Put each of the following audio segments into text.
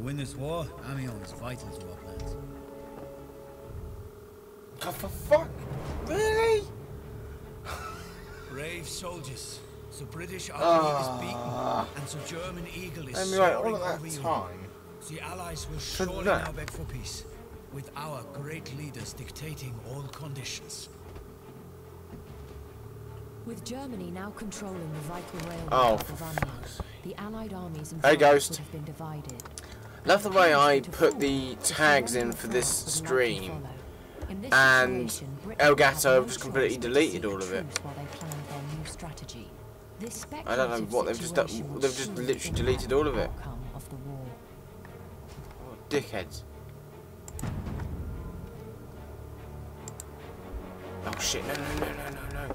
To win this war, Amiens is vital to our plans. Oh, for fuck! Really? Brave soldiers. The British army is beaten, and the German eagle is soaring over you. The Allies will surely now beg for peace, with our great leaders dictating all conditions. With Germany now controlling the vital railway of Amiens, the Allied armies and would have been divided. Love the way I put the tags in for this stream, and Elgato just completely deleted all of it. I don't know what they've just done. They've just literally deleted all of it. Oh, dickheads. Oh shit, no, no, no, no, no, no.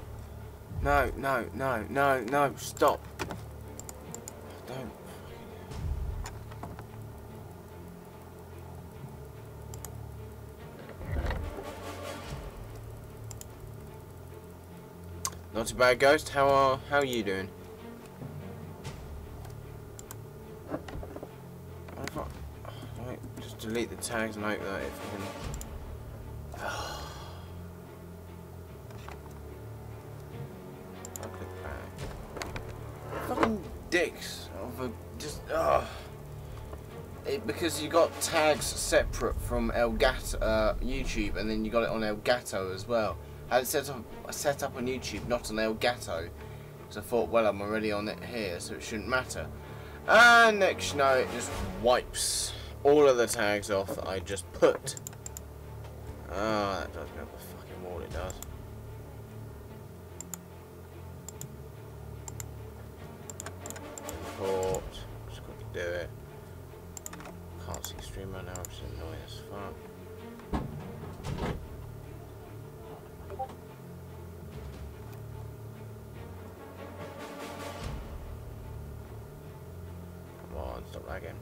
No, no, no, no, no, stop. Don't. Not too bad, Ghost. How are you doing? Right, just delete the tags and hope that if we can. Fucking dicks of just because you got tags separate from Elgato YouTube, and then you got it on Elgato as well. I had it set up on YouTube, not on Elgato, because I thought, well, I'm already on it here, so it shouldn't matter. And next, you know, it just wipes all of the tags off that I just put. Ah, that does me up the fucking wall, it does. Import, just got to do it. Can't see streamer now, which is annoying as fuck. Stop lagging.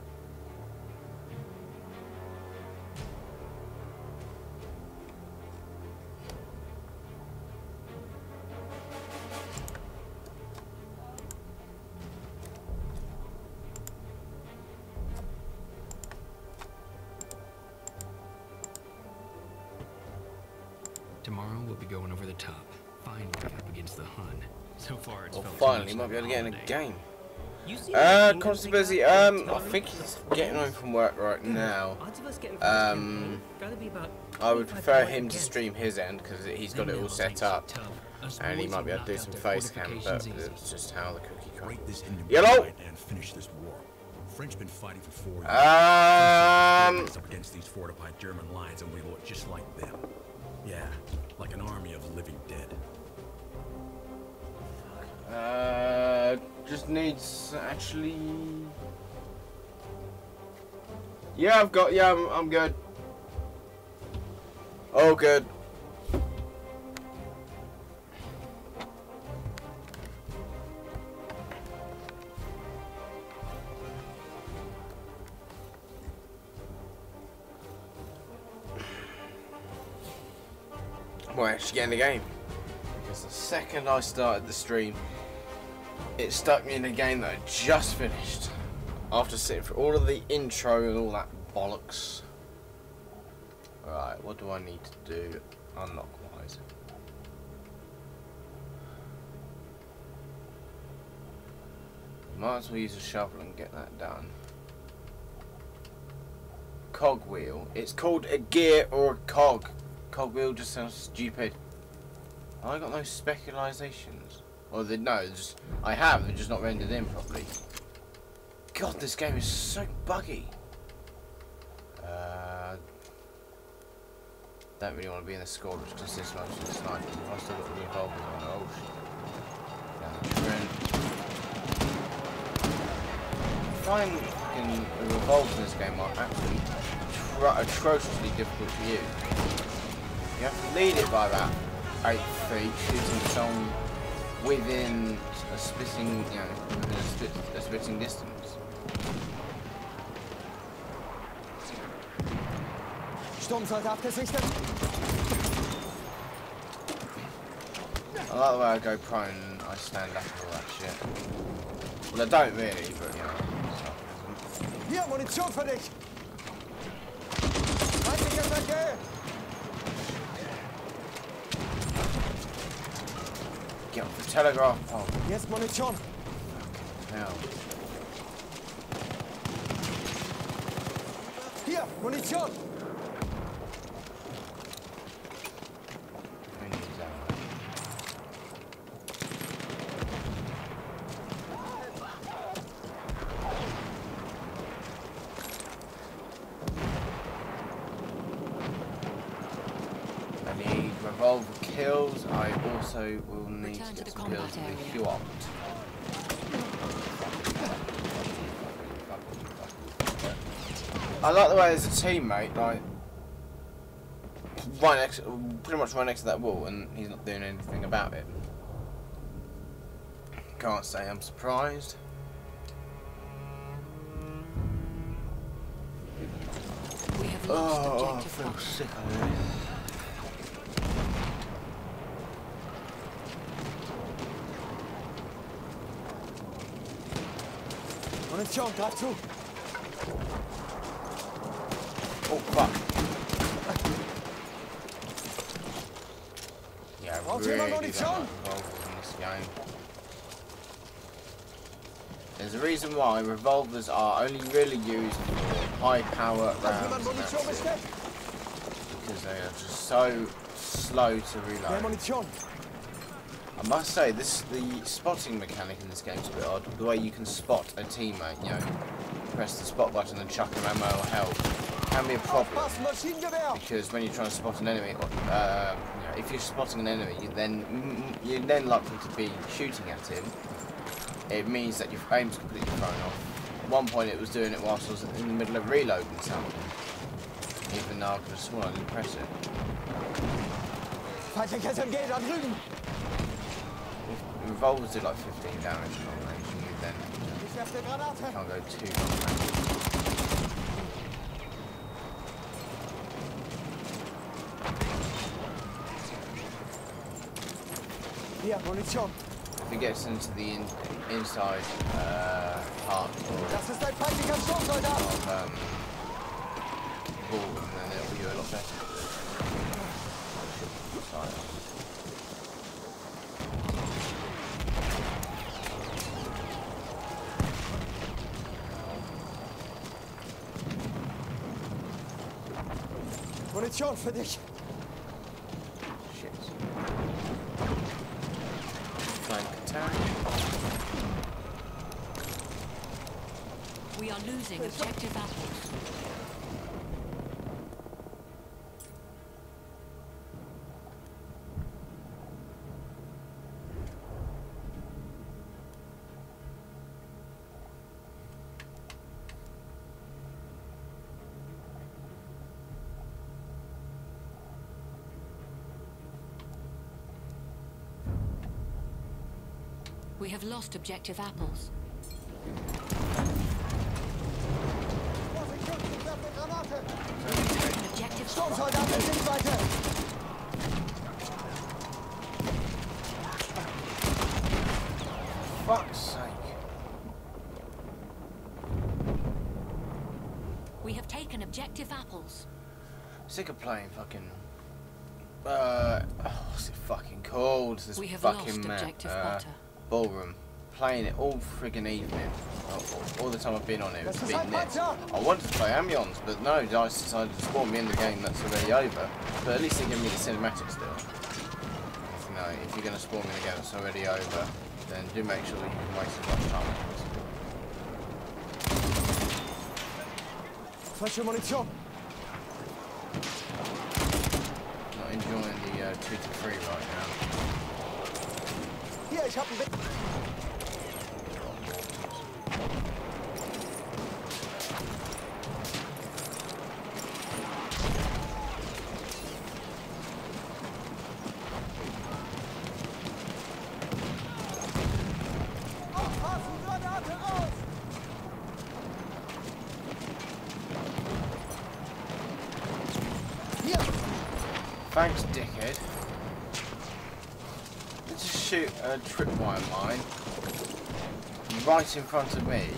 Tomorrow we'll be going over the top, finally up against the Hun. So far it's finally might be able to get in a game. Constability, I think he's getting home from work right now. I would prefer him to stream his end because he's got it all set up, and he might be able to do some face cam, but it's just how the cookie crumbles. Yellow! French been fighting for 4 years. Up against these fortified German lines, and we look just like them. Yeah, like an army of living dead. Just needs actually. Yeah, I've got. Yeah, I'm good. Oh, good. Well, actually get in the game. Because the second I started the stream, it stuck me in a game that I just finished. After sitting through all of the intro and all that bollocks. Right, what do I need to do unlock-wise? Might as well use a shovel and get that done. Cogwheel. It's called a gear or a cog. Cogwheel just sounds stupid. I got no specializations. Or I have, they're just not rendered in properly. God, this game is so buggy. Don't really want to be in the squad which does this much of the sniping. I still got the revolvers on. Oh shit. Down the trend. I find fucking the revolvers in this game are absolutely atrociously difficult to use. You have to lead it by about 8 feet, shooting someone within a spitting, you know, within a spitting distance. Sturmseite abgesichert. I like the way I go prone and I stand up and all that shit. Well, I don't really, but you know. Hier, Munition für dich! Feindliche Attacke! Get off the telegraph pole. Hier ist Munition! Hell. Hier, Munition! Who needs that? I need revolver kills. I also will need to get some kills with the twat. I like the way there's a teammate, like, right next, pretty much right next to that wall, and he's not doing anything about it. Can't say I'm surprised. We have lost I feel sick of this. Munition, greif zu! Oh fuck. Yeah, I really don't like revolvers in this game. There's a reason why revolvers are only really used for high power rounds, and that's it. Because they are just so slow to reload. I must say, the spotting mechanic in this game is a bit odd. The way you can spot a teammate, you know, press the spot button and chuck them ammo or health, can be a problem. Because when you're trying to spot an enemy, you know, if you're spotting an enemy, you're then likely to be shooting at him. It means that your aim's completely thrown off. At one point, it was doing it whilst I was in the middle of reloading something, even though I could have sworn I didn't press it. Revolvers do like 15 damage long range, and you then can't go too long range. Hier, Munition! If it gets into the inside part of ballroom, then it'll be a lot better. Munition für dich! Shit. Flank attack. We are losing objective apples. We have lost objective apples. Objective Sturmsoldaten in Sichtweite! Fuck's sake. We have taken objective apples. Sick of playing fucking what's it fucking called? This We have fucking lost objective butter. ballroom. Playing it all friggin' evening. All the time I've been on it, it's been nits. I wanted to play Ambions, but no, DICE decided to spawn me in the game that's already over. But at least they give me the cinematic still. You know, if you're gonna spawn me in a game that's already over, then do make sure that you can waste as much time as possible. Falsche Munition! Not enjoying the 2 to 3 right now. Hier, ich hab einen Thanks, dickhead. Let's just shoot a tripwire mine right in front of me.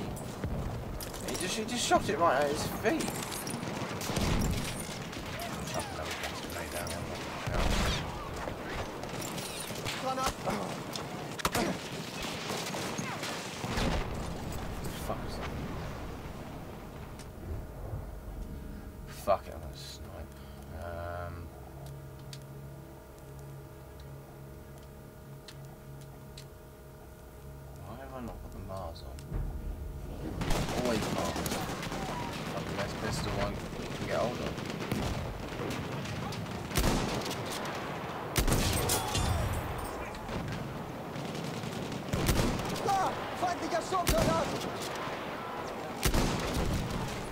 He She just shot it right at his feet. Fuck it, I'm gonna snipe. Why have I not got the Mars on? Always Mars. Like the best pistol one you can get hold of.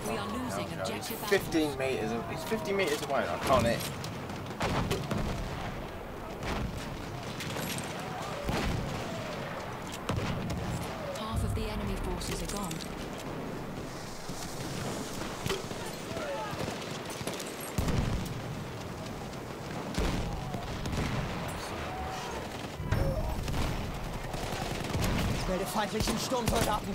We are losing objective. 15 meters. He's 50 meters away. I can't hit. Half of the enemy forces are gone. Ich melde feindlichen Sturmsoldaten.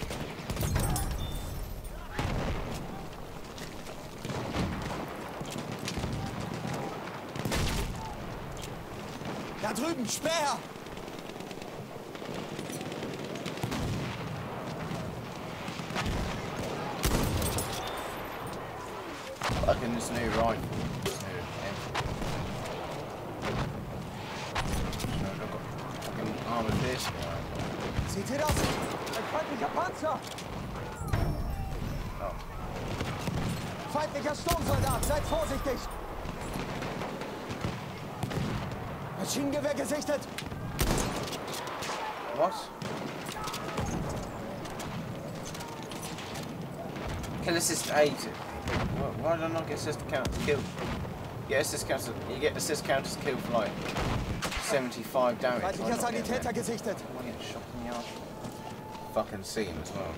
Da drüben, Speer! Like in this new rifle. This new I've got fucking armored vehicle. Seht ihr das? Ein feindlicher Panzer! Oh. Feindlicher Sturmsoldat, seid vorsichtig! Maschinengewehr gesichtet! What? Kill assist 8. Why did I not get assist count to kill? You get assist count to kill for like 75 damage. Feindlicher Sanitäter gesichtet! I get shot in the arse. Fucking see him as well.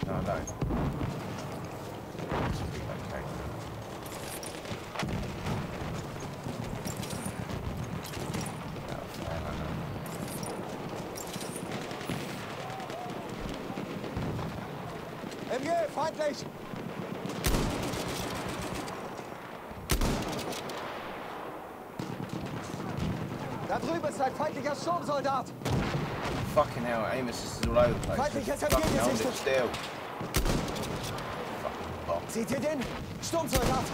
No, I don't. MG, feindlich! Da drüben ist ein feindlicher Sturmsoldat! Fucking hell, aim assist is all over the place. Feindliches Fucking MG hold it gesichtet! still. Fucking bot. Seht ihr den? Sturmsoldat!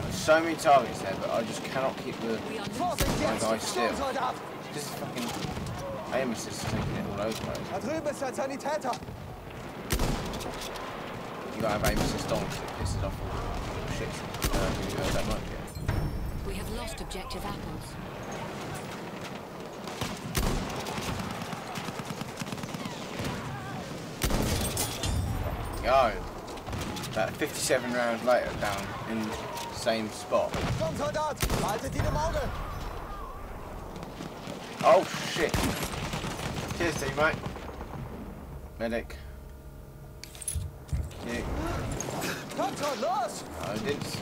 There's so many targets there, but I just cannot keep the Vorsicht my guy jetzt! still. Sturmsoldat! This fucking aim assist is taking it all over the place. Da drüben ist ein Sanitäter! You gotta have aim assist on because it pisses off all the shit who don't like it. We have lost objective apples. Go! About 57 rounds later, down in the same spot. Sturmsoldat! Haltet ihn im Auge! Oh shit! Cheers, teammate. Medic. Yeah. Kommt schon, los! I didn't.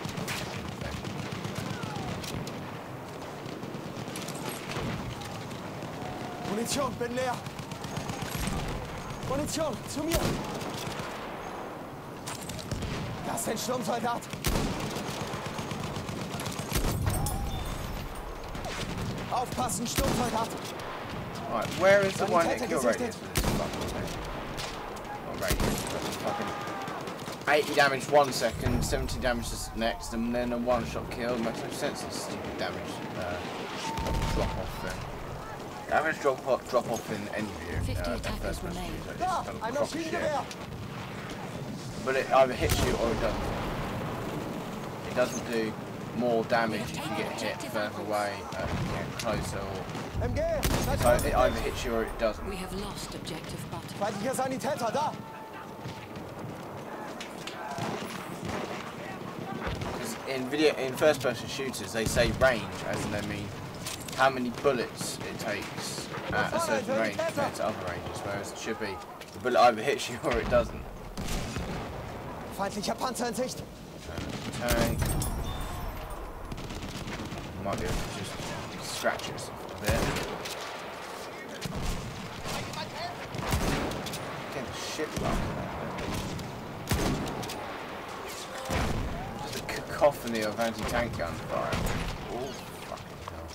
Munition, bin leer! Munition, zu mir! Das ist ein Sturmsoldat! Aufpassen, Sturmsoldat! Right, where is the one hit kill radius for this fucking thing? Not radius, but fucking 80 damage 1 second, 70 damage next, and then a one-shot kill. Makes no sense. This stupid damage drop off thing. Damage drop off in any view. 50 attackers remain. Da, ein Maschinengewehr! But it either hits you or it doesn't. It doesn't do more damage if you get hit further away, get closer, or MG! so it either hits you or it doesn't. We have lost objective butter. Feindlicher Sanitäter, da! In first-person shooters, they say range, as in they mean how many bullets it takes at a certain range compared to other ranges, whereas it should be the bullet either hits you or it doesn't. Feindlicher Panzer in Sicht! Tank. Might be able to just scratch it a bit. shit luck. Just a cacophony of anti-tank gunfire. Oh, fucking hell.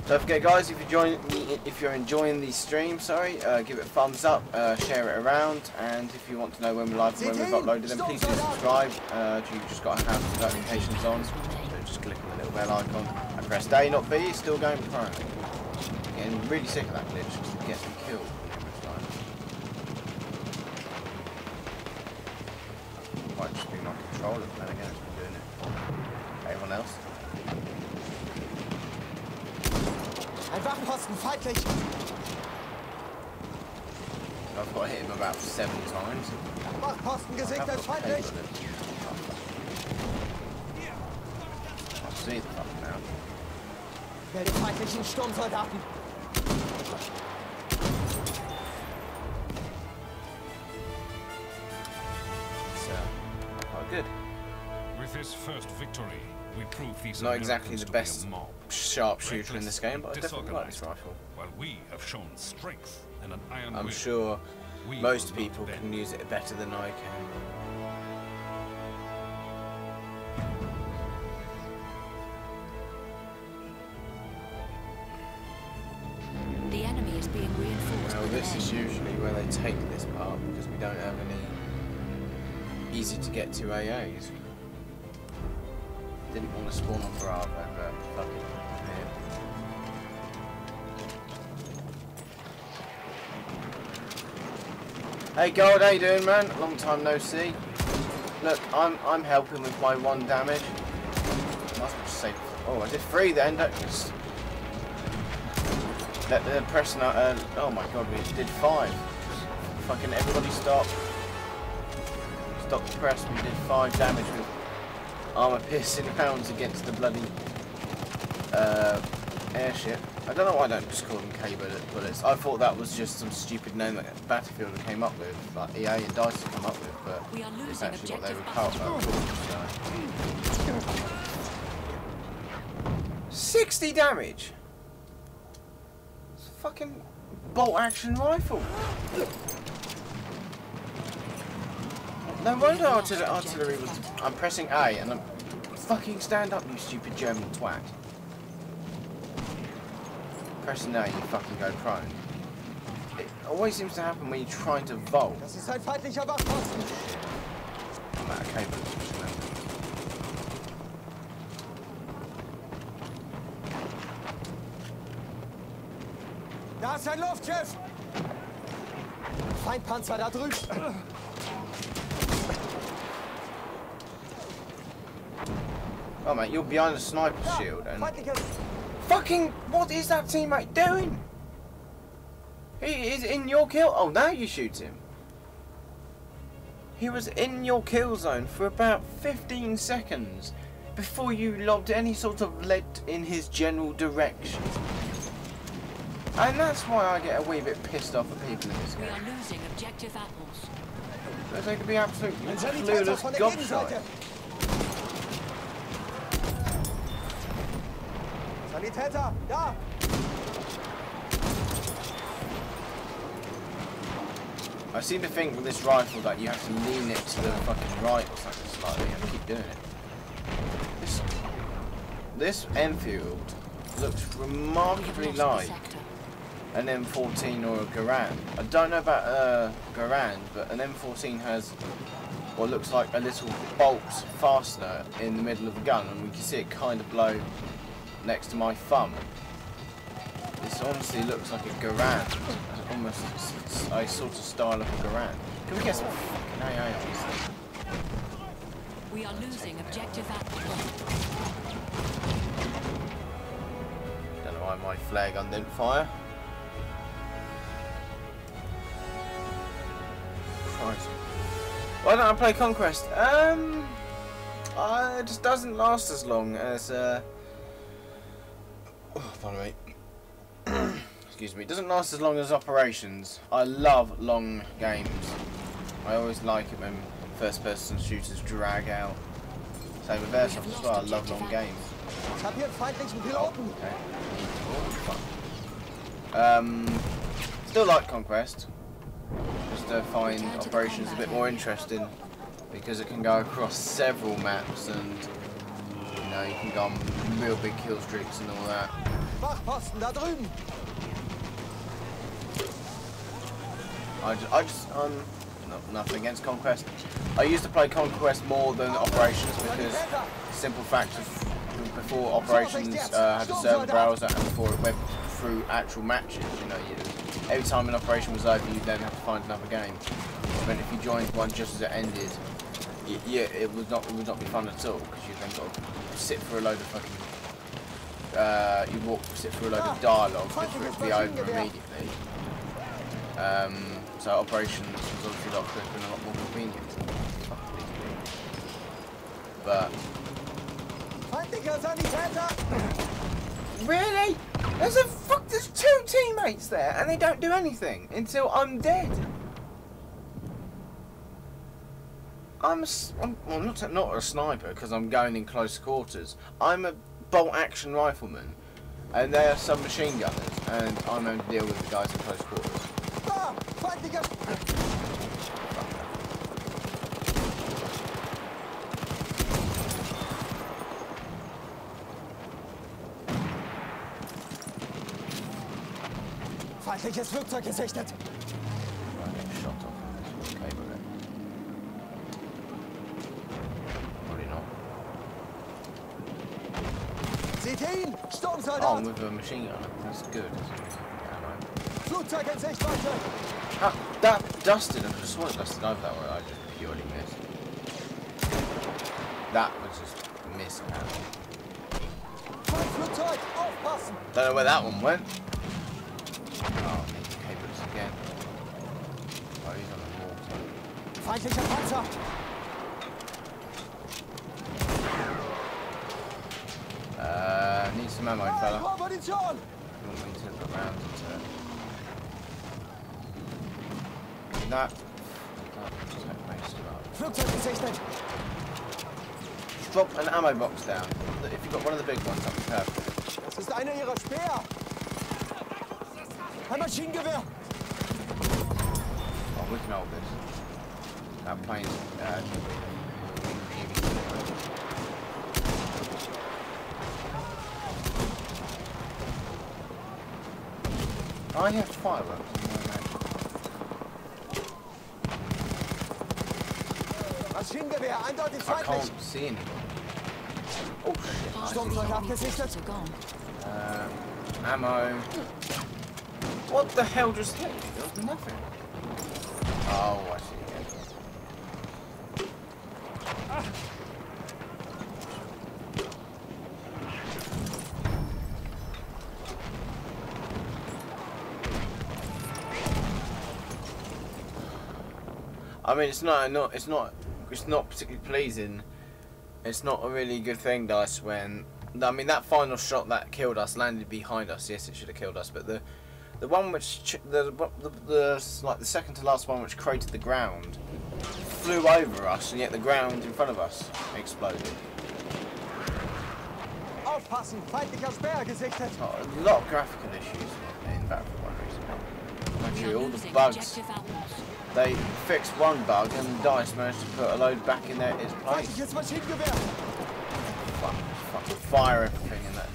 Don't forget, guys, if you're enjoying the stream, give it a thumbs up, share it around, and if you want to know when we're live and when we've uploaded them, please do subscribe. You just got to have notifications on, so just click on the little bell icon. I pressed A, not B, still going prone. Getting really sick of that glitch because it gets me killed every time. Might just be my controller, but then again, it's been doing it. Anyone else? Ein Waffenposten, feindlich! I've got to hit him about 7 times. Wachposten gesichtet, feindlich! I see the fuck now. Melde feindlichen Sturmsoldaten! Quite good. With this first victory, we prove these not exactly the best sharpshooter in this game, but I definitely like this rifle. While we have shown strength and an iron I'm will, sure most people can use it better than I can. The enemy is being reinforced. Well, this is usually where they take this part because we don't have any easy to get to AAs. Didn't want to spawn on Bravo, but fuck it. Yeah. Hey Gold, how you doing, man? Long time no see. Look, I'm helping with my 1 damage. Must just say, oh, I did 3 then. Don't just let the pressing. Oh my god, we did 5. Fucking everybody stop. Stop the press. We did 5 damage with armor piercing rounds against the bloody airship. I don't know why I don't just call them K bullets. I thought that was just some stupid name that Battlefield came up with, like EA and DICE have come up with, but it's actually what they were called. So. 60 damage! It's a fucking bolt action rifle. No wonder artillery was... I'm pressing A and I'm... Fucking stand up, you stupid German twat. Pressing A, you fucking go prone. It always seems to happen when you're trying to vault. Das ist ein feindlicher Wachposten! I'm out of cables. Da ist ein Luftschiff! Feindpanzer da drüben! Oh mate, you're behind a sniper shield and... Fucking... What is that teammate doing? He is in your kill... Oh, now you shoot him. He was in your kill zone for about 15 seconds before you lobbed any sort of lead in his general direction. And that's why I get a wee bit pissed off at people in this game. We are losing objective apples. They could be absolutely clueless gobshite. Sanitäter, da! I seem to think with this rifle that you have to lean it to the fucking right or something slightly and keep doing it. This Enfield looks remarkably like an M14 or a Garand. I don't know about a Garand, but an M14 has what looks like a little bolt fastener in the middle of the gun, and we can see it kind of blow next to my thumb. This honestly looks like a Garand. Almost a sort of style of a Garand. Can we get some fucking AA on this thing? We are losing objective apples. Don't know why my flare gun didn't fire. Christ. Why don't I play Conquest? It just doesn't last as long as oh, pardon me. Excuse me. It doesn't last as long as Operations. I love long games. I always like it when first-person shooters drag out. Same with Airsoft as well. I love long games. Ich hab hier einen feindlichen Piloten! Okay. Oh, fuck. still like Conquest. Just to find operations a bit more interesting because it can go across several maps and you know you can go on real big kill streaks and all that. I'm nothing against Conquest. I used to play Conquest more than Operations because simple fact of before Operations had a server browser and before it went through actual matches, you know, every time an operation was over, you then have to find another game. But if you joined one just as it ended, it would not be fun at all because you then got to sit for a load of fucking sit through a load of dialogue for it to be over immediately. So Operations was obviously a lot quicker and a lot more convenient. But really? There's two teammates there and they don't do anything until I'm dead. I'm not a sniper because I'm going in close quarters. I'm a bolt action rifleman and they are submachine gunners and I'm going to deal with the guys in close quarters. Feindliches Flugzeug gesichtet. Seht ihn! Sturmsoldat! Oh, with a machine gun. That's good. Flugzeug in Sichtweite! Ah, that dusted. I just want it dusted over that way. I just purely missed. That was just missing out. Flugzeug! Aufpassen! Don't know where that one went. Oh, I need to cable this again. Oh, he's on the water. Feindlicher Panzer! Need some ammo, fella. Munition! You want me to look around and that. Flugzeug gesichtet! Drop an ammo box down. If you've got one of the big ones, that'd be perfect. Das ist einer ihrer Speer! Ein Maschinengewehr! Oh, we can hold this. That plane's I have fireworks. Maschinengewehr, eindeutig I feindlich! can't see anything. Oh shit. Sturmzeug abgesichtet! Ammo. What the hell just hit me? There was nothing. Oh, I see. I mean, it's not particularly pleasing. It's not a really good thing, Dice, when I mean that final shot that killed us landed behind us. Yes, it should have killed us, but the one which the like the second to last one which created the ground flew over us, and yet the ground in front of us exploded. Aufpassen, feindlicher Speer gesichtet! Oh, a lot of graphical issues in Battlefield 1 recently. Actually, all the bugs. They fixed one bug and Dice managed to put a load back in its place. Feindliches Maschinengewehr! Fucking fire everything in there.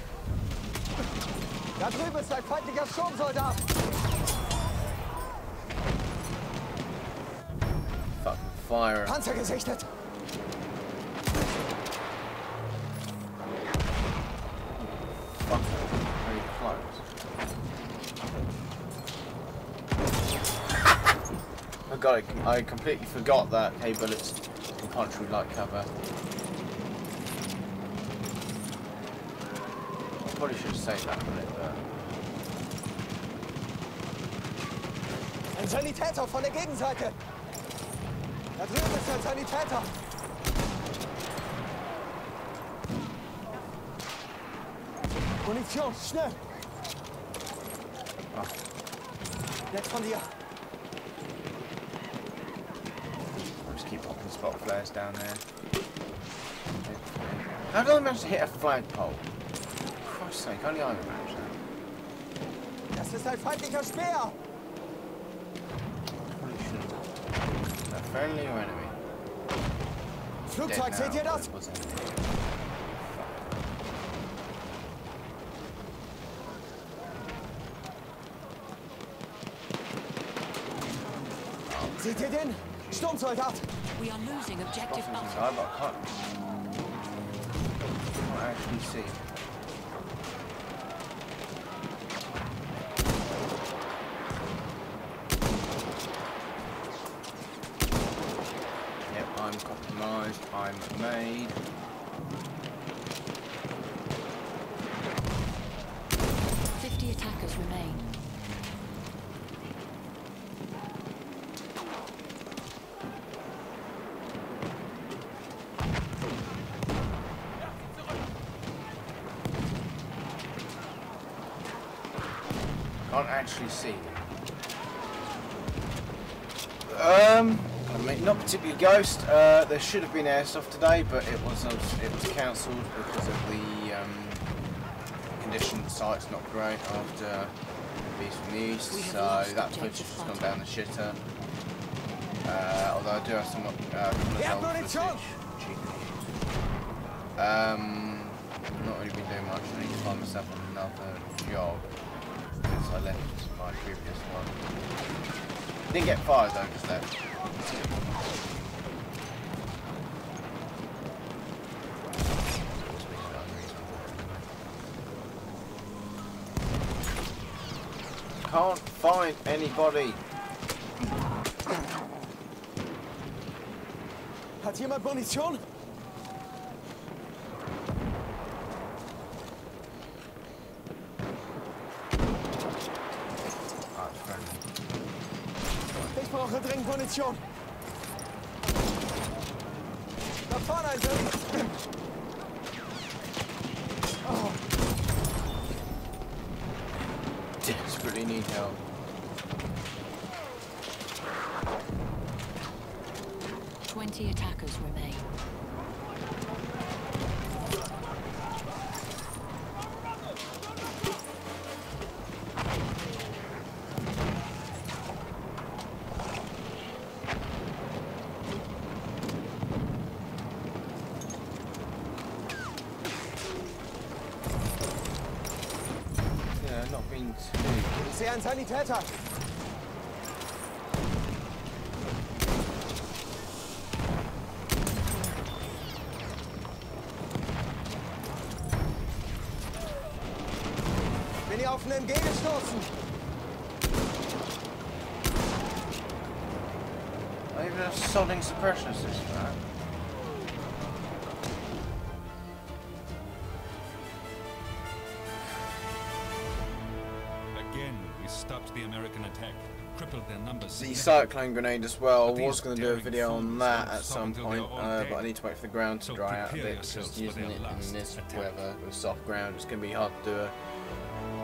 Da drüben ist ein feindlicher Sturmsoldat! Fucking fire. Panzer gesichtet! Fucking very close. Oh god, I completely forgot that K-bullets can punch through light cover. I probably should have saved that minute, but... Ein Sanitäter von der Gegenseite! Da drüben ist ein Sanitäter! Munition, schnell! Oh. Jetzt von dir! I'll just keep popping spot flares down there. How did I manage to hit a flagpole? For Christ's sake, only I managed that. Das ist ein feindlicher Speer! that friendly or enemy? Flugzeug, seht ihr das? Seht ihr den? Sturmsoldat! We are losing objective I can't actually see. Yep, I'm compromised. I'm made. Attackers remain. Can't actually see. Not particularly Ghost. There should have been airsoft today, but it was cancelled because of the condition. The site's not great after Beast from the East, so that footage has gone down the shitter. Although I do have some footage. Not really been doing much. I need to find myself another job since I left my previous one. Didn't get fired though, just left. Can't find anybody. Hat jemand Munition? Ich brauche dringend Munition. Da vorne ein Typ. Oh. Desperately need help. Attackers remain. Yeah, not been too. Ich sehe einen Sanitäter. Bin hier auf einen MG gestoßen. Not even a sodding suppression system, right? Again, we stopped the American attack, crippled their numbers. The cyclone grenade as well. I was going to do a video on that at some point, but I need to wait for the ground to dry out a bit because using it in this weather with soft ground, it's going to be hard to do a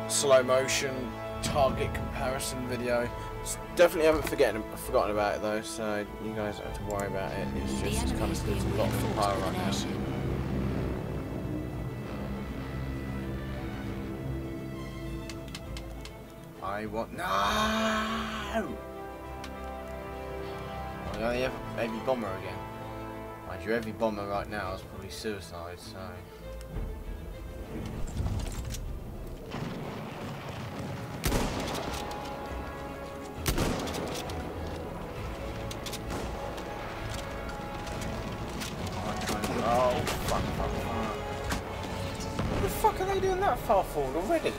slow motion target comparison video. Definitely haven't forgotten about it though, so you guys don't have to worry about it. It's just kind of there's a lot of fire right now. I want no. I only have a heavy bomber again. Mind you, heavy bomber right now is probably suicide. So. Oh, fuck. What the fuck are they doing that far forward already?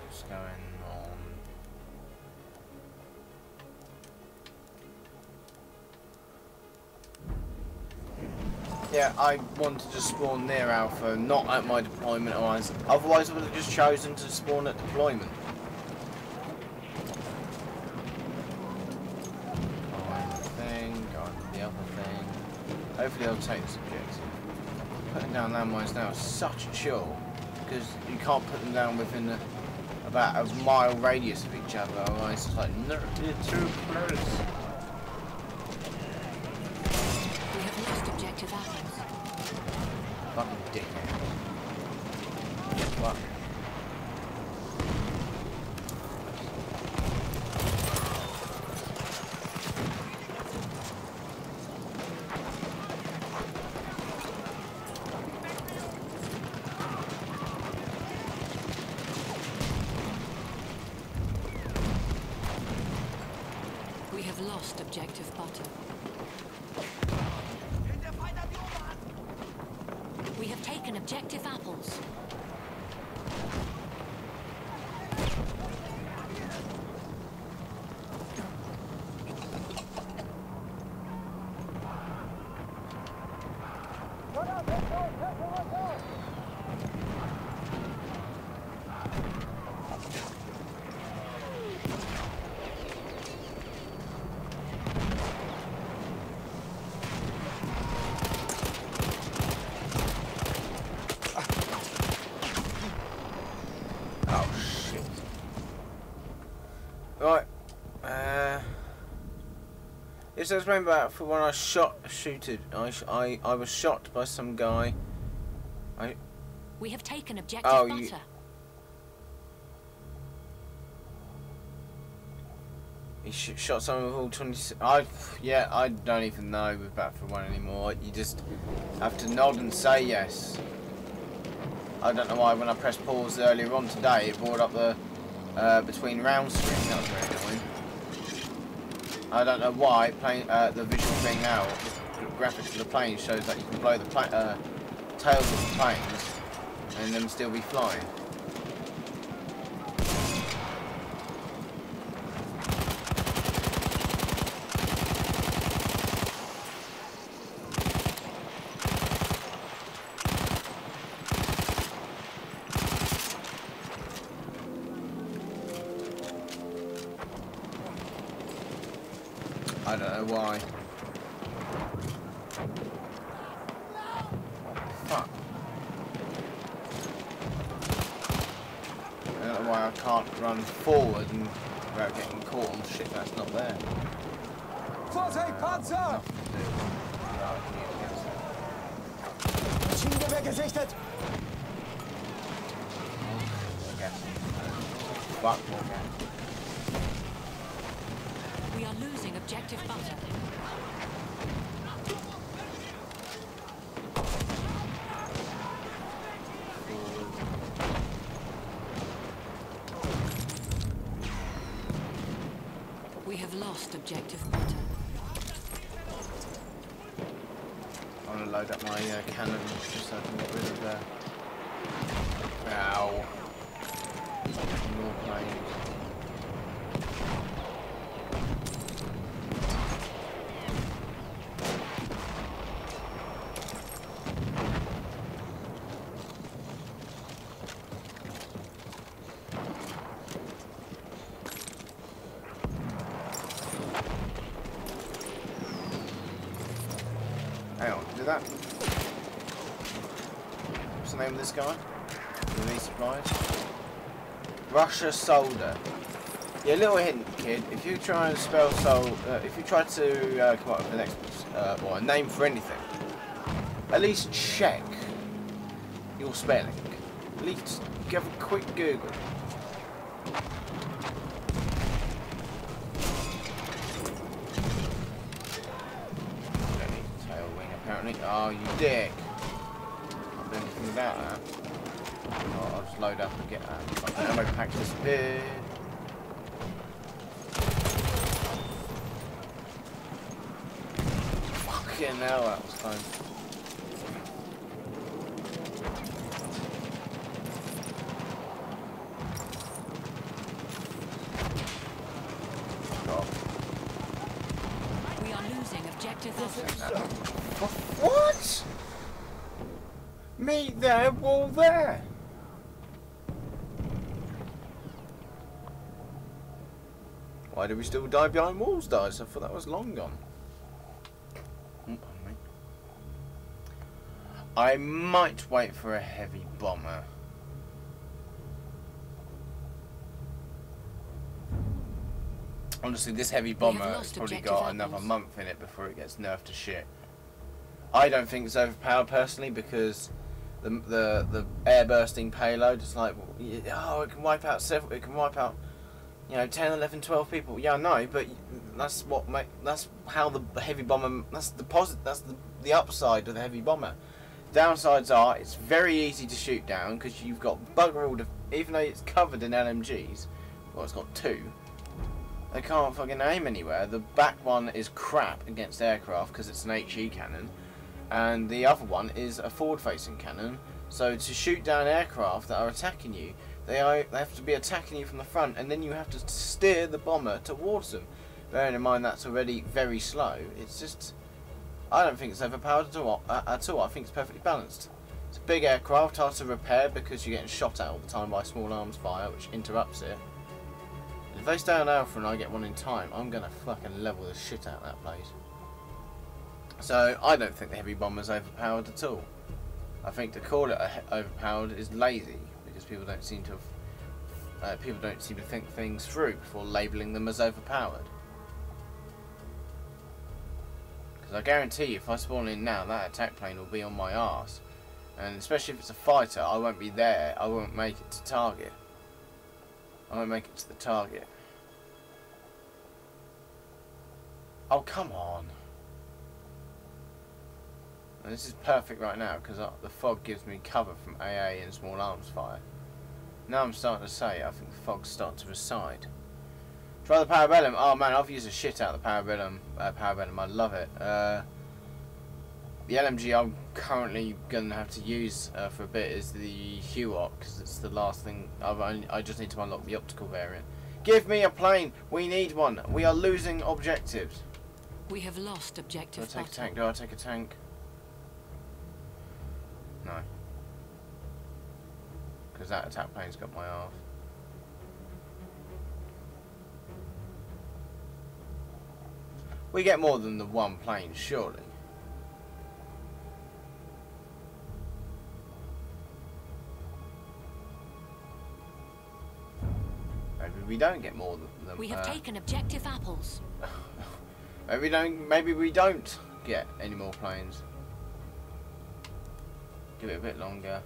What's going on? Yeah, I wanted to spawn near Alpha, not at my deployment, otherwise I would have just chosen to spawn at deployment. Hopefully I'll take this objective. Putting down landmines now is such a chore because you can't put them down within about a mile radius of each other, otherwise it's like no, you're too close. We have lost objective Athens. Fucking dickhead. What? objective butter. We have taken objective apples. Right, it says remember for when I I was shot by some guy. We have taken objective butter. He shot someone with all 20. Yeah, I don't even know with Back for One anymore. You just have to nod and say yes. I don't know why when I pressed pause earlier on today, it brought up the between round screen. That was very annoying. I don't know why the visual thing now, the graphics of the plane shows that you can blow the tails of the planes and them still be flying. I don't know why. Fuck. I don't know why I can't run forward and without getting caught on shit that's not there. Vorsicht, Panzer! Maschinengewehr gesichtet! Fuck, okay. We are losing objective butter. We have lost objective butter. I'm gonna load up my cannon just so I can get rid of the. Ow. More planes. Hang on, do that. What's the name of this guy? Release supplies. Russia solder. Yeah, little hint, kid. If you try and spell if you try to come up with the next well, a name for anything, at least check your spelling. At least give a quick Google. Oh, you dick. I'll do anything about that. Oh, I'll just load up and get that. My ammo pack disappeared. Fucking hell, that was fun. We are losing objective butter. What? Meet there, wall there. Why do we still die behind walls, guys? I thought that was long gone. I might wait for a heavy bomber. Honestly, this heavy bomber has probably got another month in it before it gets nerfed to shit. I don't think it's overpowered personally because the air bursting payload is like, oh, it can wipe out several, it can wipe out, you know, 10, 11, 12 people. Yeah, I know, but that's how the heavy bomber, that's the upside of the heavy bomber. Downsides are it's very easy to shoot down because you've got bugger all, even though it's covered in LMGs. Well, it's got two. They can't fucking aim anywhere. The back one is crap against aircraft because it's an HE cannon, and the other one is a forward-facing cannon. So to shoot down aircraft that are attacking you, they have to be attacking you from the front, and then you have to steer the bomber towards them. Bearing in mind that's already very slow. It's just, I don't think it's overpowered at all. I think it's perfectly balanced. It's a big aircraft, hard to repair because you're getting shot at all the time by small arms fire, which interrupts it. If they stay on Alpha and I get one in time, I'm gonna fucking level the shit out of that place. So I don't think the heavy bomber's overpowered at all. I think to call it overpowered is lazy because people don't seem to think things through before labelling them as overpowered. Because I guarantee you, if I spawn in now, that attack plane will be on my arse, and especially if it's a fighter, I won't be there. I won't make it to target. I won't make it to the target. Oh, come on. And this is perfect right now because the fog gives me cover from AA and small arms fire. Now I'm starting to say I think the fog's starting to recede. Try the Parabellum. Oh man, I've used the shit out of the Parabellum. I love it. The LMG I'm currently going to have to use for a bit is the Huot, because it's the last thing. I just need to unlock the optical variant. Give me a plane! We need one! We are losing objectives. We have lost objective. Do I take a tank? Do I take a tank? No. Because that attack plane's got my arse. We get more than the one plane, surely. Maybe we don't get more than them. We have taken objective apples. Maybe we don't get any more planes. Give it a bit longer.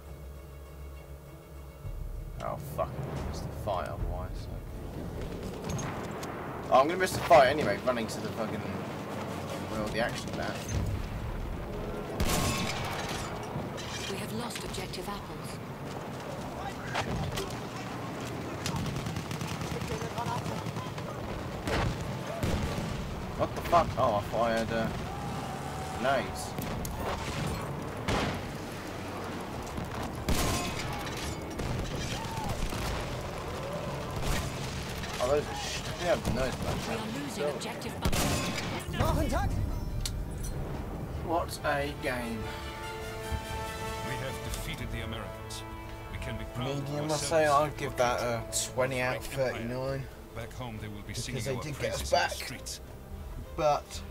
Oh fuck! It's the fight otherwise. So. Oh, I'm gonna miss the fight anyway. Running to the fucking where all the action's at. We have lost objective apples. What the fuck? Oh, I fired grenades. Oh, those are shit. Yeah, nose bugs. We are losing objective apples. Noch intact? What a game. We have defeated the Americans. We can be proud of Medium, I ourselves say I'd give for that a 20 out of great empire. 39. Back home they will be Because singing they our did get us praises back. in the streets. But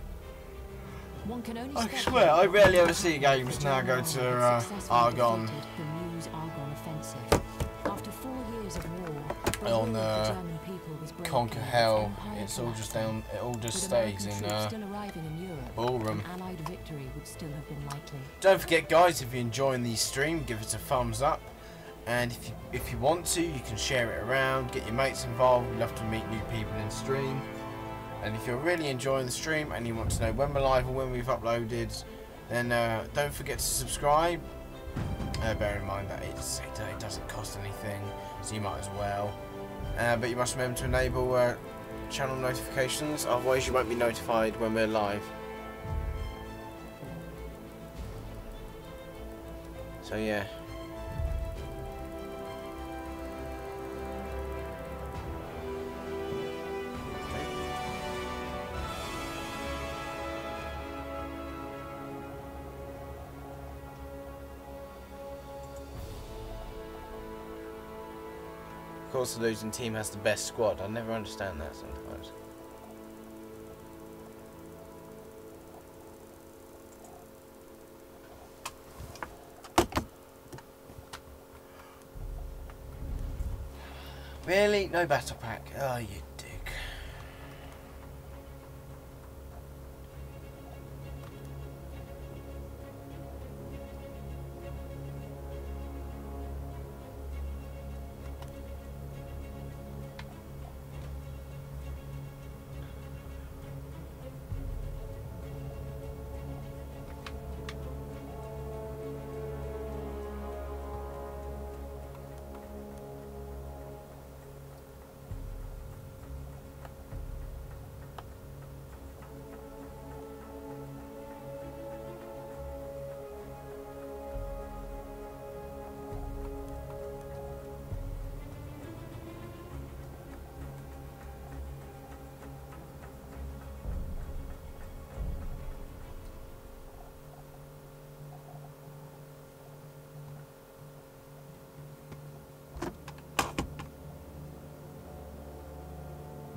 One can only I swear, I rarely ever see games now go to Argonne. The Meuse Argonne offensive. After 4 years of war, On Conquer Hell, it's all just down. It all just stays in Ballroom. Allied victory would still have been likely. Don't forget, guys, if you're enjoying the stream, give it a thumbs up. And if you want to, you can share it around, get your mates involved. We love to meet new people in stream. And if you're really enjoying the stream and you want to know when we're live or when we've uploaded, then don't forget to subscribe. Bear in mind that it doesn't cost anything, so you might as well. But you must remember to enable channel notifications, otherwise you won't be notified when we're live. So yeah. Of course the losing team has the best squad. I never understand that sometimes. Really? No battle pack? Oh, you dick.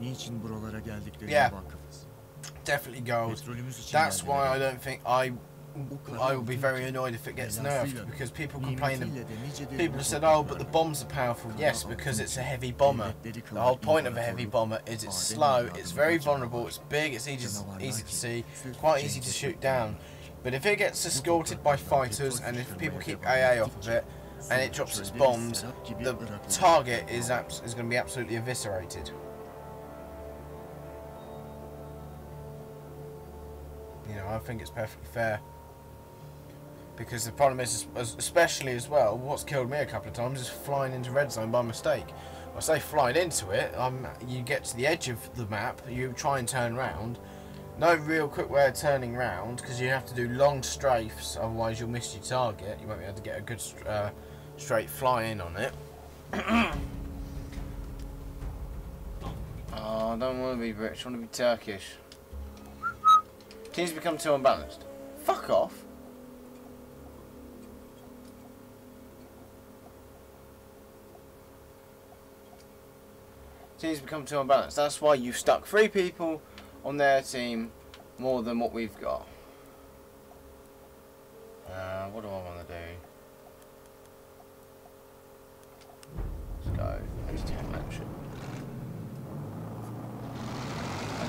Yeah, definitely gold. That's why I don't think I will be very annoyed if it gets nerfed, because people complain. People have said, "Oh, but the bombs are powerful." Yes, because it's a heavy bomber. The whole point of a heavy bomber is it's slow, it's very vulnerable, it's big, it's easy to see, quite easy to shoot down. But if it gets escorted by fighters, and if people keep AA off of it, and it drops its bombs, the target is going to be absolutely eviscerated. You know, I think it's perfectly fair. Because the problem is, especially as well, what's killed me a couple of times is flying into red zone by mistake. I say flying into it, you get to the edge of the map, you try and turn round. No real quick way of turning round, because you have to do long strafes, otherwise you'll miss your target. You won't be able to get a good straight fly in on it. Oh, I don't want to be British, I want to be Turkish. Teams become too unbalanced. Fuck off. Teams become too unbalanced. That's why you've stuck 3 people on their team more than what we've got. What do I want to do? Let's go. Anti-tank action.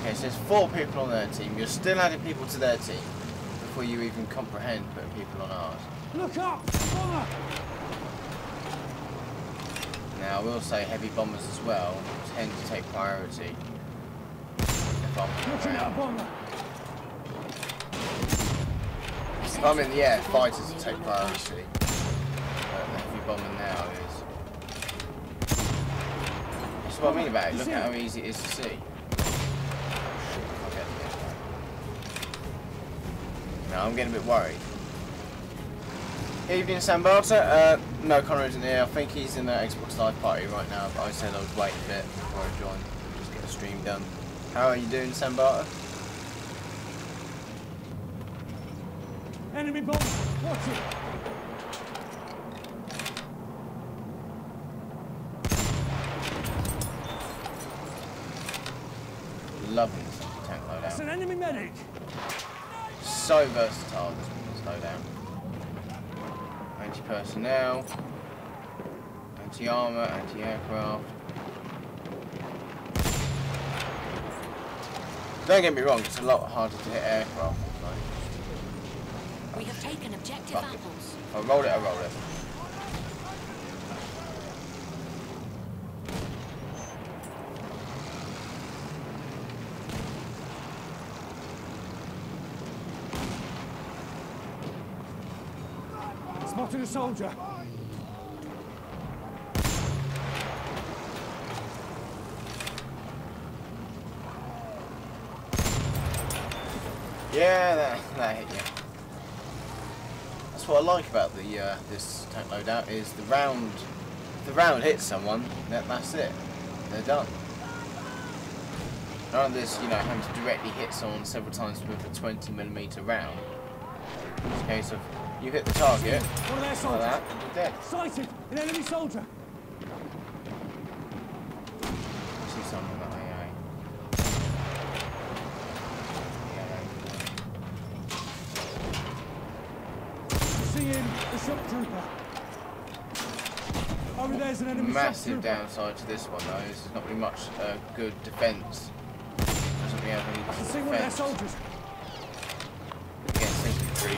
Okay, so there's 4 people on their team. You're still adding people to their team before you even comprehend putting people on ours. Look up! Bomber! Now, I will say heavy bombers as well tend to take priority. If I'm in the air, fighters will take priority. But the heavy bomber now is... That's what I mean about it. Look at how easy it is to see. Now I'm getting a bit worried. Evening, Sambata. No, Connor isn't here. I think he's in the Xbox Live party right now, but I said I would wait a bit before I join. Just get the stream done. How are you doing, Sambata? Enemy bomb! Watch it! Loving this tank loadout. That's an enemy medic! So versatile, this loadout. Anti-personnel, anti-armor, anti-aircraft. Don't get me wrong, it's a lot harder to hit aircraft. We have taken objective apples. I rolled it, I rolled it. Spotted a soldier. Yeah, that hit you. That's what I like about the this tank loadout is the round. If the round hits someone, that's it. They're done. None of this, you know, having to directly hit someone several times with a 20mm round. It's a case of you hit the target, One of their soldiers. like that, you're dead. Sighted! An enemy soldier! I see someone that AI. See him, the shock trooper. Over there's an enemy Massive shock trooper. downside to this one though is there's not really much good defence. Doesn't really have any I can see one of their defence soldiers. against infantry.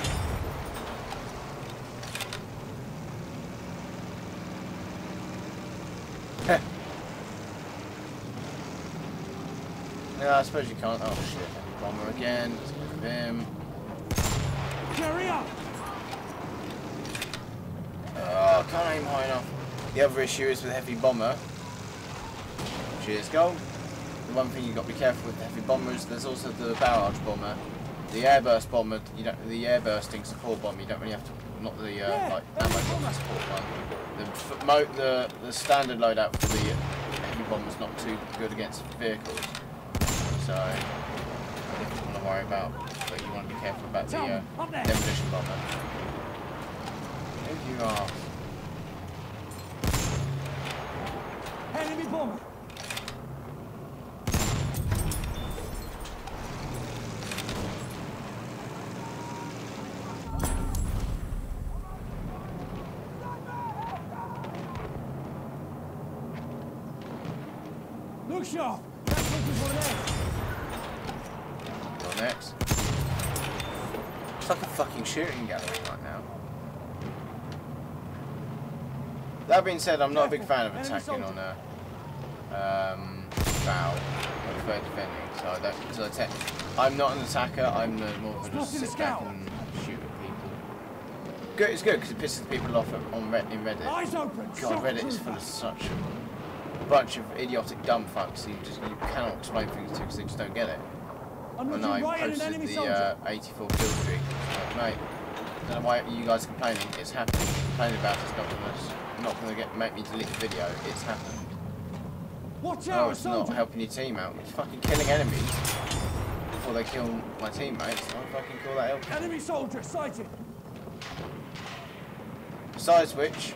Yeah, I suppose you can't. Oh shit, bomber again. Let's go with him. Carry up! Oh, can't aim high enough. The other issue is with heavy bomber. Cheers, gold. The one thing you've got to be careful with the heavy bomber is there's also the barrage bomber. The airburst bomber, the airbursting support bomber, you don't really have to, not the like ammo bomber support one. The standard loadout for the heavy bomber is not too good against vehicles. So, nothing to worry about, but you want to be careful about the demolition bomber. If you are. Enemy bomber! Push off! That's what Go next. It's like a fucking shooting gallery right now. That being said, I'm not a big fan of attacking on a foul. I prefer defending, so I don't. Because I'm not an attacker. I'm more of a just sit back and shoot at people. Good, it's good because it pisses people off in Reddit. God, Reddit is full of such a bunch of idiotic dumb fucks. You cannot explain things to because they just don't get it. When I posted the 84 kill streak, like, mate, I don't know why you guys are complaining. It's happened. Complaining about it's not going to make me delete the video. It's happened. Watch out, it's not helping your team out. It's fucking killing enemies before they kill my teammates. Why fucking call that help? Enemy soldier sighted. Besides which,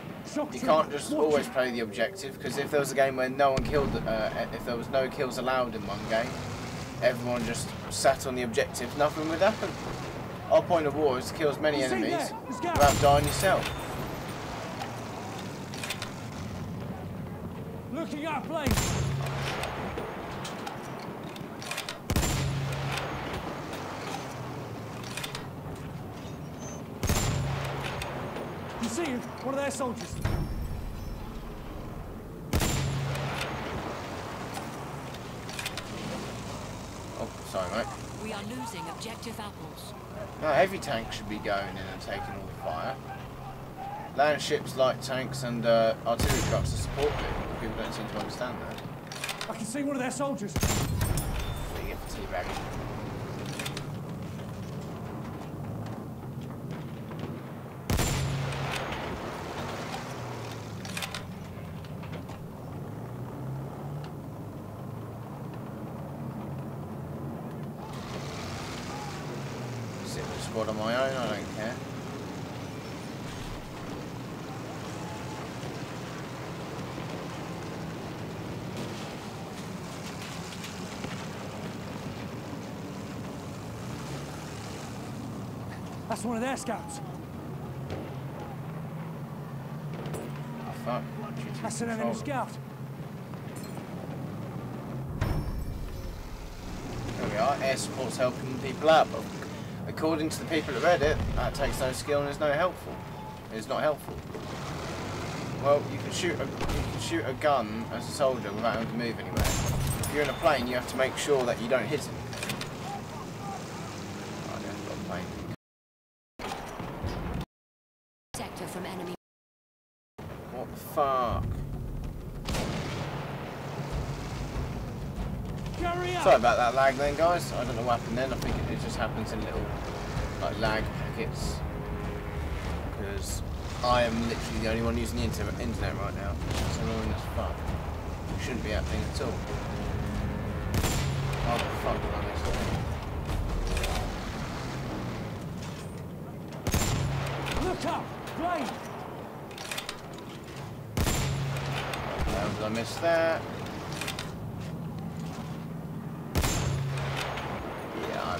you can't just always play the objective, because if there was a game where no one killed, if there was no kills allowed in one game, everyone just sat on the objective, nothing would happen. Our point of war is to kill as many enemies without dying yourself. Looking at plane. You see him? One of their soldiers. Oh, sorry, mate. We are losing objective apples. No, heavy tanks should be going in and taking all the fire. Land ships, light tanks, and artillery trucks are support people. People don't seem to understand that. I can see one of their soldiers. What do you get for teabagging? Sit with a squad on my own, I don't care. That's one of their scouts. Oh fuck. That's an enemy scout. There we are. Air support's helping people out, but according to the people at Reddit, that takes no skill and is no helpful. It's not helpful. Well, you can shoot a gun as a soldier without having to move anywhere. If you're in a plane, you have to make sure that you don't hit it. Oh, yeah, I've got a plane. Sector from enemy. What the fuck? Sorry about that lag then, guys. I don't know what happened then. I think it just happens in little like lag packets. Because I am literally the only one using the internet right now. It's annoying as fuck. It shouldn't be happening at all. How the fuck did I miss that? Look up! Plane! How did I miss that? Yeah, I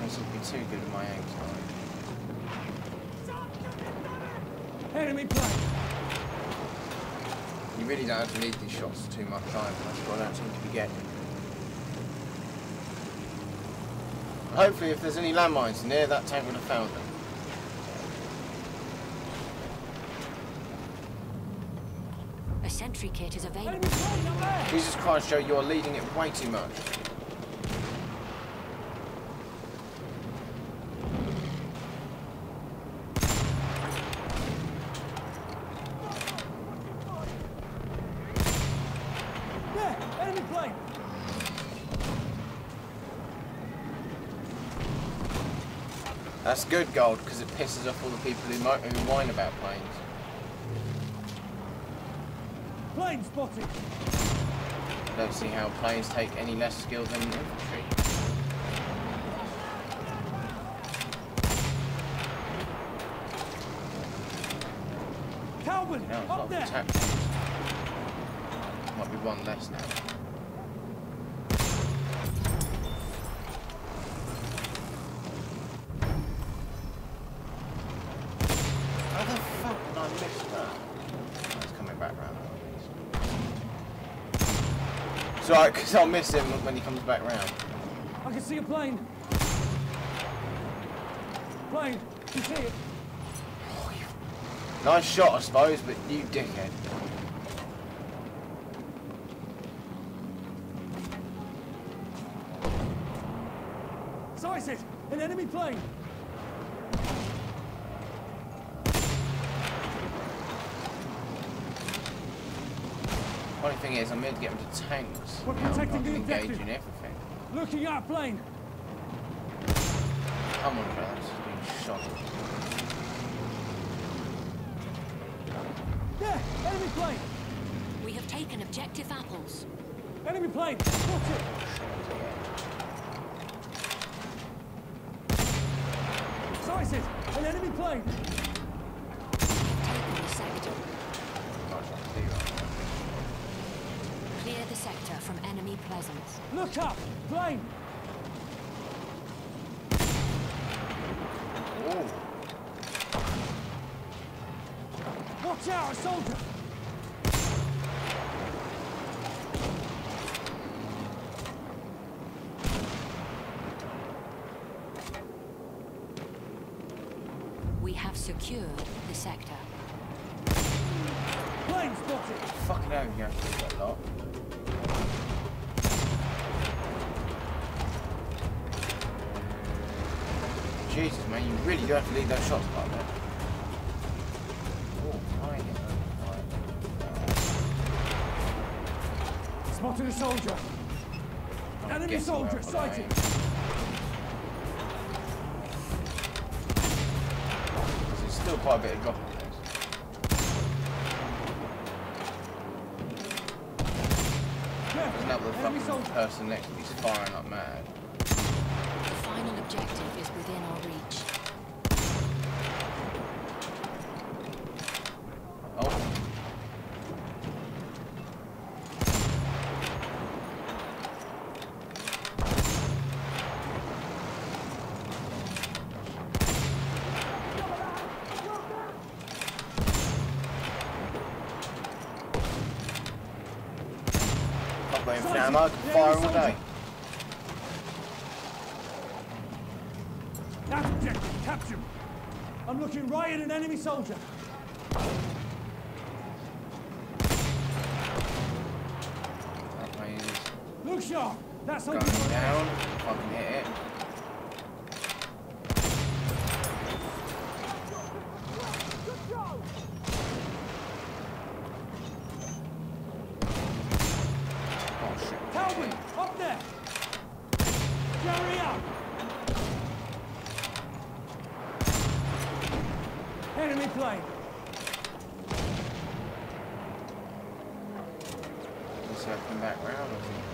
mustn't be too good at my aim time. Enemy plane! You really don't have to lead these shots too much time. That's what I don't seem to be getting. Hopefully, if there's any landmines in there, that tank would have found them. A sentry kit is available. Enemy plane up there! Jesus Christ, Joe, you're leading it way too much. There! Enemy plane! That's good gold, because it pisses off all the people who whine about planes. Plane spotted! I don't see how planes take any less skill than infantry. Calvin! You know, it's Up not there! attack. Might be one less now. How the fuck did I miss that? Oh, it's coming back round. It's alright, because I'll miss him when he comes back round. I can see a plane. Plane, you see it? Nice shot, I suppose, but you dickhead. Size it! An enemy plane! Funny thing is, I'm meant to get him to tanks. We're protecting the engage objective. in everything. Looking at a plane! Come on, bro, that's just being shot. There! Enemy plane! We have taken objective apples. Enemy plane! Watch it! Size it! An enemy plane! Taken the sector. Clear the sector from enemy presence. Look up! Plane! Oh. Watch out! A soldier! We have secured the sector. Plane spotted! Fucking hell, you have to do that lot. Jesus, man, you really do have to leave those shots like that. Oh, fine. Spotted a soldier! Enemy soldier sighted! There's still quite a bit of drop on this. There's another fucking person next to me is firing up mad. The final objective is within our reach. Oh. I'm going for ammo, I can fire all day. That objective, capture! I'm looking right at an enemy soldier! That way is Look sharp! That going soldier! down, if I can hit it. Oh shit. Calvin! Up there! Carry up! Enemy plane! Let's come back round, I think.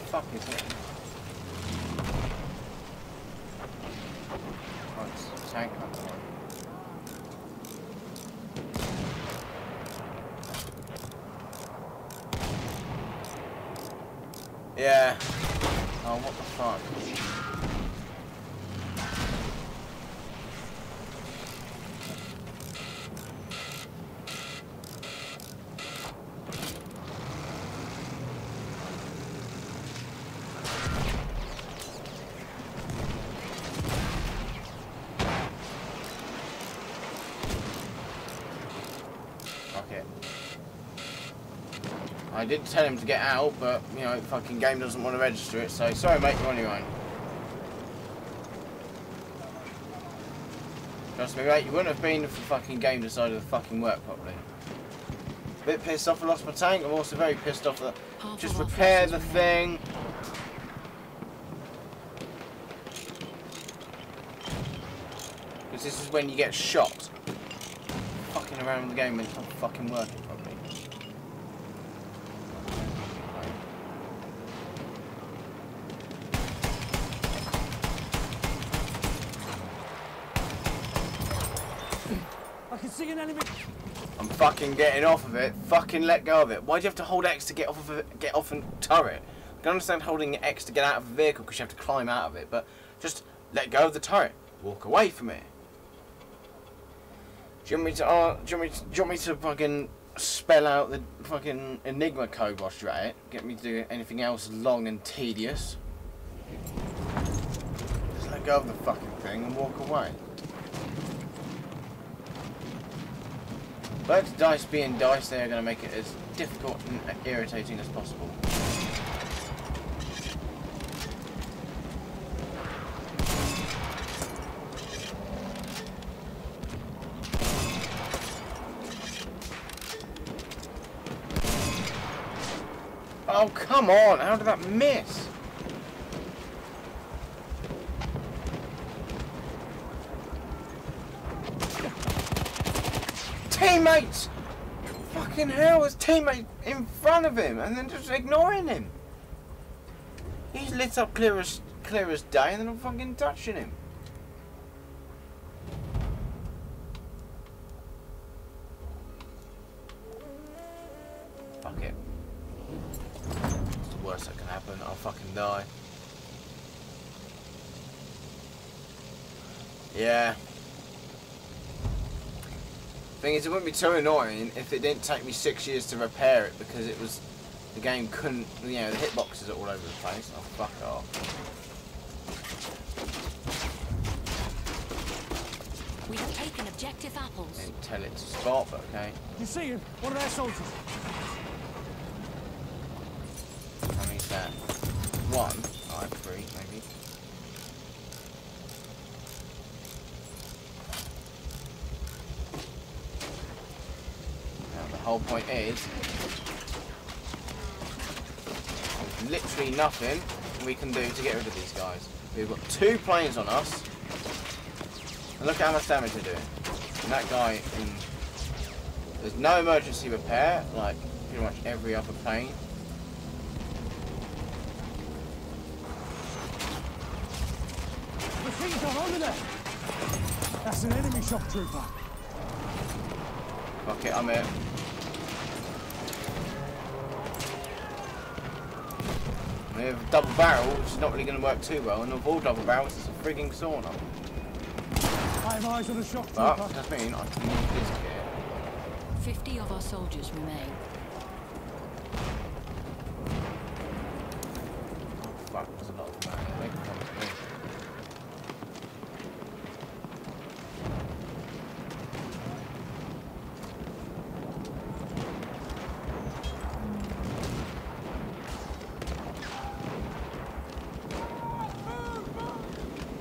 Fuck is it? Oh, it's a tank up there. Yeah. Oh, what the fuck? Okay. I did tell him to get out, but, you know, the fucking game doesn't want to register it, so sorry mate, you're on your own. Trust me mate, you wouldn't have been if the fucking game decided to fucking work properly. A bit pissed off I lost my tank, I'm also very pissed off that just repair the thing. Because this is when you get shot. Fucking around the game when it's not fucking working properly. I can see an enemy. I'm fucking getting off of it. Fucking let go of it. Why do you have to hold X to get off of it? Get off a turret? I can understand holding X to get out of a vehicle because you have to climb out of it, but just let go of the turret. Walk away from it. Do you want me to fucking spell out the fucking Enigma code whilst you're at it? Get me to do anything else long and tedious? Just let go of the fucking thing and walk away. But dice being dice, they are going to make it as difficult and irritating as possible. Oh, come on! How did that miss? Teammates! Fucking hell, his teammate in front of him and then just ignoring him. He's lit up clear as day and then I'm fucking touching him. Fuck it. It's the worst that can happen. I'll fucking die. Yeah. Thing is, it wouldn't be too annoying if it didn't take me 6 years to repair it because it was the game couldn't, you know, the hitboxes are all over the place. Oh, fuck off. We've taken objective apples. Didn't tell it to spot, but okay. You see him? One of their soldiers. How many's that? One? Oh, 3, maybe. Now, the whole point is, there's literally nothing we can do to get rid of these guys. We've got 2 planes on us, and look at how much damage they're doing. And that guy, there's no emergency repair, like pretty much every other plane. Machine gun over there. That's an enemy shock trooper. Fuck it, I'm here. We have a double barrel, which is not really going to work too well, and of all double barrels, it's a frigging sauna. I have eyes on a shock But trooper. that means I can use this kit. 50 of our soldiers remain. Oh fuck, there's a lot of them out here. They can come to me.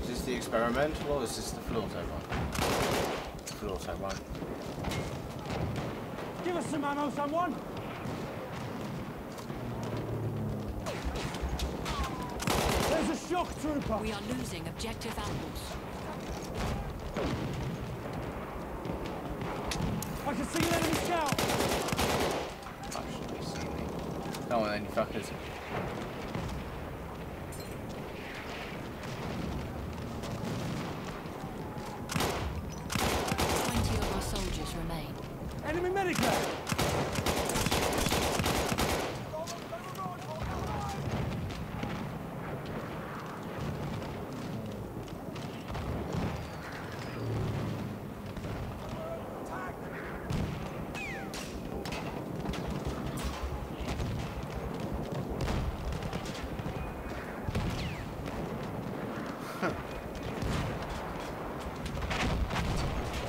Is this the experimental or is this the floor type one? It's the floor type one. Give us some ammo, someone. There's a shock trooper. We are losing objective apples. I can see an enemy scout. Actually, see me. Come on then, you fuckers. Enemy medic there.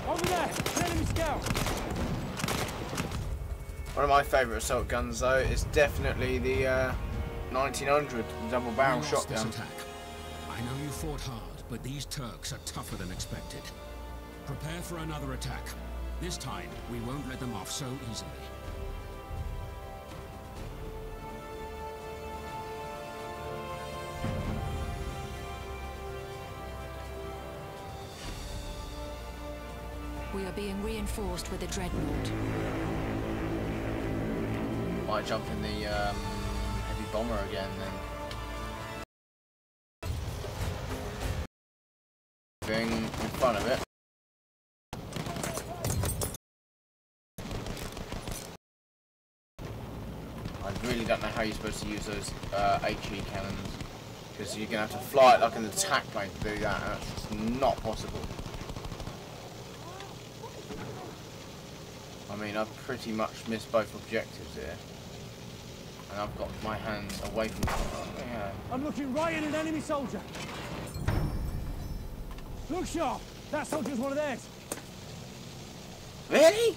Over there, enemy scout. One of my favourite assault guns, though, is definitely the 1900 double barrel shotgun. Attack. I know you fought hard, but these Turks are tougher than expected. Prepare for another attack. This time, we won't let them off so easily. We are being reinforced with a dreadnought. Might jump in the heavy bomber again then. Being in front of it. I really don't know how you're supposed to use those HE cannons. Because you're going to have to fly it like an attack plane to do that, and that's just not possible. I mean, I've pretty much missed both objectives here. And I've got my hands away from yeah. I'm looking right at an enemy soldier. Look sharp! That soldier's one of theirs. Really?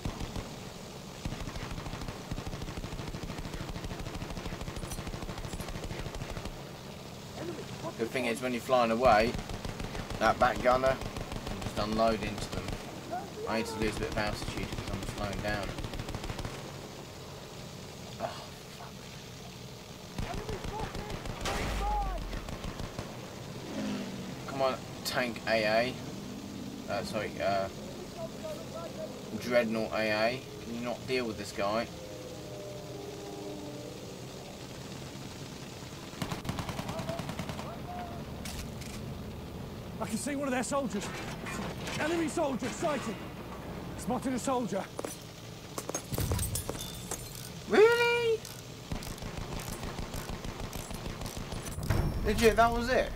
Good thing is when you're flying away, that back gunner can just unload into them. I need to lose a bit of altitude because I'm slowing down. Oh, fuck. Come on, tank AA. Sorry, Dreadnought AA. Can you not deal with this guy? I can see one of their soldiers. Enemy soldier sighted. Spotted a soldier. Really? Legit, that was it?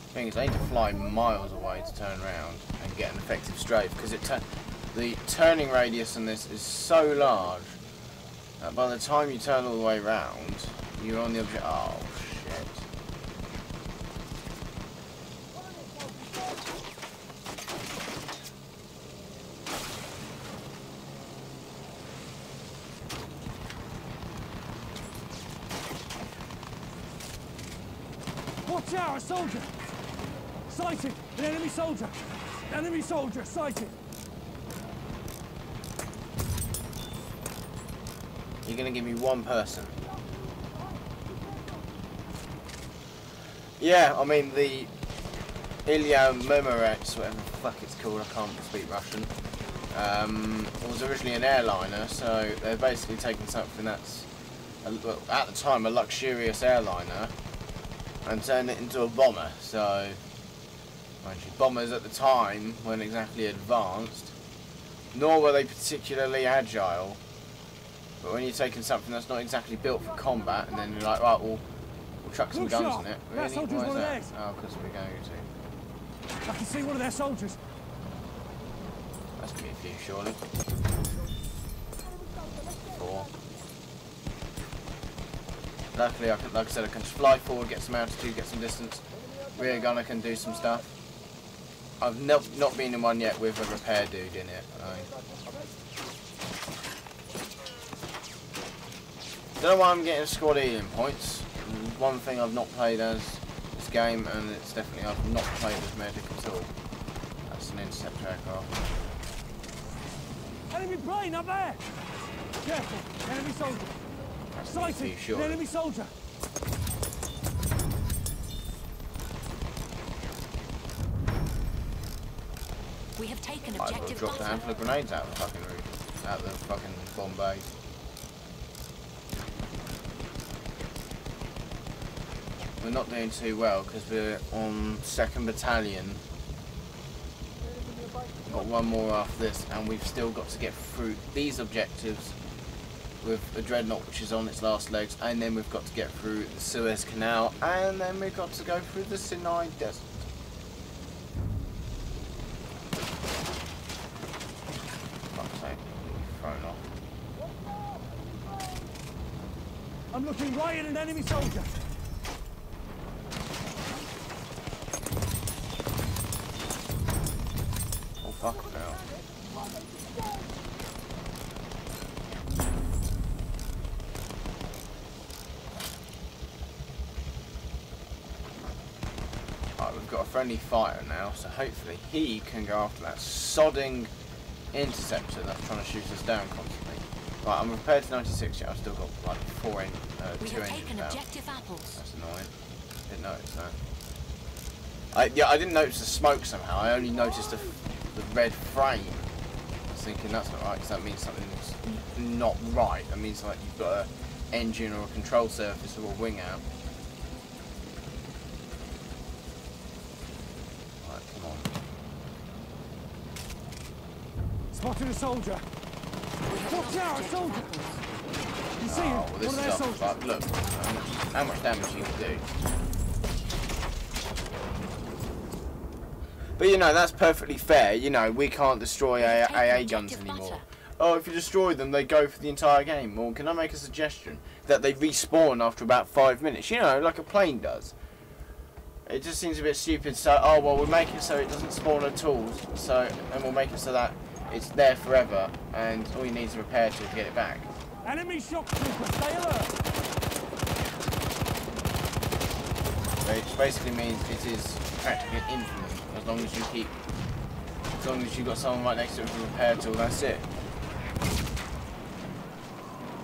Thing is, I need to fly miles away to turn around and get an effective strafe because the turning radius on this is so large that by the time you turn all the way around, you're on the object. Oh shit! Watch out, a soldier! Sighted! An enemy soldier! Enemy soldier sighted! You're gonna give me one person. Yeah, I mean the Ilya Memorets, whatever the fuck it's called, I can't speak Russian. It was originally an airliner, so they're basically taking something that's, well, at the time, a luxurious airliner and turned it into a bomber. So, mind you, bombers at the time weren't exactly advanced, nor were they particularly agile. But when you're taking something that's not exactly built for combat, and then you're like, right, we'll chuck some guns in it. Really? Why is that? Oh, because we're going to. I can see one of their soldiers. That's gonna be a few, surely. 4. Luckily, like I said, I can just fly forward, get some altitude, get some distance. Rear gunner can do some stuff. I've not been in one yet with a repair dude in it. Don't know why I'm getting squad healing points. One thing I've not played as this game, and it's definitely I've not played as medic at all. That's an interceptor aircraft. Enemy plane up there! Careful, enemy soldier. Sighted, sure. An enemy soldier. We have taken I've objective dropped a handful of grenades out of the fucking roof, out of the fucking bomb bay. We're not doing too well because we're on 2nd Battalion. Got one more after this, and we've still got to get through these objectives with the Dreadnought, which is on its last legs, and then we've got to get through the Suez Canal, and then we've got to go through the Sinai Desert. Fuck's sake, thrown off. I'm looking right at an enemy soldier. Oh fuck now. Right, we've got a friendly fighter now, so hopefully he can go after that sodding interceptor that's trying to shoot us down constantly. Right, I'm repaired to 96 yet. I've still got like 2 engines out. That's annoying. Didn't notice that. Yeah, I didn't notice the smoke somehow. I only noticed the red frame. I was thinking that's not right, because that means something's not right. That means like you've got an engine or a control surface or a wing out. Right, come on. Spotted a soldier. Watch out, a soldier! You see him? Oh, well, this is off. But look, how much damage you can do. But you know, that's perfectly fair. You know, we can't destroy AA guns anymore. Oh, if you destroy them, they go for the entire game. Well, can I make a suggestion? That they respawn after about 5 minutes. You know, like a plane does. It just seems a bit stupid. So, oh, well, we'll make it so it doesn't spawn at all. So, and we'll make it so that it's there forever. And all you need is a repair tool to get it back. Enemy shock trooper, stay alert! Which basically means it is practically infinite. As long as you've got someone right next to it with a repair tool, that's it.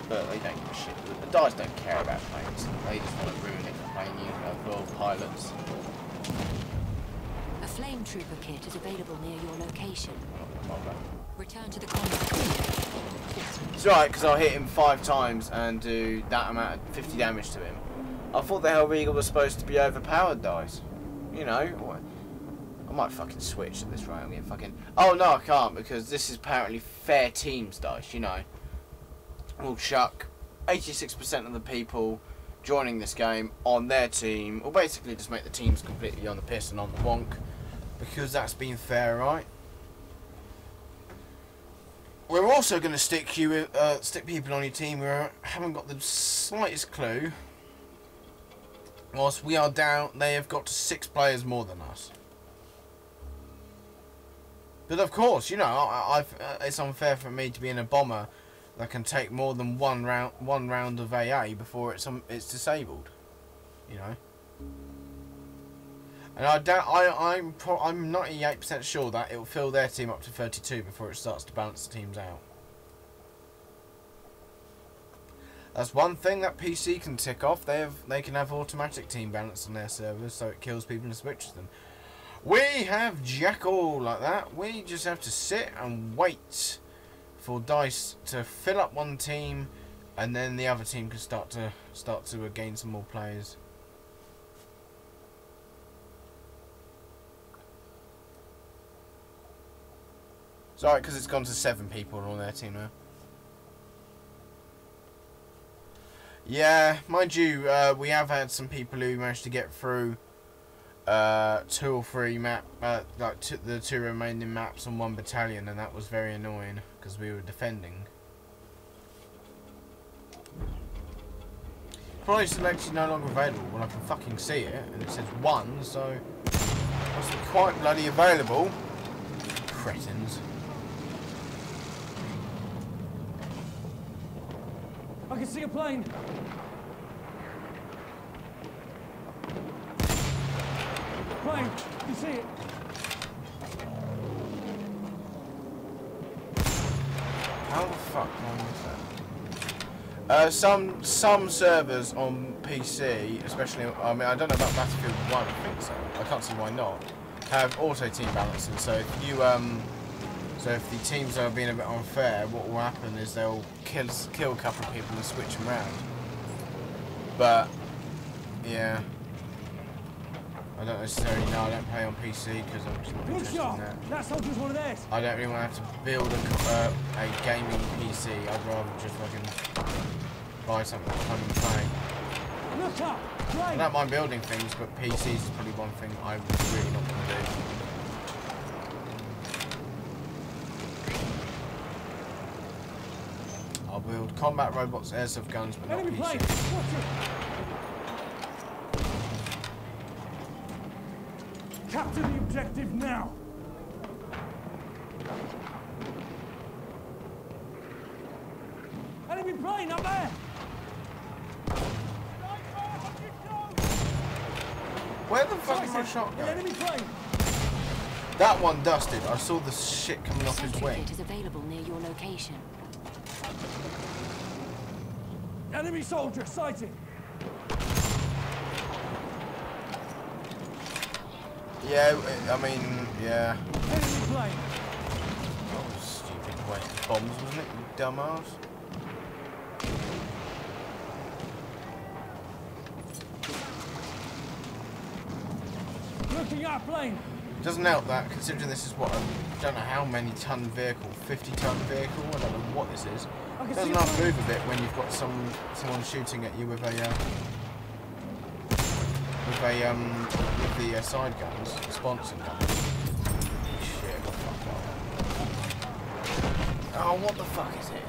But they don't give a shit. The DICE don't care about planes. They just want to ruin it for plane for pilots. A flame trooper kit is available near your location. Okay. Return to the combat. It's right, because I'll hit him 5 times and do that amount of 50 damage to him. I thought the Hell Regal was supposed to be overpowered DICE. You know, I might fucking switch at this rate. I'm getting fucking... Oh no, I can't, because this is apparently fair teams DICE, you know. We'll chuck 86% of the people joining this game on their team, or basically just make the teams completely on the piss and on the wonk, because that's been fair, right? We're also going to stick people on your team who haven't got the slightest clue. Whilst we are down, they have got 6 players more than us. But of course, you know, it's unfair for me to be in a bomber that can take more than one round of AA before it's disabled. You know. And I'm 98% sure that it will fill their team up to 32 before it starts to balance the teams out. That's one thing that PC can tick off. They can have automatic team balance on their servers, so it kills people and switches them. We have jack all like that. We just have to sit and wait for DICE to fill up one team, and then the other team can start to gain some more players. It's alright because it's gone to 7 people on their team now. Yeah, mind you, we have had some people who managed to get through 2 or 3 the 2 remaining maps on 1 battalion, and that was very annoying because we were defending. Probably selected no longer available. Well, I can fucking see it, and it says 1, so it must be quite bloody available. Cretins. I can see a plane. Plane, you see it? How the fuck do I miss that? Some servers on PC, especially, I mean, I don't know about Battlefield 1, I think so. I can't see why not. Have auto team balancing, so if you so if the teams are being a bit unfair, what will happen is they'll kill a couple of people and switch them around. But yeah, I don't necessarily know. I don't play on PC because I'm just not interested in that. That soldier's one of theirs. I don't really want to have to build a gaming PC. I'd rather just fucking buy something to come and play. Look up! I don't mind building things, but PCs is probably one thing I'm really not going to do. I'll build combat robots, airsoft guns, but not PCs. Capture the objective now! Enemy plane up there! Where the fuck is my shot going? Enemy plane! That one dusted. I saw the shit coming off his wing. Is available near your location. Enemy soldier sighted! Yeah, I mean, yeah. Enemy plane! That was a stupid waste of bombs, wasn't it, you dumbass? Looking at plane! Doesn't help that, considering this is what, I don't know how many ton vehicle, 50-ton vehicle, I don't know what this is. It doesn't have to move a bit when you've got someone shooting at you with the side guns, sponsored guns. Oh, what the fuck is it?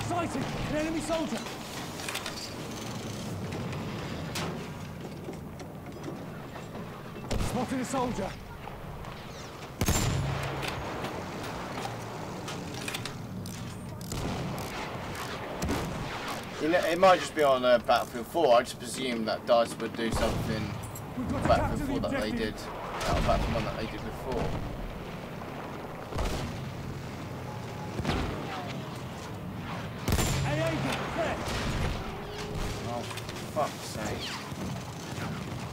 Sighted! An enemy soldier! Spotted a soldier! You know, it might just be on Battlefield 4. I just presume that DICE would do something Battlefield 4 that they did. Battlefield 1 that they did before. Oh, for fuck's sake.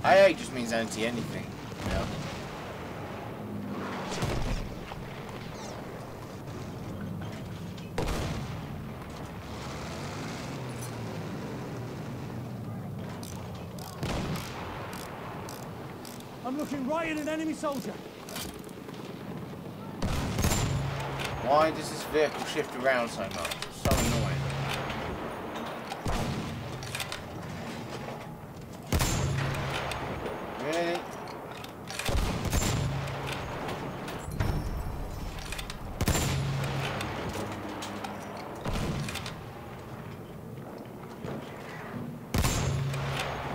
AA just means anti-anything. Yeah. I'm looking right at an enemy soldier. Why does this vehicle shift around so much? It's so annoying. Really?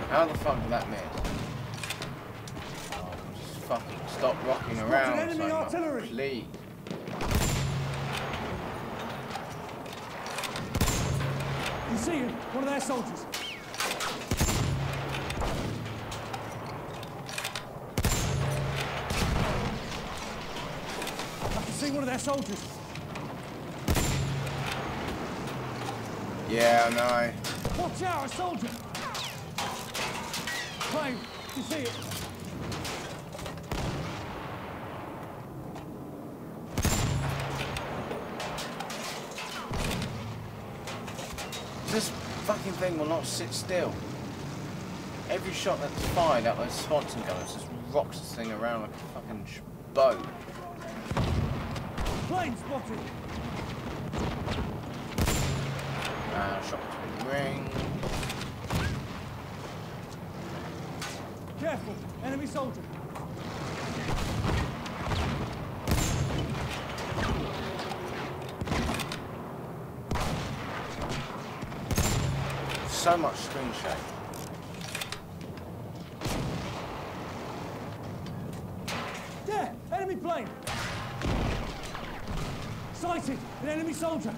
How the fuck did that miss? Fucking stop rocking around so much, please. You see him? One of their soldiers. I can see one of their soldiers. Yeah, I know. Watch out, a soldier! Plane, you see it? This fucking thing will not sit still. Every shot that's fired out those Swanson guns just rocks this thing around like a fucking boat. Plane spotted! Shot between the ring. Careful! Enemy soldier! So much screen shake. There! Enemy plane! Sighted! An enemy soldier!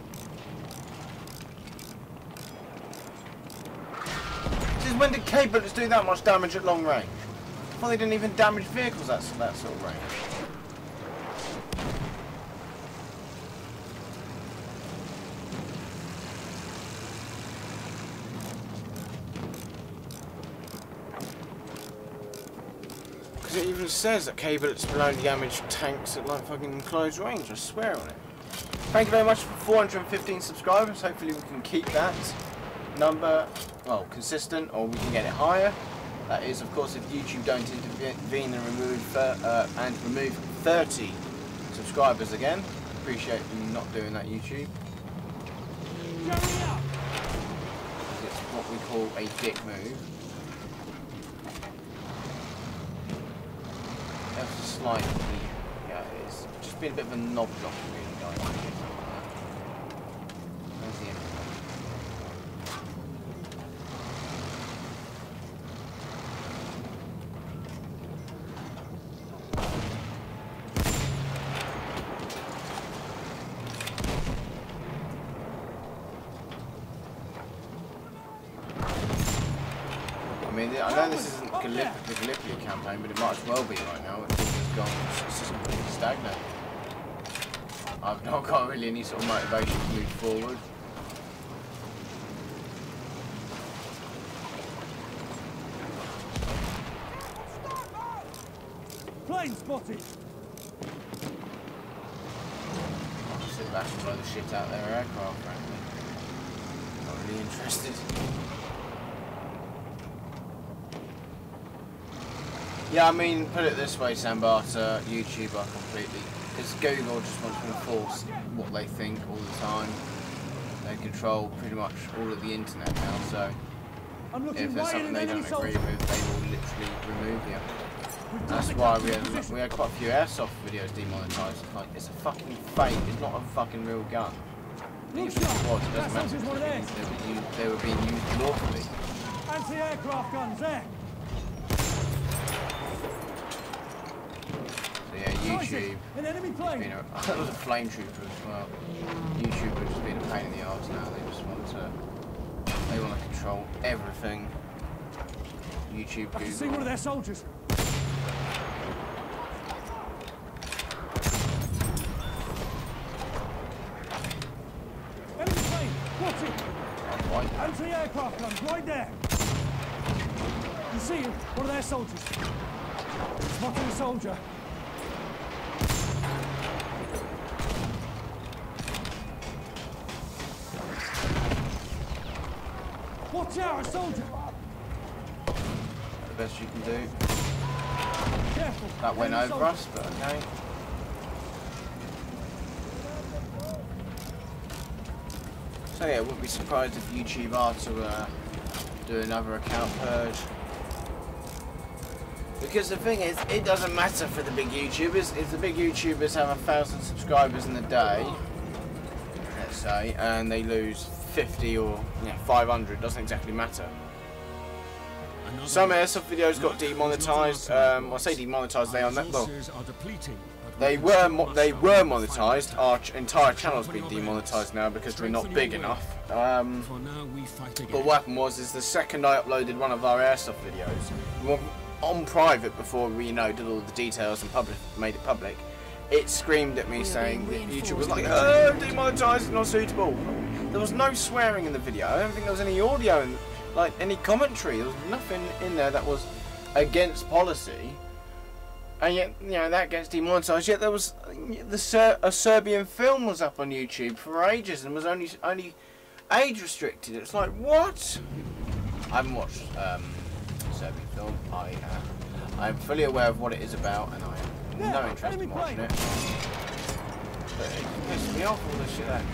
Since when did K-bullets do that much damage at long range? I thought they didn't even damage vehicles at that sort of range. It even says that K-bullets will only damage tanks at like fucking close range, I swear on it. Thank you very much for 415 subscribers. Hopefully we can keep that number, well, consistent, or we can get it higher. That is, of course, if YouTube don't intervene and remove 30 subscribers again. Appreciate you not doing that, YouTube. It's what we call a dick move. Slightly, yeah, it's just been a bit of a knob block, really, guys. Where's the end? I mean, I know this isn't the Gallipoli campaign, but it might as well be right now. It's just completely stagnant. I've not got really any sort of motivation to move forward. Plane spotted! I'll sit back and blow the shit out of their aircraft, frankly. Not really interested. Yeah, I mean, put it this way, Sambata, YouTube are completely... Because Google just wants to enforce what they think all the time. They control pretty much all of the internet now, so... If there's something they don't agree with, they will literally remove you. That's why we had quite a few airsoft videos demonetized. Like, it's a fucking fake. It's not a fucking real gun. Even if it was, it doesn't matter because they were being used lawfully. Anti-aircraft guns there. So yeah, YouTube. An enemy plane. You know, that was a flame trooper as well. YouTube has just been a pain in the arse now. They just want to control everything. YouTube, Google. I can see one of their soldiers. Enemy plane, watch it. Anti-aircraft guns right there. You see him? One of their soldiers. Spotted a soldier. Watch out, a soldier. The best you can do. Careful. That went over us, but okay. So yeah, wouldn't be surprised if YouTube are to do another account purge. Because the thing is, it doesn't matter for the big YouTubers. If the big YouTubers have 1,000 subscribers in a day, let's say, and they lose 50 or 500, doesn't exactly matter. Some airsoft videos got demonetized. I say demonetized. They are not. Well, they were monetized. Our entire channel's been demonetized now because we're not big enough. But what happened was, the second I uploaded one of our airsoft videos on private before we did all the details and made it public, it screamed at me saying that YouTube was like, "Oh, demonetized, not suitable." There was no swearing in the video. I don't think there was any audio and like any commentary. There was nothing in there that was against policy. And yet, that gets demonetized. Yet there was a Serbian film was up on YouTube for ages and was only age restricted. It's like, what? I haven't watched Serbian film. I'm fully aware of what it is about, and I have no interest in watching it. But it pisses me off, all this shit that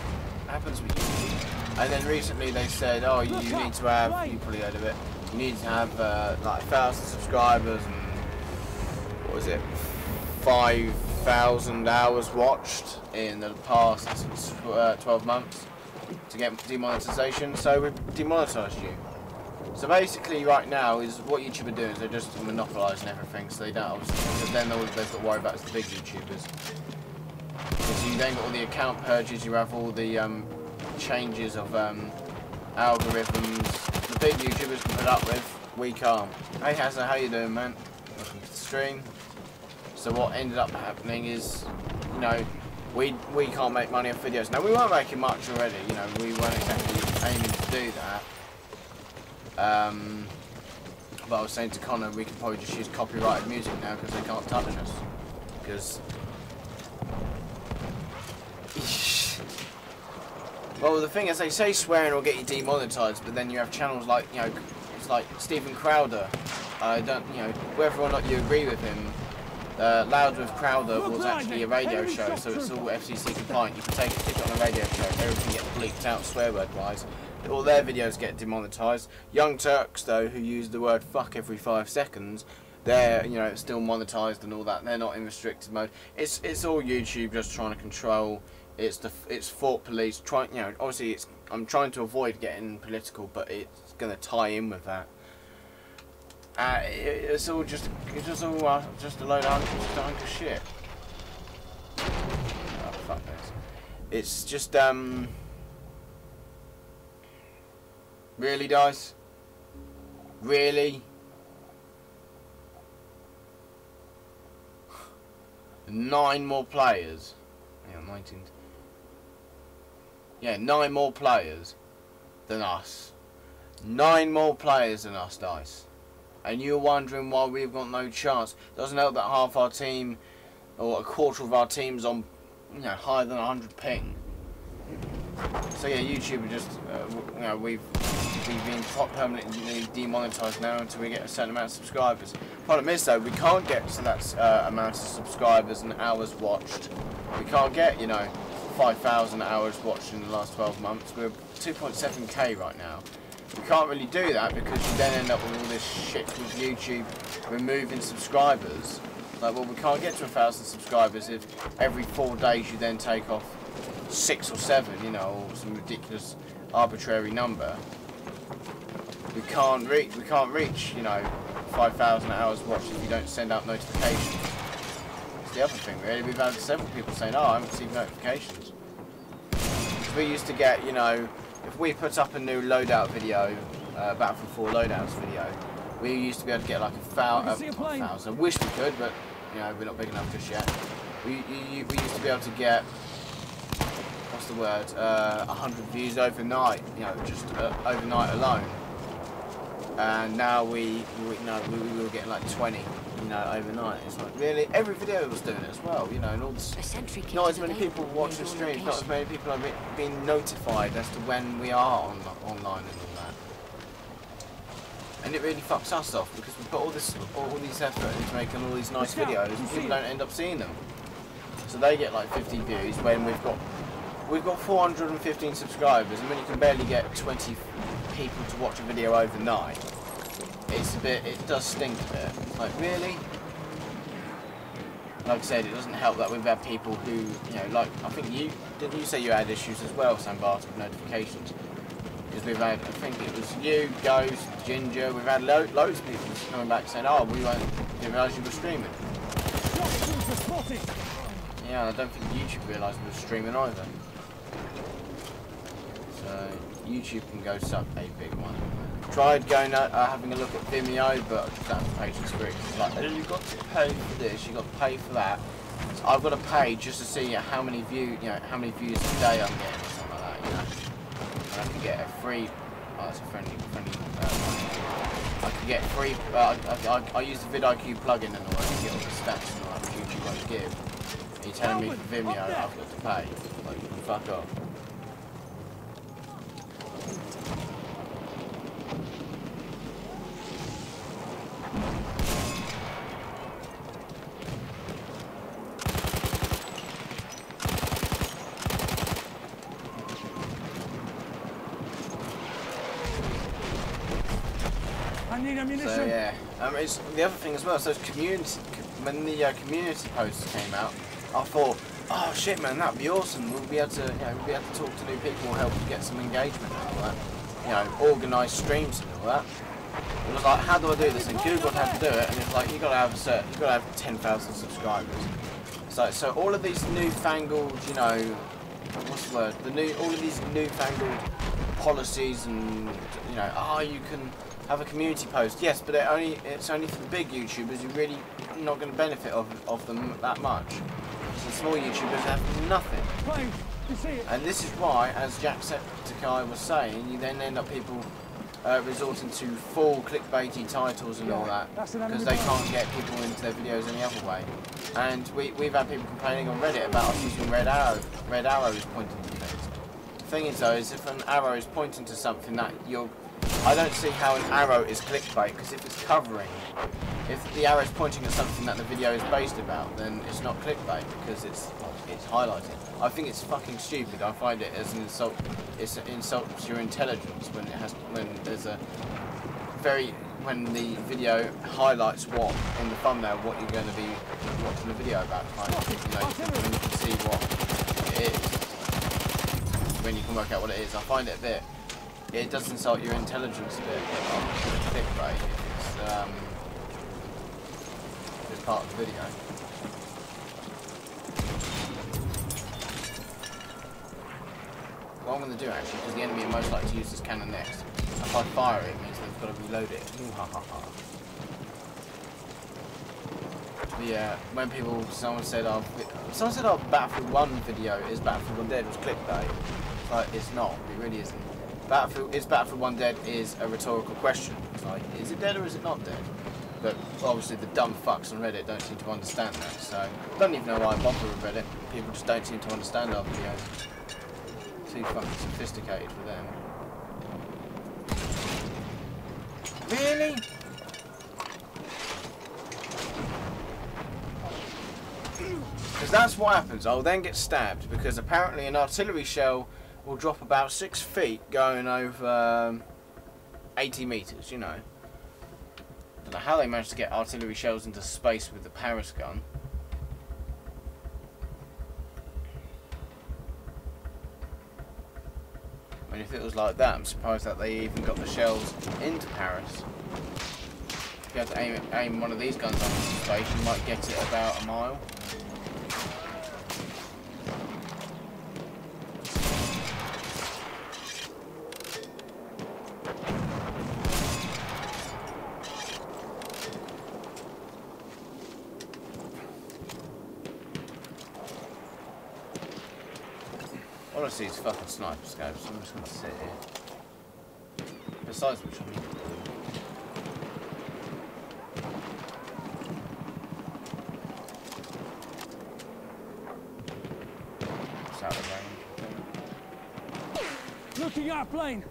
happens with YouTube. And then recently they said, oh, you need to have, you probably heard of it, you need to have like 1,000 subscribers and what was it, 5,000 hours watched in the past 12 months to get demonetization. So we've demonetized you. So basically right now is what YouTube are doing is they're just monopolising everything, so they don't obviously, because then all they've got to worry about is the big YouTubers. Because you then got all the account purges, you have all the changes of algorithms the big YouTubers can put up with, we can't. Hey Hazza, how you doing, man? Welcome to the stream. So what ended up happening is, we can't make money off videos. Now we weren't making much already, we weren't exactly aiming to do that. But I was saying to Connor, we could probably just use copyrighted music now because they can't touch us. Because, well, the thing is, they say swearing will get you demonetized, but then you have channels like, it's like Stephen Crowder. Whether or not you agree with him, Loud with Crowder was actually a radio show, so it's all FCC compliant. You can take a ticket on a radio show, everything gets bleeped out swear word wise. All their videos get demonetized. Young Turks, though, who use the word fuck every 5 seconds, they're still monetized and all that. They're not in restricted mode. It's all YouTube just trying to control. It's Fort Police obviously I'm trying to avoid getting political, but it's gonna tie in with that. It's all just a load of hunk of shit. Oh fuck this. It's just really, Dice? Really? 9 more players. Yeah, 19. Yeah, 9 more players than us. 9 more players than us, Dice. And you're wondering why we've got no chance. Doesn't help that half our team, or a quarter of our team's on, higher than 100 ping. So yeah, YouTube are just, we've been permanently demonetized now until we get a certain amount of subscribers. Problem is though, we can't get to that amount of subscribers and hours watched. We can't get, 5,000 hours watched in the last 12 months. We're 2.7k right now. We can't really do that because you then end up with all this shit with YouTube removing subscribers. Like, well, we can't get to 1,000 subscribers if every 4 days you then take off 6 or 7, you know, or some ridiculous arbitrary number. We can't reach, you know, 5,000 hours watched if you don't send out notifications. That's the other thing, really. We've had several people saying, oh, I haven't received notifications. We used to get, you know, if we put up a new loadout video, Battlefield 4 loadouts video, we used to be able to get like 1,000. I wish we could, but, you know, we're not big enough just yet. We used to be able to get, what's the word, 100 views overnight, you know, just overnight alone. And now we were getting like 20, you know, overnight. It's like, really, every video was doing it as well, you know, and all this, not as many people watching streams, not as many people are being notified as to when we are online and all that. And it really fucks us off because we put all these effort into making all these nice videos and people don't end up seeing them. So they get like 50 views when we've got 415 subscribers, and when you can barely get 20 people to watch a video overnight, it does stink a bit. It's like, really? Like I said, it doesn't help that we've had people who, you know, like, I think didn't you say you had issues as well, Sam Bart, with notifications? Because we've had, I think it was you, Ghost, Ginger, we've had loads of people coming back saying, oh, we didn't realise you were streaming. Yeah, I don't think YouTube realised we were streaming either. So YouTube can go suck a big one. Tried going having a look at Vimeo, but that page is free. Like, oh, you've got to pay for this, you've got to pay for that. So I've got to pay just to see how many views, you know, how many views a day I'm getting or something like that, you know. And I can get a free. Oh, it's a friendly. I can get free. I use the vidIQ plugin and all that to get all the stats and all that which YouTube won't give. And you're telling me for Vimeo I've got to pay? Like, fuck off. So yeah, it's the other thing as well. So when the community posts came out, I thought, oh shit, man, that'd be awesome. We'll be able to, you know, talk to new people and help get some engagement and all that. You know, organise streams and all that. It was like, how do I do this? And Googled how to do it, and it's like you got to have 10,000 subscribers. So all of these newfangled, you know, what's the word? All of these newfangled policies and, you know, you can have a community post, yes, but it's only for the big YouTubers who really not going to benefit of them that much. The small YouTubers have nothing. And this is why, as Jacksepticeye was saying, you then end up people resorting to full clickbaity titles and all that because they can't get people into their videos any other way. And we've had people complaining on Reddit about us using red arrows pointing to things. The thing is though, is if an arrow is pointing to something that I don't see how an arrow is clickbait, because if it's covering, if the arrow is pointing at something that the video is based about, then it's not clickbait because it's highlighted. I think it's fucking stupid. I find it as an insult. It insults your intelligence when when the video highlights what in the thumbnail what you're going to be watching the video about. Kind of, you know, when you can see what it is, when you can work out what it is. I find it a bit. It does insult your intelligence a bit. It's clickbait if it's part of the video. What I'm going to do actually, because the enemy are most likely to use this cannon next. If I fire it, it means they've got to reload it. Ooh, ha ha ha. But yeah, when someone said Battlefield 1 video is Battlefield 1 Dead was clickbait. But it's not. It really isn't. Battlefield 1 Dead is a rhetorical question. It's like, is it dead or is it not dead? But obviously the dumb fucks on Reddit don't seem to understand that, so I don't even know why I bother with Reddit. People just don't seem to understand our videos. Too fucking sophisticated for them. Really? Because that's what happens. I'll then get stabbed because apparently an artillery shell will drop about 6 feet going over 80 meters, you know. Don't know how they managed to get artillery shells into space with the Paris gun. I mean, if it was like that, I'm surprised that they even got the shells into Paris. If you had to aim one of these guns up into space, you might get it about a mile. Honestly, it's fucking sniper scopes, so I'm just gonna sit here. Besides which, I mean, it's out of range. Looking at our plane.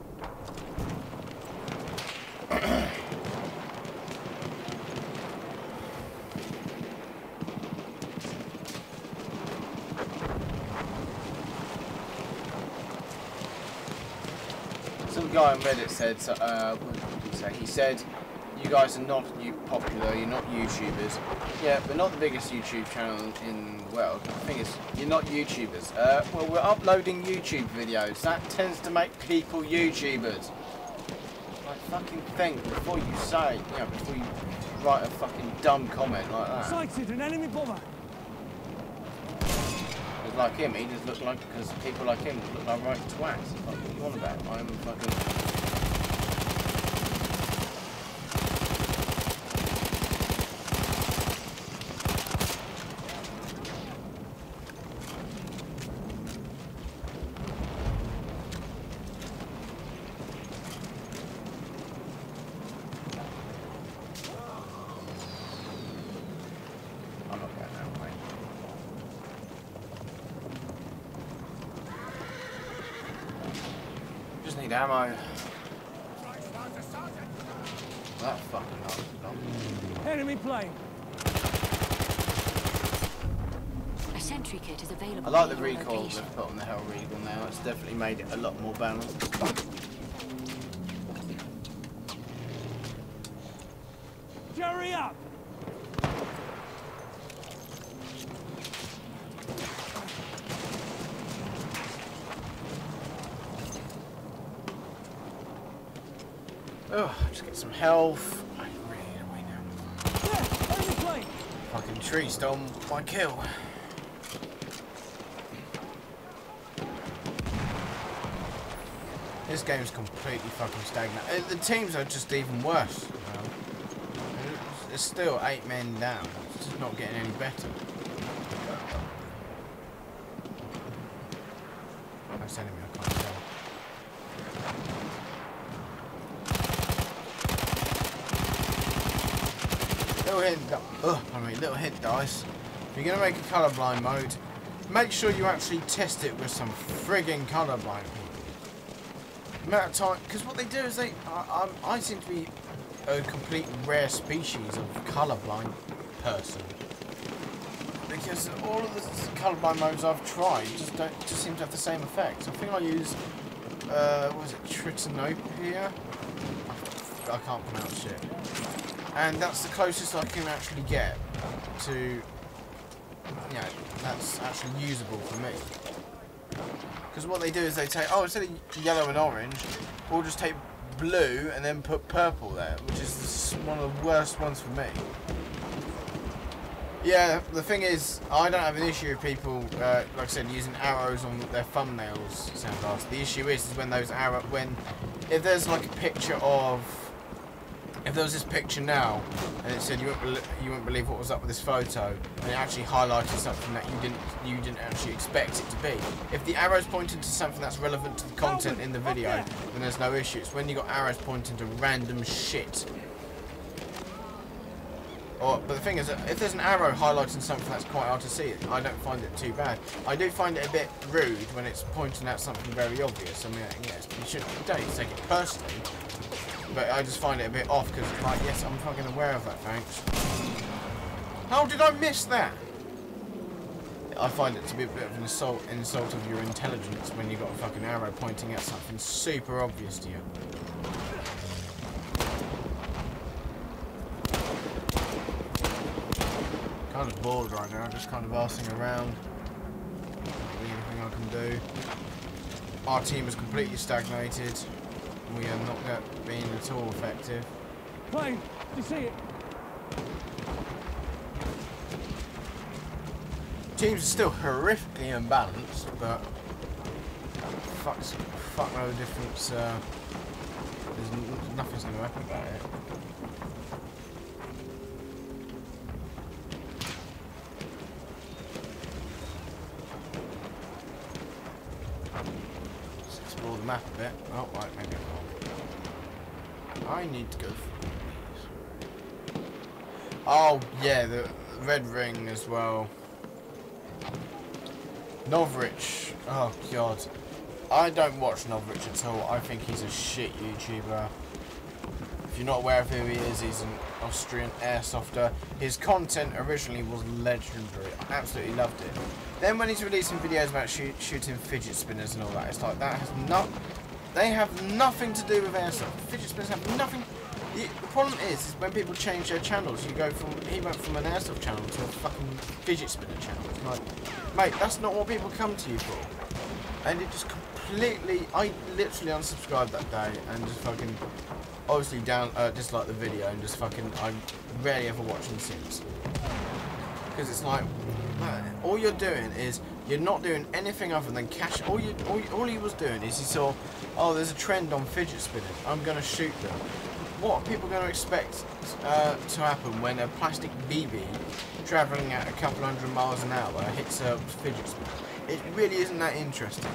Some guy on Reddit said, what did he say? He said, you guys are not popular, you're not YouTubers. Yeah, we're not the biggest YouTube channel in the world. The thing is, you're not YouTubers. Well, we're uploading YouTube videos. That tends to make people YouTubers. Like, fucking think before you say, you know, before you write a fucking dumb comment like that. Sighted an enemy bomber. Like him, he just looked like, because people like him just look like right twats. Like, what you want about? I'm fucking... I'm not going that way. Just need ammo. That fucking hard. Enemy plane. A sentry kit is available. I like the recoil they've put on the Hell Regal now. It's definitely made it a lot more balanced. Hurry up. Oh, just get some health. I really need a way now. Yeah, enemy plane. Fucking tree stole my kill. This game's completely fucking stagnant. The teams are just even worse. You know? It's still 8 men down. It's just not getting any better. That's enemy, I can't tell. Little hint, guys. If you're gonna make a colourblind mode, make sure you actually test it with some frigging colourblind people. Amount of time, because what they do is I seem to be a complete rare species of colourblind person. Because all of the colourblind modes I've tried just seem to have the same effect. I think I use what was it, Tritanopia? I can't pronounce shit. And that's the closest I can actually get to, you know, that's actually usable for me. Because what they do is they take, oh, instead of yellow and orange, we'll just take blue and then put purple there, which is one of the worst ones for me. Yeah, the thing is, I don't have an issue with people, like I said, using arrows on their thumbnails, Soundcast. The issue is when those arrows, if there's like a picture of, if there was this picture now, and it said you wouldn't believe what was up with this photo, and it actually highlighted something that you didn't actually expect it to be. If the arrow's pointing to something that's relevant to the content in the video, then there's no issue. It's when you got arrows pointing to random shit. But the thing is, if there's an arrow highlighting something that's quite hard to see, I don't find it too bad. I do find it a bit rude when it's pointing out something very obvious. I mean, yes, you don't take it personally. But I just find it a bit off because it's like, yes, I'm fucking aware of that, thanks. How did I miss that? I find it to be a bit of an insult of your intelligence when you've got a fucking arrow pointing at something super obvious to you. kind of bored right now, just kind of arsing around. Anything I can do. Our team is completely stagnated. We are not being at all effective. Plane, you see it? Teams are still horrifically imbalanced, but fuck no difference. Nothing's going to happen about it. Let's explore the map a bit. Oh, right, maybe I need to go for these. Oh, yeah, the red ring as well. Novrich. Oh, God. I don't watch Novrich at all. I think he's a shit YouTuber. If you're not aware of who he is, he's an Austrian airsofter. His content originally was legendary. I absolutely loved it. Then when he's releasing videos about shooting fidget spinners and all that, it's like, that has they have nothing to do with airsoft. Fidget spinners have nothing. The problem is when people change their channels, he went from an airsoft channel to a fucking fidget spinner channel. It's like, mate, that's not what people come to you for. And it just completely, I literally unsubscribed that day and just fucking, obviously disliked the video and just fucking, I rarely ever watch him since. Because it's like, all you're doing is, you're not doing anything other than cash. All he was doing is he saw, oh, there's a trend on fidget spinners, I'm going to shoot them. What are people going to expect to happen when a plastic BB travelling at a couple 100 miles an hour hits a fidget spinner? It really isn't that interesting,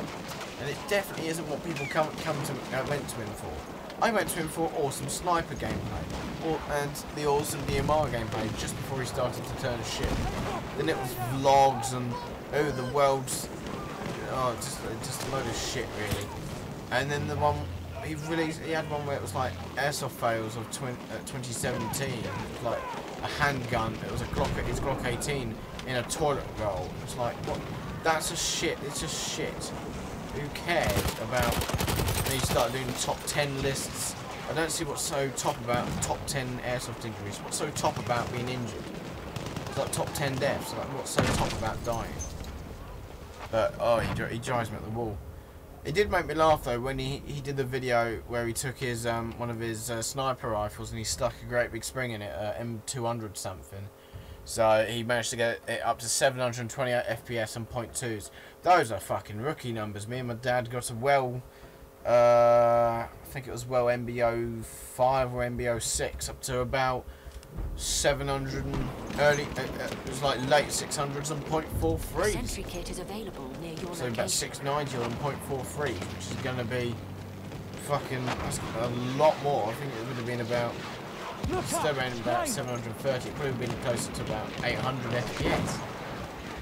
and it definitely isn't what people went to him for. I went to him for awesome sniper gameplay, and the awesome DMR gameplay just before he started to turn a shit. Then it was vlogs and the world's just a load of shit really. And then the one he had one where it was like airsoft fails of 2017. It was like a handgun. It was his Glock 18 in a toilet roll. It's like, what? That's a shit. It's just shit. Who cares about? And you start doing top 10 lists. I don't see what's so top about top 10 airsoft injuries. What's so top about being injured? It's like top 10 deaths. Like, what's so top about dying? But oh, he drives me at the wall. It did make me laugh though when he did the video where he took his one of his sniper rifles and he stuck a great big spring in it, M200 something. So he managed to get it up to 728 FPS and .2s. Those are fucking rookie numbers. Me and my dad got a I think it was MBO5 or MBO6 up to about 700 and early. It was like late 600s and .43. Sentry kit is available near your so about 690 on .43, which is going to be fucking a lot more. I think it would have been about. Still around about 730, it probably been closer to about 800 FPS,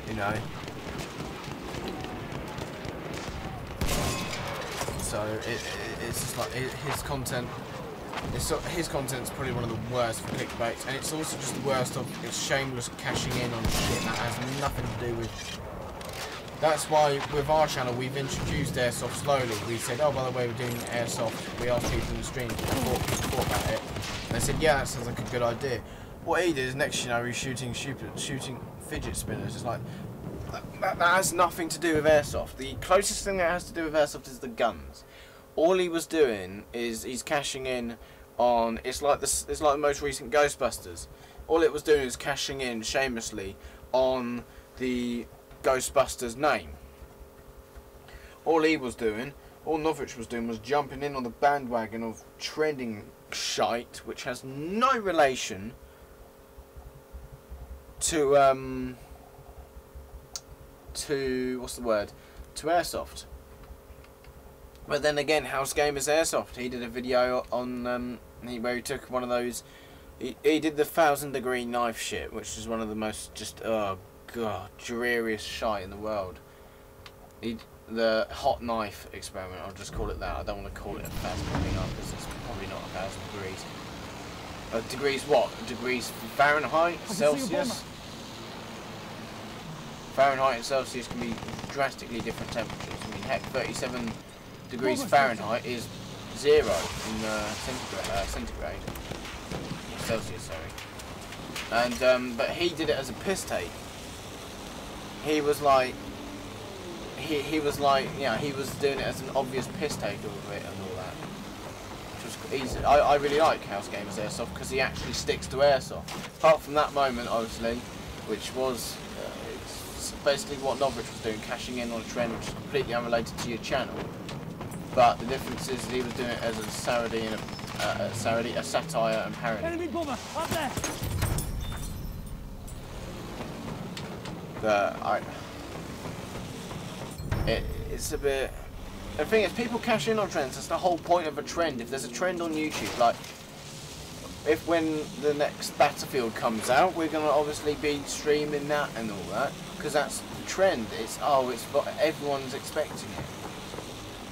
you know. So it's just like his content. His content's probably one of the worst for clickbaits, and it's also just the worst of it's shameless cashing in on shit that has nothing to do with. That's why with our channel we've introduced airsoft slowly. We said, oh, by the way, we're doing airsoft. We asked people in the stream thought about it. And they said, yeah, that sounds like a good idea. What he did is next, he's shooting fidget spinners. It's like that has nothing to do with airsoft. The closest thing that has to do with airsoft is the guns. All he was doing is he's cashing in on. It's like the most recent Ghostbusters. All it was doing is cashing in shamelessly on the Ghostbusters name. All he was doing, all Novrich was doing, was jumping in on the bandwagon of trending shite, which has no relation to what's the word? To airsoft. But then again, House Gamers Airsoft, he did a video on where he took one of those. He did the 1000-degree knife shit, which is one of the most just God, dreariest shite in the world. The hot knife experiment, I'll just call it that. I don't want to call it a 1000-degree knife because it's probably not 1000 degrees. Degrees what? Degrees Fahrenheit? Celsius? Fahrenheit and Celsius can be drastically different temperatures. I mean, heck, 37 degrees Fahrenheit is 0 in centigrade. Celsius, sorry. And but he did it as a piss take. He was like, he was like, you know, he was doing it as an obvious piss take of it and all that. Which was easy. I really like House Gamers Airsoft because he actually sticks to airsoft. Apart from that moment, obviously, which was it's basically what Novrich was doing, cashing in on a trend which is completely unrelated to your channel. But the difference is that he was doing it as a parody and a satire and parody. Enemy bomber up there. It's a bit. The thing is, people cash in on trends. That's the whole point of a trend. If there's a trend on YouTube, like if when the next Battlefield comes out, we're gonna obviously be streaming that and all that because that's the trend. It's what everyone's expecting it.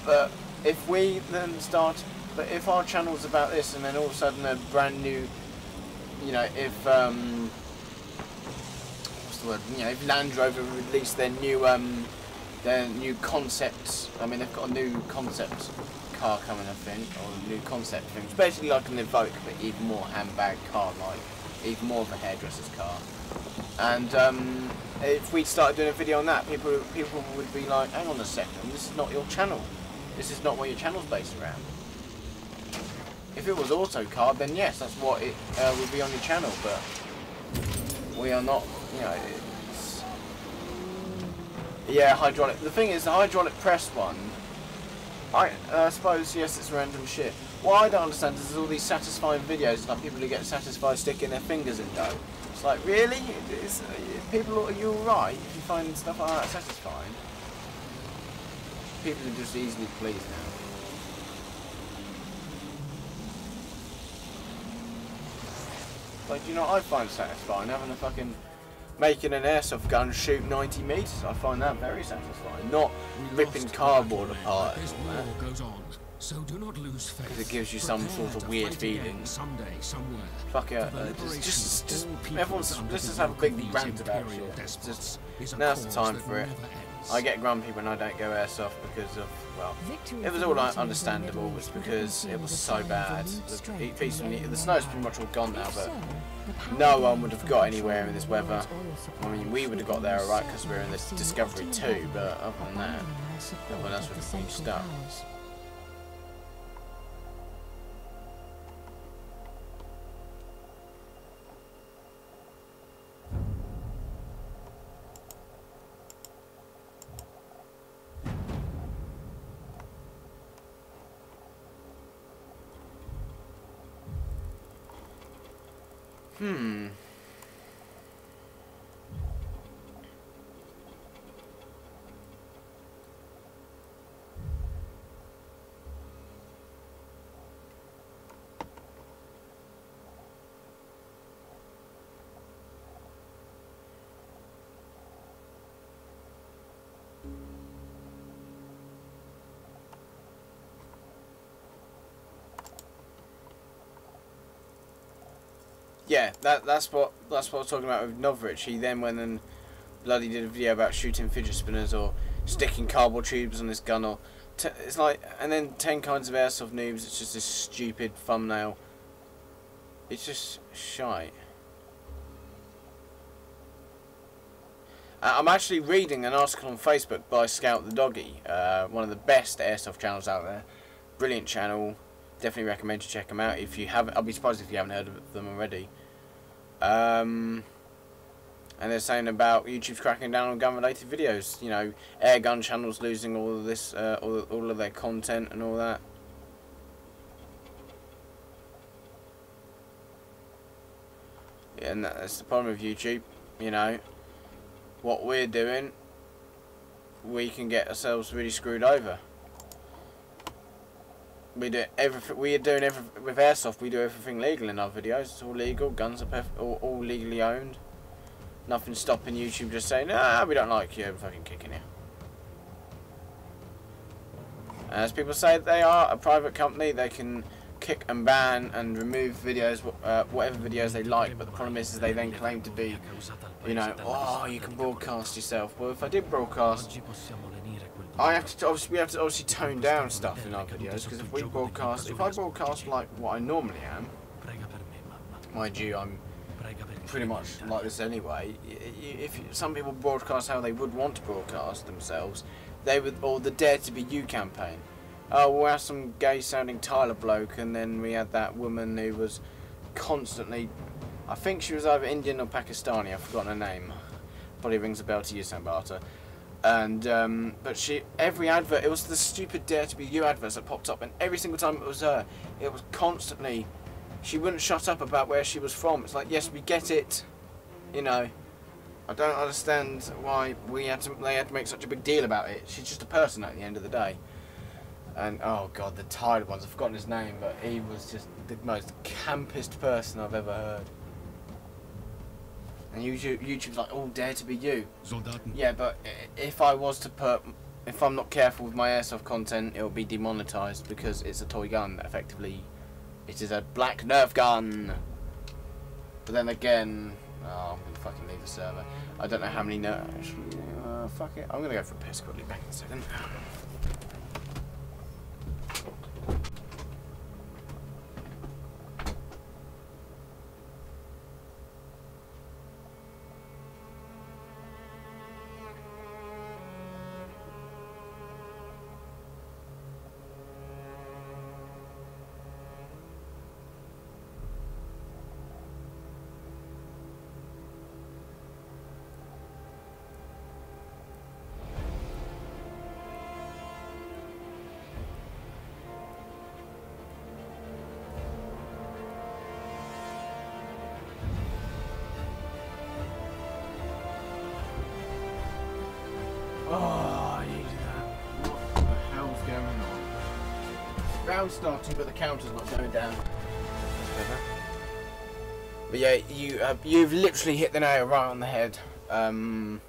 But if we then start, but if our channel's about this and then all of a sudden a brand new, you know, if what's the word? You know, if Land Rover release their new concepts. I mean, they've got a new concept car coming, I think, or a new concept thing. It's basically like an Evoque, but even more handbag car-like, even more of a hairdresser's car. And if we started doing a video on that, people would be like, hang on a second, this is not your channel. This is not what your channel's based around. If it was autocar, then yes, that's what it would be on your channel, but we are not, you know, it's... Yeah, hydraulic. The thing is, the hydraulic press one, I suppose, yes, it's random shit. What I don't understand is there's all these satisfying videos, like people who get satisfied sticking their fingers in dough. It's like, really? People, are you alright if you find stuff like that satisfying? People are just easily pleased now. Like, you know what I find satisfying? Having a fucking... Making an airsoft gun shoot 90 meters. I find that very satisfying. Not ripping cardboard apart and all that. Goes on, so do not lose faith. Because it gives you some sort of weird feeling. Someday, somewhere. Fuck yeah, just everyone's, let's just have a big rant about shit. Just, now's the time for it. I get grumpy when I don't go airsoft because of, well, it was all understandable. It's because it was so bad. The snow's pretty much all gone now, but no one would have got anywhere in this weather. I mean, we would have got there alright because we were in this Discovery 2, but other than that, everyone else would have been stuck. Yeah, that's what I was talking about with Novrich. He then went and bloody did a video about shooting fidget spinners or sticking cardboard tubes on his gun, or it's like, and then 10 kinds of airsoft noobs. It's just this stupid thumbnail. It's just shite. I'm actually reading an article on Facebook by Scout the Doggy, one of the best airsoft channels out there. Brilliant channel. Definitely recommend you check them out if you haven't. I'll be surprised if you haven't heard of them already. And they're saying about YouTube's cracking down on gun-related videos. You know, air gun channels losing all of this, all of their content and all that. Yeah, and that's the problem with YouTube. You know, what we're doing, we can get ourselves really screwed over. We do everything. We are doing everything with airsoft. We do everything legal in our videos. It's all legal. Guns are all legally owned. Nothing stopping YouTube just saying, "Ah, we don't like you. I'm fucking kicking you." As people say, they are a private company. They can kick and ban and remove videos, whatever videos they like. But the problem is they then claim to be, you know, oh, you can broadcast yourself. Well, if I did broadcast, we have to obviously tone down stuff in our videos, because if I broadcast like what I normally am, mind you, I'm pretty much like this anyway. If some people broadcast how they would want to broadcast themselves, they would, or the Dare to Be You campaign. Oh, we'll have some gay-sounding Tyler bloke, and then we had that woman who was constantly, I think she was either Indian or Pakistani. I've forgotten her name. Probably rings a bell to you, Sambata. And but she, every advert, it was the stupid Dare to Be You adverts that popped up, and every single time it was her, it was constantly. She wouldn't shut up about where she was from. It's like, yes, we get it, you know. I don't understand why they had to make such a big deal about it. She's just a person at the end of the day. And oh god, the Tyler ones, I've forgotten his name, but he was just the most campest person I've ever heard. And YouTube's like, oh, Dare to Be You. Soldaten. Yeah, but if I was to put, if I'm not careful with my airsoft content, it will be demonetized because it's a toy gun. Effectively, it is a black Nerf gun. But then again, oh, I'm gonna fucking leave the server. I don't know how many Nerf. Fuck it. I'm gonna go for a piss quickly. Back in a second. Oh, I needed that. What the hell's going on? Round starting, but the counter's not going down. But yeah, you've literally hit the nail right on the head, San.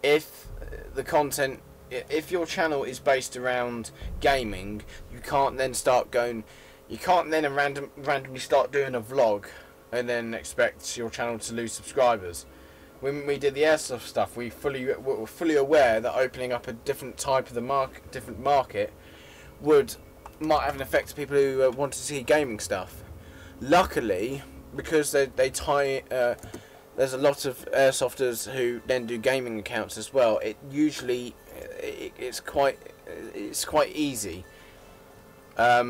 If the content, if your channel is based around gaming, you can't then start going. You can't then randomly start doing a vlog and then expect your channel to lose subscribers. When we did the airsoft stuff, we were fully aware that opening up a different type of the market might have an effect to people who want to see gaming stuff. Luckily, because they tie, there's a lot of airsofters who then do gaming accounts as well. It usually it's quite easy. But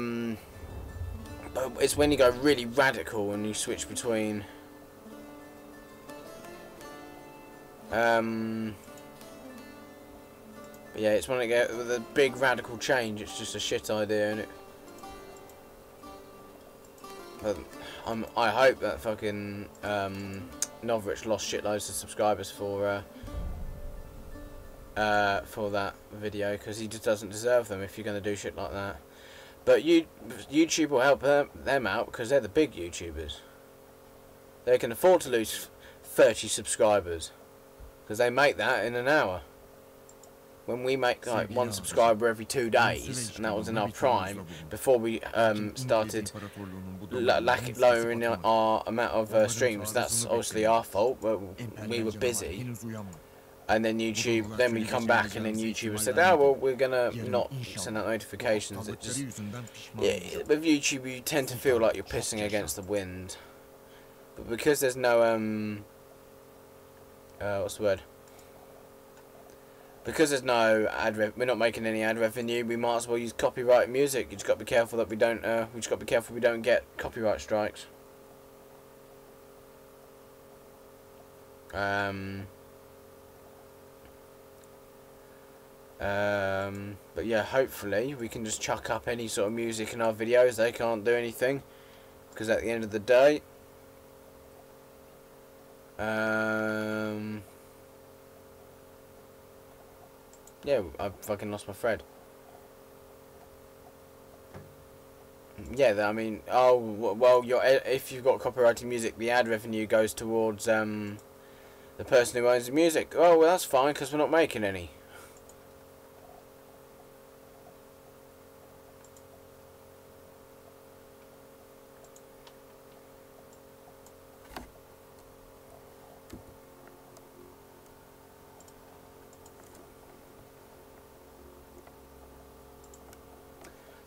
it's when you go really radical and you switch between. But yeah, it's when it gets with a big radical change. It's just a shit idea, isn't it? But I hope that fucking Novrich lost shitloads of subscribers for that video, because he just doesn't deserve them if you're going to do shit like that. But YouTube will help them out because they're the big YouTubers. They can afford to lose 30 subscribers. Because they make that in an hour. When we make like 1 subscriber every 2 days, and that was in our prime, before we started lowering our amount of streams, that's obviously our fault, but we were busy. And then YouTube, then we come back and then YouTube said, oh well, we're gonna not send out notifications. It just, yeah, with YouTube you tend to feel like you're pissing against the wind. But because there's no what's the word? Because there's no we're not making any ad revenue. We might as well use copyright music. You just got to be careful that we don't. We just got to be careful we don't get copyright strikes. But yeah, hopefully we can just chuck up any sort of music in our videos. They can't do anything because at the end of the day. Yeah, I fucking lost my thread. Yeah, I mean, oh well, if you've got copyrighted music, the ad revenue goes towards the person who owns the music. Oh well, that's fine because we're not making any.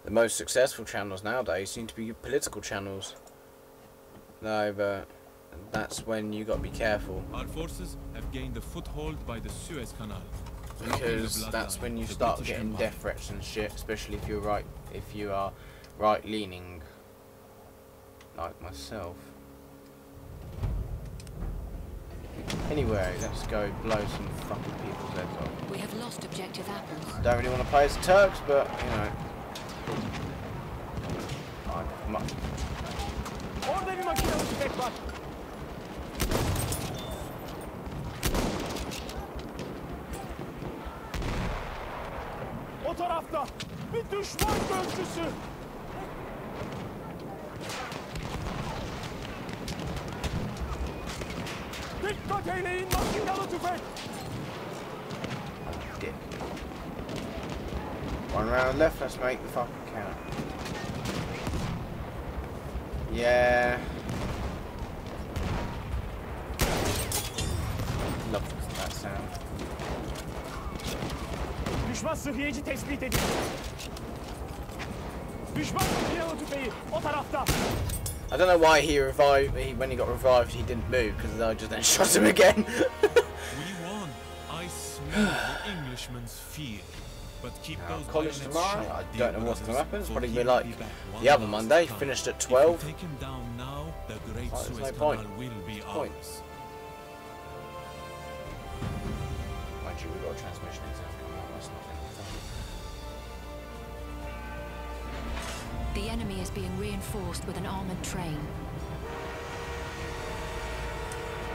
The most successful channels nowadays seem to be political channels. No, but that's when you got to be careful. Our forces have gained a foothold by the Suez Canal. Because that's when you start getting death threats and shit, especially if you are right leaning like myself. Anyway, let's go blow some fucking people's heads off. We have lost objective apples. Don't really want to play as Turks, but you know. Orada bir makinalı tüfek var. O tarafta bir düşman gözcüsü. Dikkat eyleyin, makinalı tüfek. Dick. One round left, let's make the fucking count. Yeah. Love that sound. Düşman sıhhiyeci tespit edildi. Düşman makinalı tüfeği o tarafta. I don't know why he revived. When he got revived, he didn't move because I just then shot him again. We won. I smell the Englishman's fear. But keep those college tomorrow. shut, I don't know what's going to happen. It's probably be he'll like be back the other 1 Monday. last time. Finished at 12. If we take him down now, the Great There's Suez no Canal point. will be Point. ours. Mind you, we've got a transmission exam coming up. That's not anything. The enemy is being reinforced with an armored train.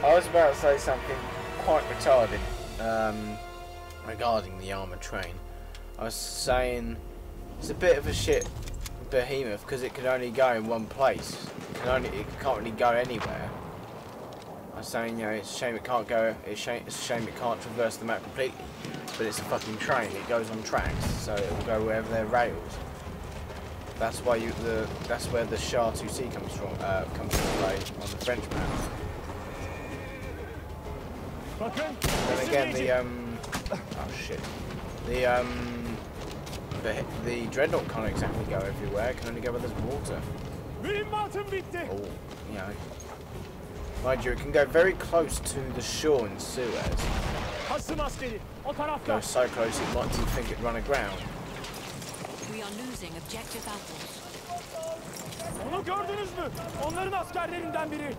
I was about to say something quite retarded regarding the armoured train. I was saying it's a bit of a shit behemoth because it can only go in one place. It can't really go anywhere. I was saying, you know, it's a shame it can't go. It's a shame it can't traverse the map completely. But it's a fucking train. It goes on tracks, so it will go wherever there are rails. That's why that's where the Char 2C comes to play on the French map. Then again, oh shit, the dreadnought can't exactly go everywhere. It can only go where there's water. Oh, you know, mind you, it can go very close to the shore in Suez. Go so close it might think it'd run aground. We are losing objective apples. Onu gördünüz mü? Onların askerlerinden biri.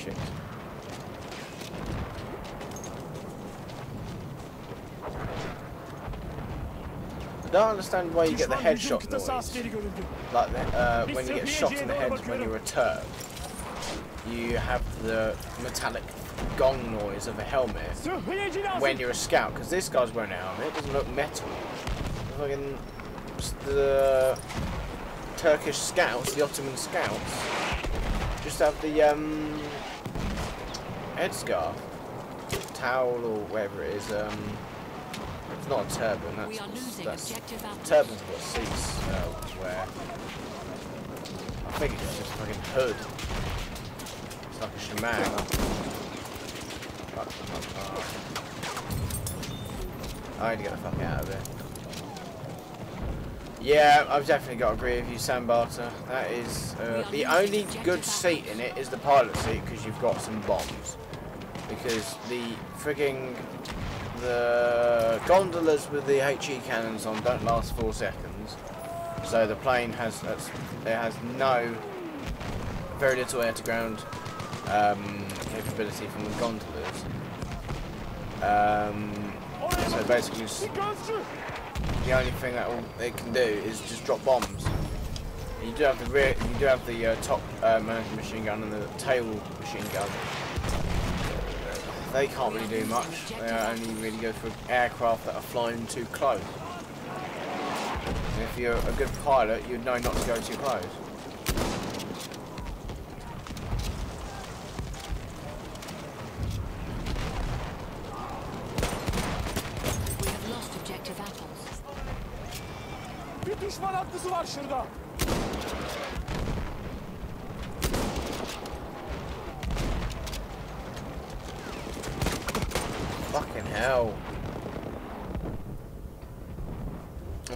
Shit. I don't understand why you get the headshot noise. Like when you get shot in the head when you're a Turk. You have the metallic gong noise of a helmet when you're a scout, because this guy's wearing a helmet, it doesn't look metal. Fucking the Turkish scouts, the Ottoman scouts, just have the headscarf, towel or whatever it is. It's not a turban. That's turbans what Sikhs wear. I think it's just a fucking hood. It's like a shemagh. I need to get the fuck out of here. Yeah, I've definitely got to agree with you, Sambata. That is the only good seat in it is the pilot seat because you've got some bombs. Because the gondolas with the HE cannons on don't last 4 seconds. So the plane has very little air to ground capability from the gondolas. So basically, the only thing that it can do is just drop bombs. You do have the top mounted machine gun and the tail machine gun. They can't really do much. They only really go for aircraft that are flying too close. And if you're a good pilot, you'd know not to go too close. Düşman haklısı var şurada. Fucking hell.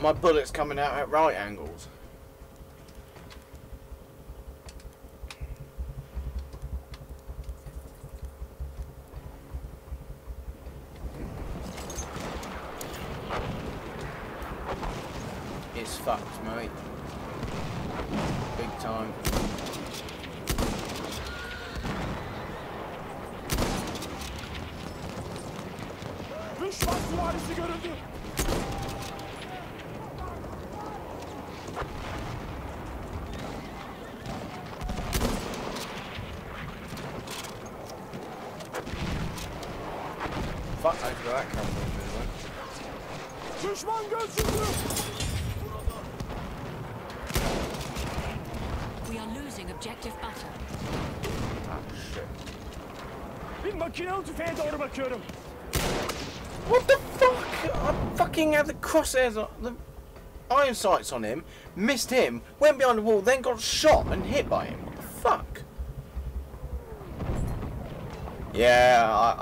my bullets coming out at right angles. It's fucked, mate. Big time. Düşman süvarisi görüldü. Fuck, I where that come from, Düşman gözcüsü. We are losing objective butter. Ah, shit. Bir makinalı tüfeğe doğru bakıyorum. What the fuck? I fucking had the crosshairs on, the iron sights on him, missed him, went behind the wall, then got shot and hit by him. What the fuck? Yeah,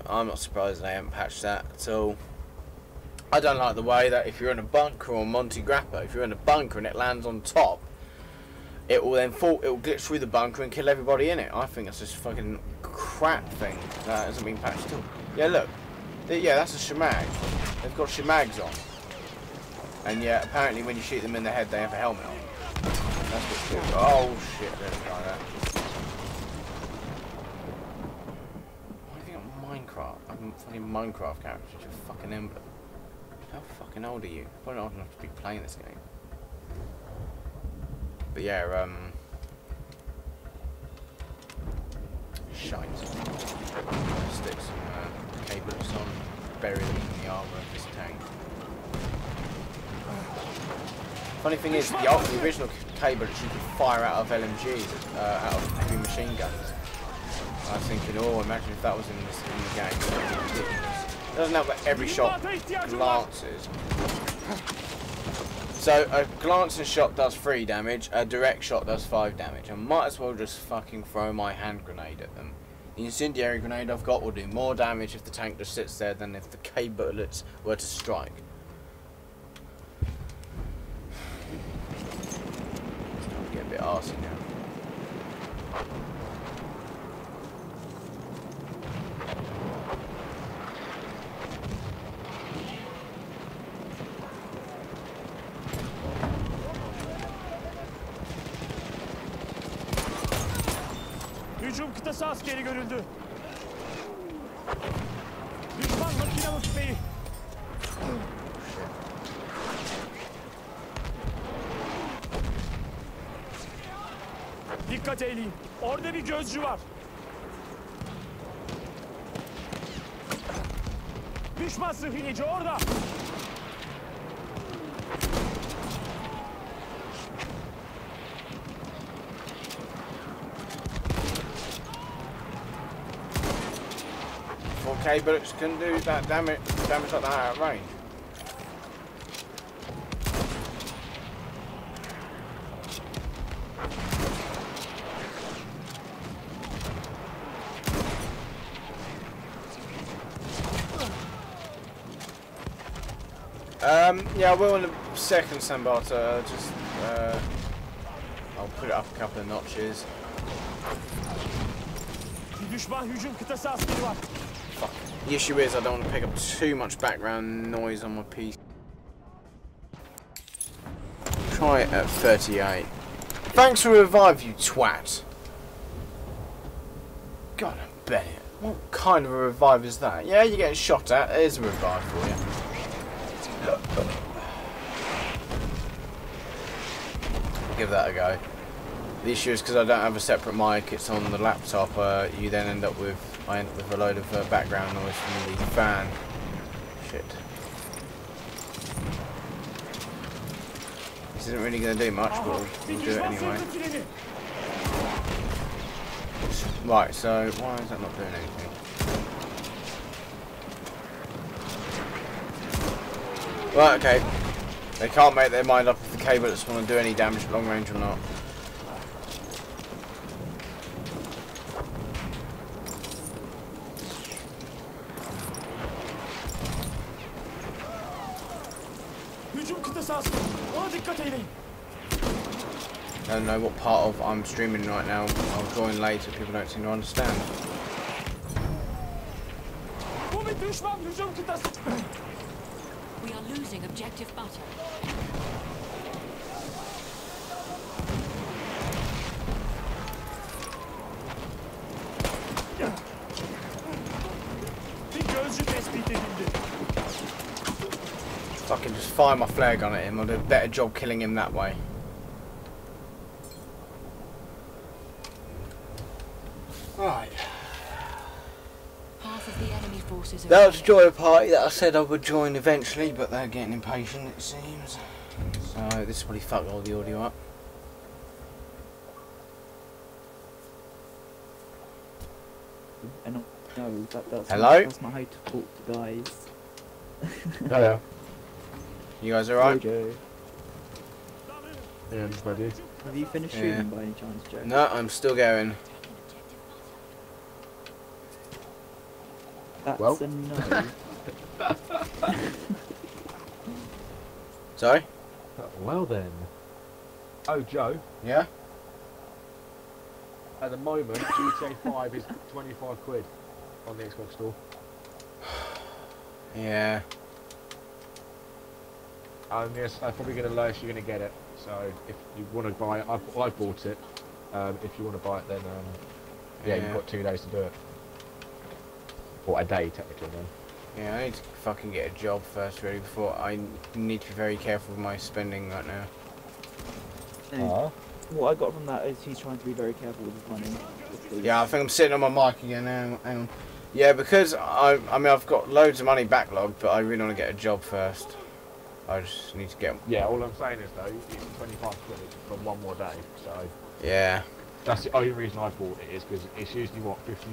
I'm not surprised they haven't patched that at all. I don't like the way that if you're in a bunker or Monty Grappa, if you're in a bunker and it lands on top, it will then fall, it will glitch through the bunker and kill everybody in it. I think that's just fucking crap thing that hasn't been patched at all. Yeah, look. Yeah, that's a shemag. They've got shemags on. And yeah, apparently when you shoot them in the head, they have a helmet on. That's what's good. Oh shit, there's a guy there. Why have you got Minecraft? I'm a fucking Minecraft character, such a fucking emblem. How fucking old are you? Probably not old enough to be playing this game. But yeah, shite. Stick some cables on, bury them in the armour of this tank. Funny thing is, the original cables you could fire out of LMGs, out of heavy machine guns. I was thinking, oh, imagine if that was in the game. It doesn't help that every shot glances. So a glancing shot does 3 damage, a direct shot does 5 damage. I might as well just fucking throw my hand grenade at them. The incendiary grenade I've got will do more damage if the tank just sits there than if the K bullets were to strike. It's time to get a bit arsey now. Hücum kıtası askeri görüldü. Düşman makinalı tüfeği. Dikkat eyleyin. Orada bir gözcü var. Düşman sıhhiyeci orada. K bullets can do that damage like that out of range. Yeah, I will in a second, Sambata. Just I'll put it up a couple of notches. Düşman hücum kıtası askeri var. Fuck. The issue is I don't want to pick up too much background noise on my PC. Try it at 38. Thanks for the revive, you twat. God, I bet it. What kind of a revive is that? Yeah, you're getting shot at. There's a revive for you. Give that a go. The issue is because I don't have a separate mic, it's on the laptop, you then end up with, I end up with a load of background noise from the fan. Shit. This isn't really going to do much, but we'll do it anyway. Right, so why is that not doing anything? Right, okay. They can't make their mind up if the cable doesn't want to do any damage at long range or not. I don't know what part of I'm streaming right now. I'll join later. People don't seem to understand. We are losing objective butter. Fucking just fire my flare gun at him. I'll do a better job killing him that way. Right. Half of the enemy forces are That was a joy party that I said I would join eventually, but they're getting impatient, it seems. So this probably fucked all the audio up. No, that's hello? That's not how to talk to guys. Hello. You guys alright? Joe. Yeah, I'm just ready. Have you finished shooting by any chance, Joe? No, I'm still going. That's well. a no. Sorry? Well then. Oh, Joe. Yeah? At the moment, GTA 5 is 25 quid on the Xbox store. Yeah. Yes, I'm probably going to lowest you're going to get it. So if you want to buy it, I bought it. If you want to buy it, then yeah, you've got 2 days to do it. Or a day, technically, then. Yeah, I need to fucking get a job first, really, before I need to be very careful with my spending right now. What I got from that is he's trying to be very careful with his money. Yeah, I think I'm sitting on my mic again now. Hang on. Yeah, because I mean, I've got loads of money backlogged, but I really want to get a job first. I just need to get... Yeah, all I'm saying is, though, it's 25 quid for 1 more day, so... Yeah. That's the only reason I bought it, is because it's usually, what, 50...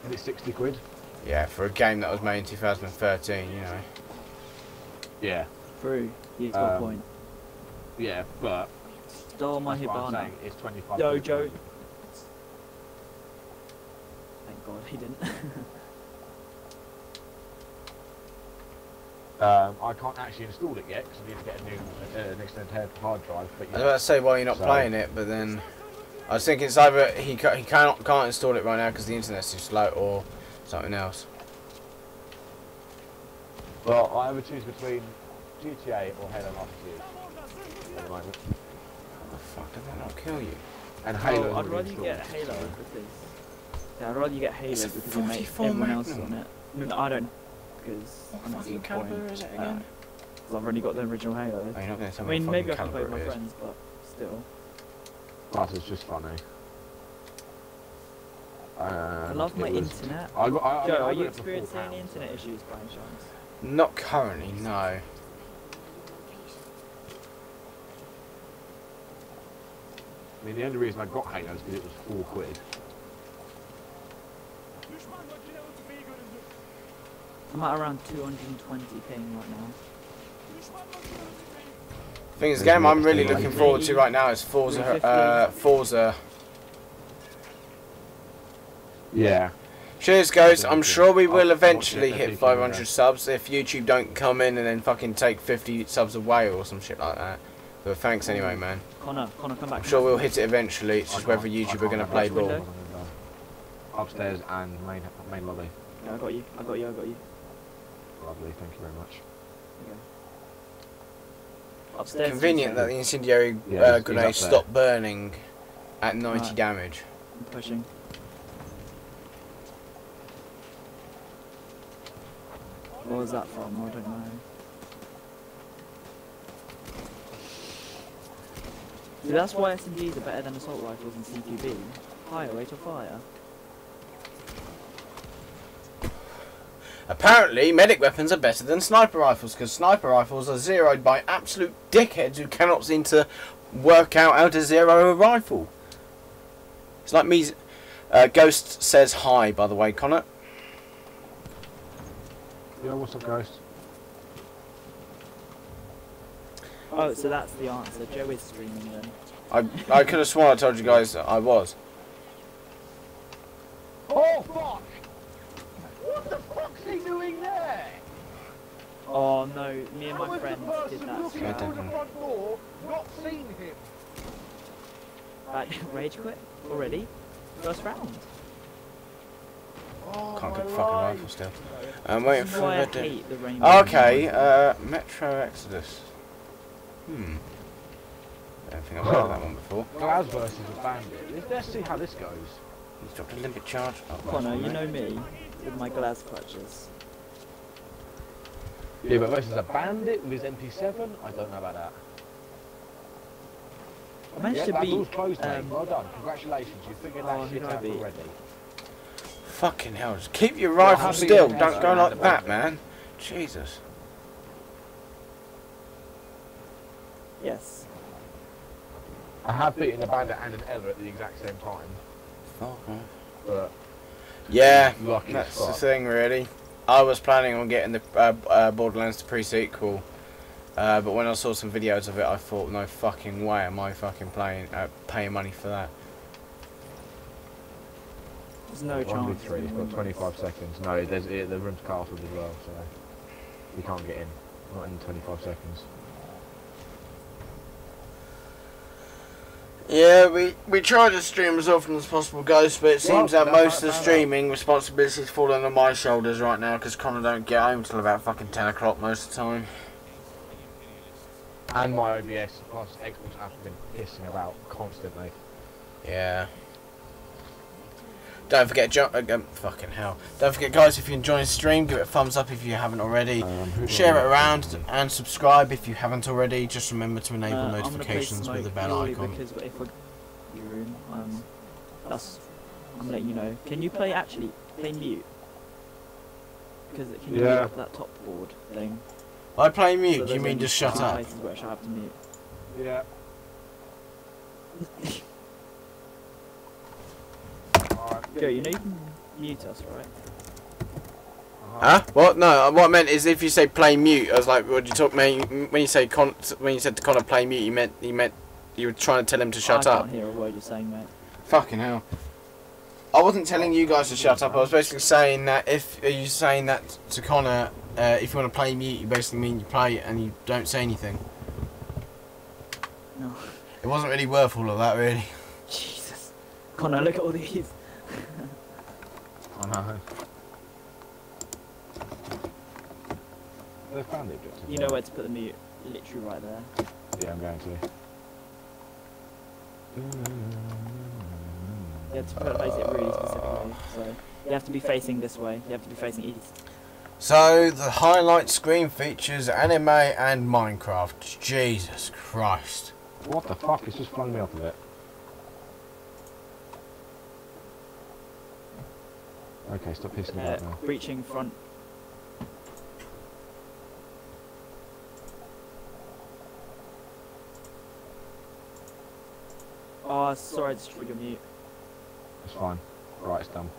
Is it 60 quid? Yeah, for a game that was made in 2013, you know. Yeah. True. You've got a point. Yeah, but... Stole my Hibana. It's 25 Yo, quid. Joe. Thank God he didn't. I can't actually install it yet because I need to get a new an extended hard drive. But yeah. I was about to say why you're not playing it, but then I was thinking it's either he can't install it right now because the internet's too slow, or something else. Well, I would choose between GTA or Halo Master Chief at the moment. How the fuck did that not kill you? And Halo. I'd rather you get Halo because I'd rather you get Halo because you make everyone else on it. No, I don't. Because I'm not fucking caliber is it again? Because I've already got the original Halo. Oh, you're not gonna tell I me mean, what maybe I fucking can play with my caliber it friends, but still. That is just funny. I love my internet. Joe, are you experiencing any internet issues by any chance? Not currently, no. I mean, the only reason I got Halo is because it was 4 quid. I'm at around 220 ping right now. Thing is, the game I'm really looking forward to right now is Forza. Yeah. Cheers, Ghost. I'm sure we will eventually hit 500 subs if YouTube don't come in and then fucking take 50 subs away or some shit like that. But thanks anyway, man. Connor, come back. I'm sure we'll hit it eventually. It's just whether YouTube are going to play ball. Upstairs and main lobby. Yeah, I got you. Lovely, thank you very much. Okay. Upstairs. Convenient that the incendiary grenade stopped burning at 90 damage. I'm pushing. What was that from? I don't know. See, that's why SMGs are better than assault rifles and CQB. Higher rate of fire. Apparently, medic weapons are better than sniper rifles, because sniper rifles are zeroed by absolute dickheads who cannot seem to work out how to zero a rifle. It's like me... Ghost says hi, by the way, Connor. Yeah, what's up, Ghost? Oh, so that's the answer. Joe is streaming then. I could have sworn I told you guys that I was. Oh, fuck! What the fuck's he doing there? Oh no, me and my friend did that. Not seen him. Rage quit already? First round. Can't get the fucking rifle still. I'm waiting for the okay, Metro Exodus. I don't think I've heard of that one before. Glaz versus a bandit. Let's see how this goes. He's dropped a limbic charge. Connor, you know me with my Glaz clutches. Yeah, but versus a bandit with his MP7, I don't know about that. I managed to beat. Closed, mate. Well done. Congratulations. You figured that shit out already. Fucking hell! Just keep your rifle still. Don't go like that, man. Jesus. Yes. I have beaten a bandit and an Ella at the exact same time. Okay. But yeah, that's the thing, really. I was planning on getting the Borderlands 2 pre-sequel, but when I saw some videos of it, I thought, no fucking way am I fucking paying money for that. There's no chance. 3, it's got 25 seconds. No, there's the room's castled as well, so you can't get in. Not in 25 seconds. Yeah, we try to stream as often as possible, Ghost, but it seems that most of the streaming responsibility is falling on my shoulders right now because Connor don't get home till about fucking 10 o'clock most of the time. And my OBS plus Xbox app have been pissing about constantly. Yeah. Don't forget, fucking hell. Don't forget, guys, if you're enjoying the stream, give it a thumbs up if you haven't already. Share it around and subscribe if you haven't already. Just remember to enable notifications with the bell icon. Because if your room, I'm gonna let you know. Can you play mute? Because can you mute up that top board thing? I play mute. So you mean just shut up? Where I have to mute. Yeah. Joe, you know you can mute us, right? Huh? What? No, what I meant is if you say play mute, I was like, what did you talk? When you said to Connor play mute, you meant you were trying to tell him to shut up. I can't hear a word you're saying, mate. Fucking hell! I wasn't telling you guys to shut up. I was basically saying that if you saying that to Connor, if you want to play mute, you basically mean you play it and you don't say anything. No. It wasn't really worth all of that, really. Jesus, Connor, look at all these. I know. They found it. You know where to put the mute, literally right there. Yeah, I'm going to. You have to place it really specifically. So you have to be facing this way. You have to be facing east. So the highlight screen features anime and Minecraft. Jesus Christ! What the fuck? It's just flung me off of it. Okay, stop pissing about now. Breaching front. Oh, sorry, I destroyed your mute. It's fine. Right, it's done.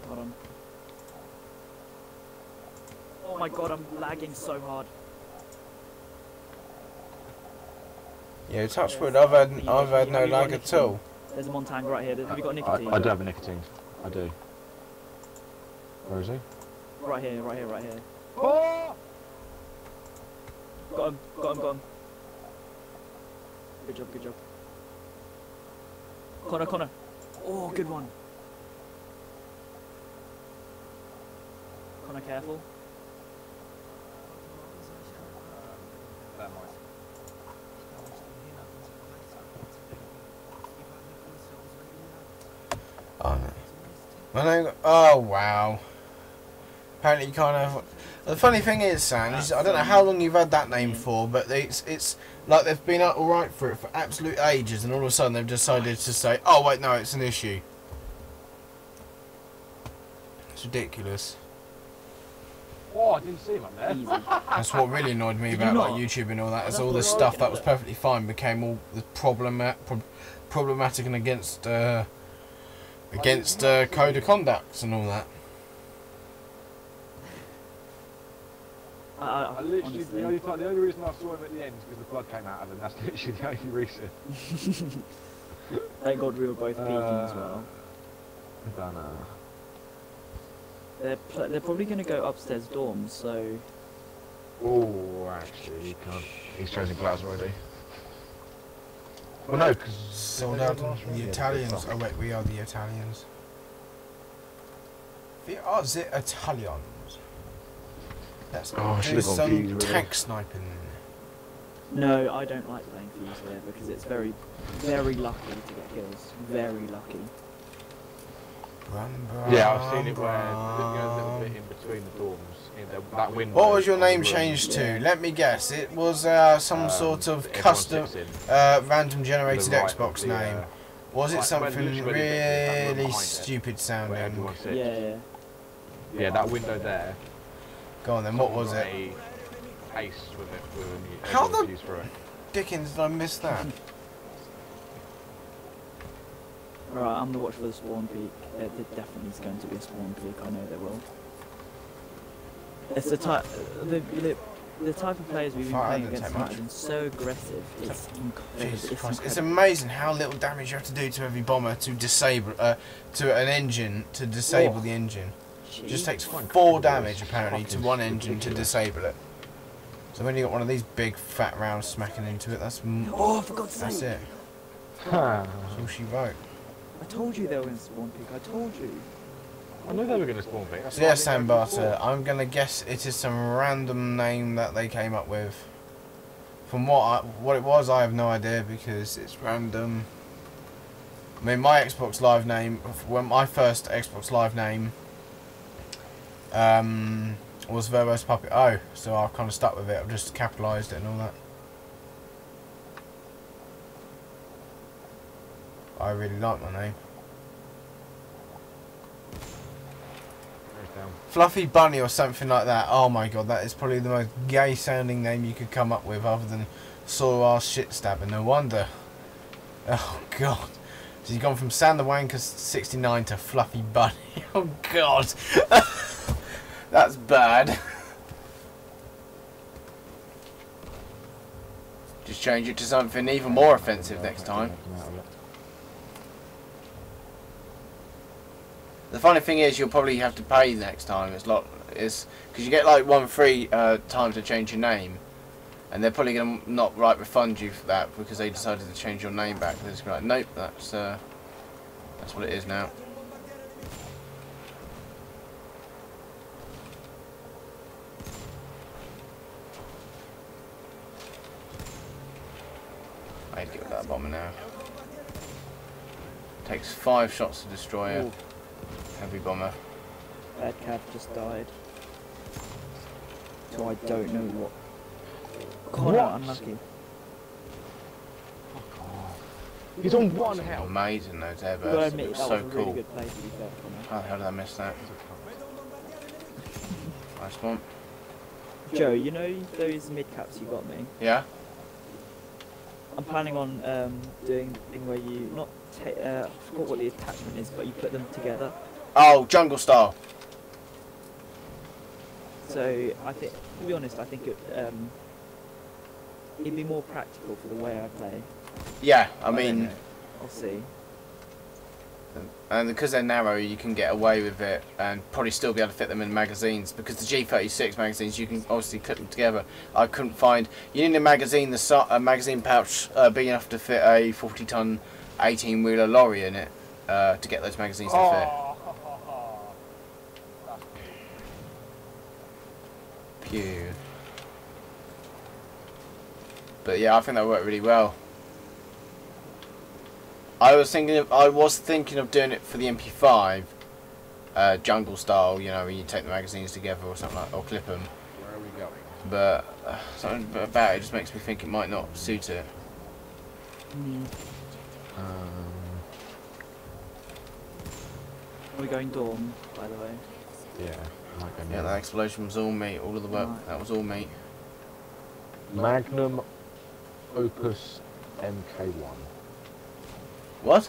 Hold on. Oh my god, I'm lagging so hard. Yeah, touch wood. I've had no lag at all. There's a Montagne right here. Have you got nicotine? I do have a nicotine. I do. Where is he? Right here, right here, right here. Oh! Got him, got him, got him. Good job, good job. Connor, Connor. Oh, good one. Connor, careful. Oh wow. Apparently you kind of... The funny thing is, Sam, is I don't know how long you've had that name for, but it's like they've been alright for it for absolute ages, and all of a sudden they've decided to say, oh wait, no, it's an issue. It's ridiculous. Oh, I didn't see him up there. That's what really annoyed me about like YouTube and all that, is all this stuff that was perfectly fine became all the problematic and against code of conduct and all that. I literally, the only reason I saw him at the end is because the blood came out of him. That's literally the only reason. Thank God we were both peeking as well. I don't know. They're probably going to go upstairs dorms, so... Oh, actually, he can't. He's chosen glass already. Well, no, because... Sold out the Italians. Oh wait, we are the Italians. We are the Italians. Let's do some tank sniping. No, I don't like playing Fuse there because it's very, very lucky to get kills. Very lucky. Yeah, I've seen it where there's a little bit in between the dorms. That window. What was your name changed to? Let me guess. It was some sort of custom, random generated Xbox name. Was it something really stupid sounding? Yeah. Yeah, that window there. Go on then. What was it? Ace with it. How the dickens did I miss that? Right, I'm gonna watch for the spawn peak. There definitely is going to be a spawn peak. I know there will. It's the type, the type of players we've been playing against have been so aggressive. It's incredible. It's amazing how little damage you have to do to every bomber to disable to an engine to disable the engine. It just takes 4 damage apparently to one engine to disable it. So when you got one of these big fat rounds smacking into it, that's for God's sake. That's it. That's all she wrote. I told you they were going to spawn peak. I told you. I knew they were going to spawn peak. So yes, Sandbarter, I'm going to guess it is some random name that they came up with. From what it was, I have no idea because it's random. I mean, my Xbox Live name, when my first Xbox Live name was Verbose Puppet O, so I've kind of stuck with it. I've just capitalised it and all that. I really like my name. Fluffy Bunny or something like that. Oh my god, that is probably the most gay sounding name you could come up with other than sore ass shit stabber. No wonder. Oh god. So you've gone from Sander Wanker 69 to Fluffy Bunny. Oh god. That's bad. Just change it to something even more offensive next time. The funny thing is, you'll probably have to pay next time. Because you get like 1 free time to change your name, and they're probably gonna not refund you for that because they decided to change your name back. They're just gonna be like, nope, that's what it is now. I need to get rid of that bomber now. Takes 5 shots to destroy it. Heavy bomber. Bad Cav just died. So I don't know what. Connor, unlucky. He's on 1 health. Amazing those airbursts. It was so cool. Really good play, to be fair, how the hell did I miss that? Nice one. Joe, you know those mid caps you got me? Yeah. I'm planning on doing the thing where you I forgot what the attachment is, but you put them together. Oh, jungle style. So I think, to be honest, I think it'd be more practical for the way I play. Yeah, I mean, I'll see. And because they're narrow, you can get away with it and probably still be able to fit them in magazines. Because the G36 magazines, you can obviously clip them together. I couldn't find. You need a magazine, a magazine pouch big enough to fit a 40-ton 18-wheeler lorry in it to get those magazines to fit. Pew. But yeah, I think that worked really well. I was thinking of doing it for the MP5, jungle style. You know, when you take the magazines together or something like, or clip them. Where are we going? But something about it just makes me think it might not suit it. Are we going dorm, by the way? Yeah. Yeah, that explosion was all me. All of the work, that was all me. Magnum Opus MK1. What?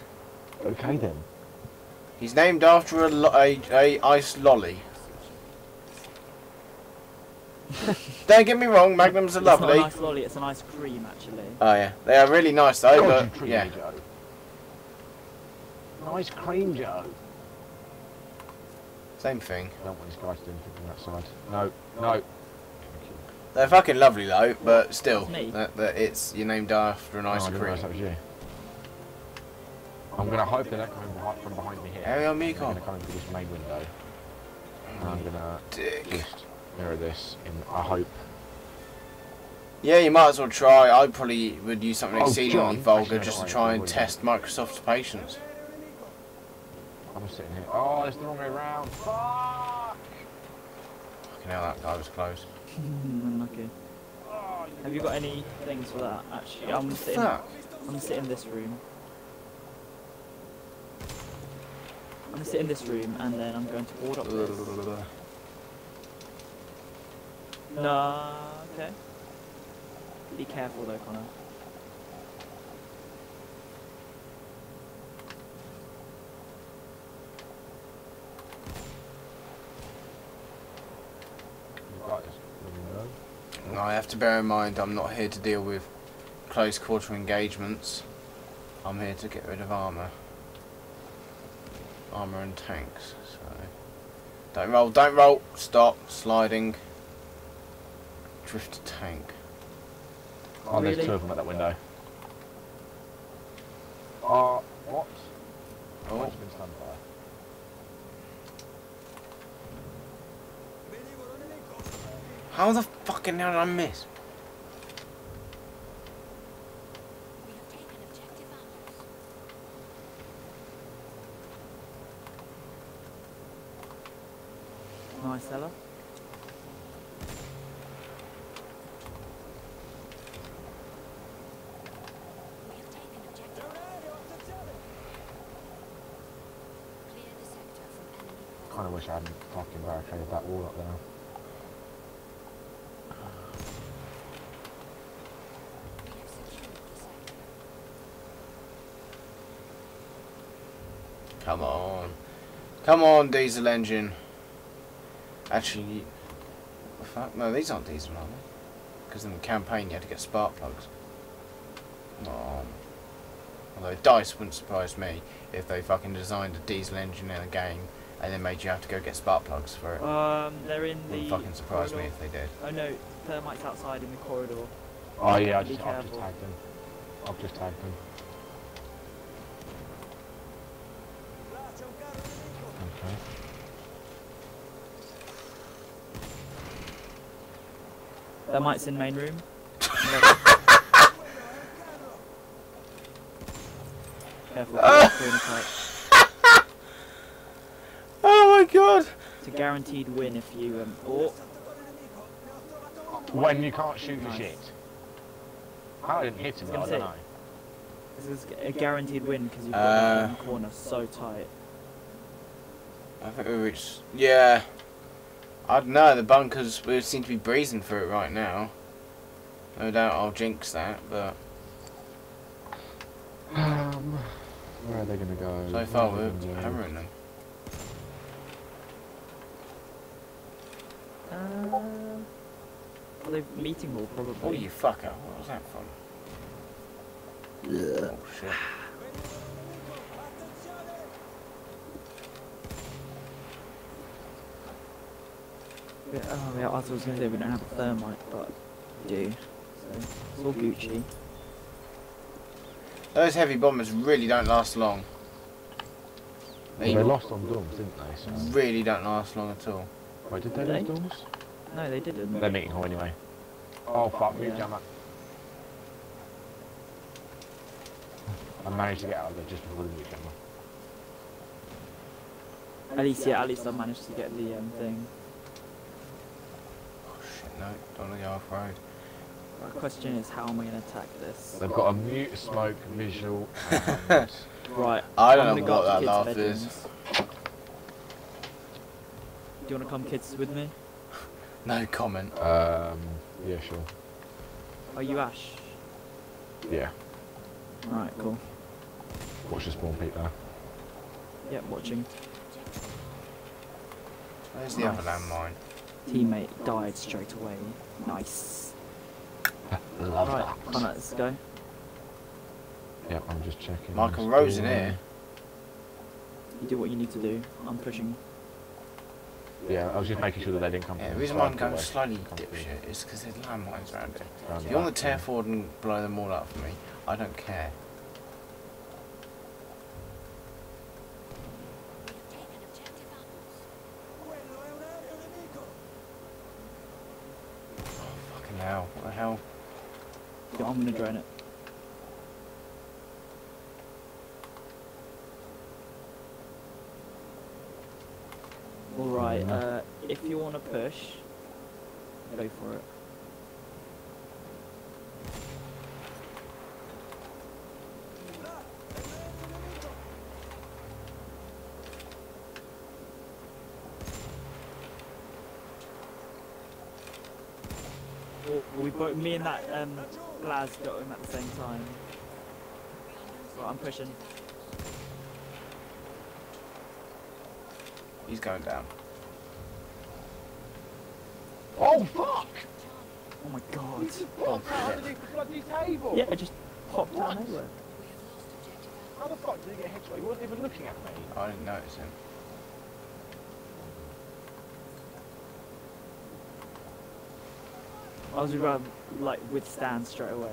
Okay then. He's named after a ice lolly. Don't get me wrong, Magnums are lovely. It's not an ice lolly, it's an ice cream actually. Oh yeah, they are really nice though. But yeah. Ice cream, Joe. Same thing. I don't want these guys to do anything from that side. No, no. They're fucking lovely though, but still, that it's you're named after an ice cream. I didn't realise that was you. I'm gonna hope they don't come from behind me here. Carry on, Miko. I'm gonna come in through this main window. And I'm gonna just mirror this in, I hope. Yeah, you might as well try. I probably would use something exceedingly John, vulgar just to try and test Microsoft's patience. I'm just sitting here. Oh, it's the wrong way around. Fuck! Fucking hell, that guy was close. Unlucky. Have you got any things for that? Actually, I'm gonna sit in this room. I'm gonna sit in this room and then I'm going to board up this. No, okay. Be careful though, Connor. I have to bear in mind I'm not here to deal with close quarter engagements. I'm here to get rid of armour. Armour and tanks. So don't roll, don't roll. Stop sliding. Drift to tank. Oh, there's two of them at that window. What? Oh. It's been stunned by. How the fucking hell did I miss? Nice, Ella. Kinda wish I hadn't fucking barricaded that wall up there. Come on. Come on, diesel engine. Actually, fuck, no, these aren't diesel, are they? Because in the campaign you had to get spark plugs. Oh. Although DICE wouldn't surprise me if they fucking designed a diesel engine in a game and then made you have to go get spark plugs for it. They're in the Wouldn't fucking surprise me if they did. Oh no, thermites outside in the corridor. Oh yeah, I've just careful. tagged them. I've just tagged them. Okay. Thermites in main room. Careful, Oh my god! It's a guaranteed win if you when you can't shoot the shit. I didn't hit him, I don't know. This is a guaranteed win because you've got that corner so tight. I think we reached. Yeah. I don't know, the bunkers, we seem to be breezing through it right now. No doubt I'll jinx that, but. Where are they going to go? So far we're hammering them. Are they meeting hall probably? Oh, you fucker. What was that from? Yeah. Oh, shit. Yeah, oh yeah, I was going to say we don't have a thermite, but we do. So it's all Gucci. Those heavy bombers really don't last long. They lost on Dorms, didn't they? So. Really don't last long at all. Wait, did they lose Dorms? No, they didn't. They're meeting hall anyway. Oh fuck, move jammer. I managed to get out of there just before the move jammer. At least I managed to get the thing. Oh shit, no, don't want to go off road. The question is, how am I going to attack this? They've got a mute, smoke, visual, and... Right. I don't know what that laugh is. Do you want to come, kids, with me? No comment. Yeah, sure. Are you Ash? Yeah. Alright, cool. Watch the spawn peak there. Yep, watching. Where's the other landmine? Teammate died straight away. Nice. Love right, that. Connor, let's go. Yep, I'm just checking. Michael Rose in here. You do what you need to do. I'm pushing. Yeah, I was just making sure that they didn't come. Yeah, the reason why I'm going slightly dipshit is because there's landmines around it. If you want to tear forward and blow them all up for me, I don't care. Oh, fucking hell, what the hell? Yeah, I'm gonna drone it. Alright, if you want to push, go for it. We both, me and that Glaz got him at the same time. Right, I'm pushing. He's going down. Oh fuck! Oh my god. What? Underneath the bloody table? Yeah, it just popped out nowhere. How the fuck did he get hit? He wasn't even looking at me. I didn't notice him. I was about to, like, withstand straight away.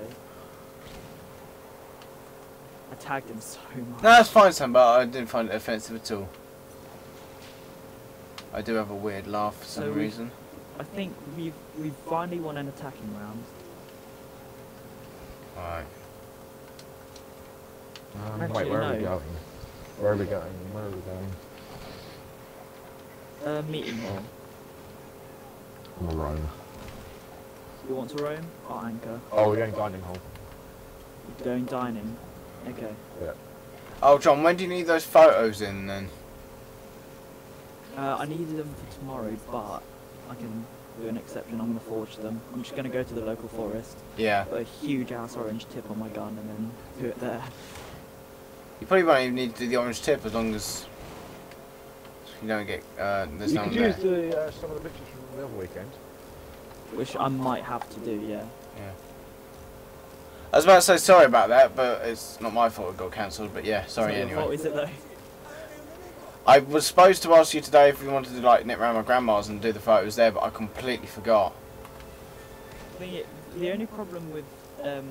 I tagged him so much. No, that's fine, Sam, but I didn't find it offensive at all. I do have a weird laugh for some reason. I think we've finally won an attacking round. Alright. Wait, where are we going? Where are we going? Where are we going? Meeting hall. I'm a roam. You want to roam? Or anchor? Oh, we're going dining hall. You're going dining? Okay. Yeah. Oh, John, when do you need those photos in then? I needed them for tomorrow, but I can do an exception. I'm going to forge them. I'm just going to go to the local forest. Yeah. Put a huge ass orange tip on my gun and then do it there. You probably won't even need to do the orange tip as long as you don't get, there's no one there. You could use some of the pictures from the other weekend. Which I might have to do, yeah. Yeah. I was about to say sorry about that, but it's not my fault it got cancelled, but yeah, sorry anyway. What is it though? I was supposed to ask you today if we wanted to like nip round my grandma's and do the photos there, but I completely forgot. The only problem with the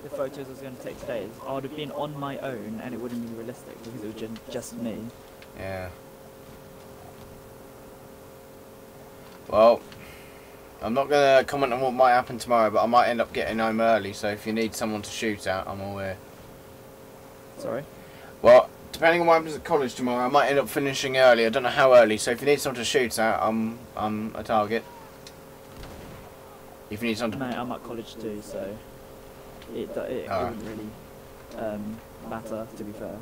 photos I was going to take today is I would have been on my own and it wouldn't be realistic because it was just me. Yeah. Well, I'm not going to comment on what might happen tomorrow, but I might end up getting home early, so if you need someone to shoot at, I'm all here. Sorry? Well, depending on what happens at college tomorrow, I might end up finishing early. I don't know how early, so if you need someone to shoot at, I'm a target. If you need someone to... No, I'm at college too, so it wouldn't really matter, to be fair.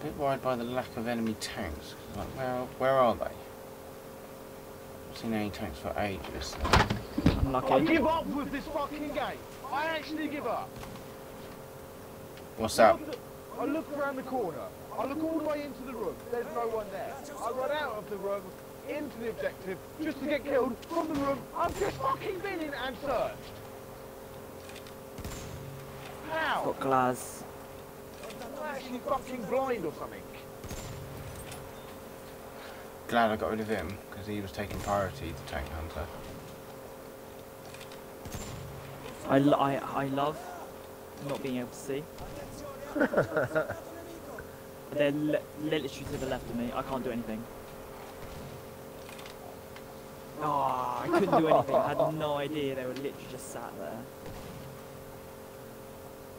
A bit worried by the lack of enemy tanks. Like, where are they? I've seen any tanks for ages. Unlucky. I give up with this fucking game. I actually give up. What's that? I look around the corner. I look all the way into the room. There's no one there. I run out of the room, into the objective, just to get killed from the room I've just fucking been in and searched. How? Got glass. I'm actually fucking blind or something. Glad I got rid of him, because he was taking priority, the tank hunter. I love not being able to see. They're literally to the left of me. I can't do anything. Oh, I couldn't do anything. I had no idea they were literally just sat there.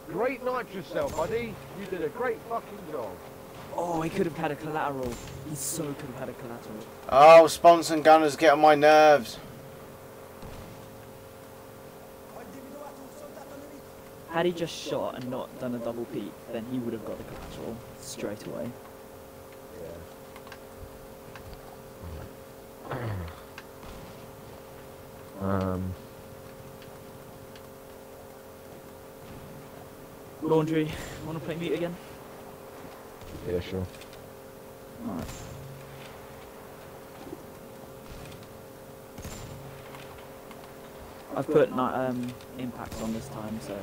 Great night yourself, buddy. You did a great fucking job. Oh, he could have had a collateral. He so could have had a collateral. Oh, sponsors and gunners get on my nerves. Had he just shot and not done a double peek, then he would have got the collateral straight away. Laundry, wanna play mute again? Yeah, sure. Alright. I've put impacts on this time, so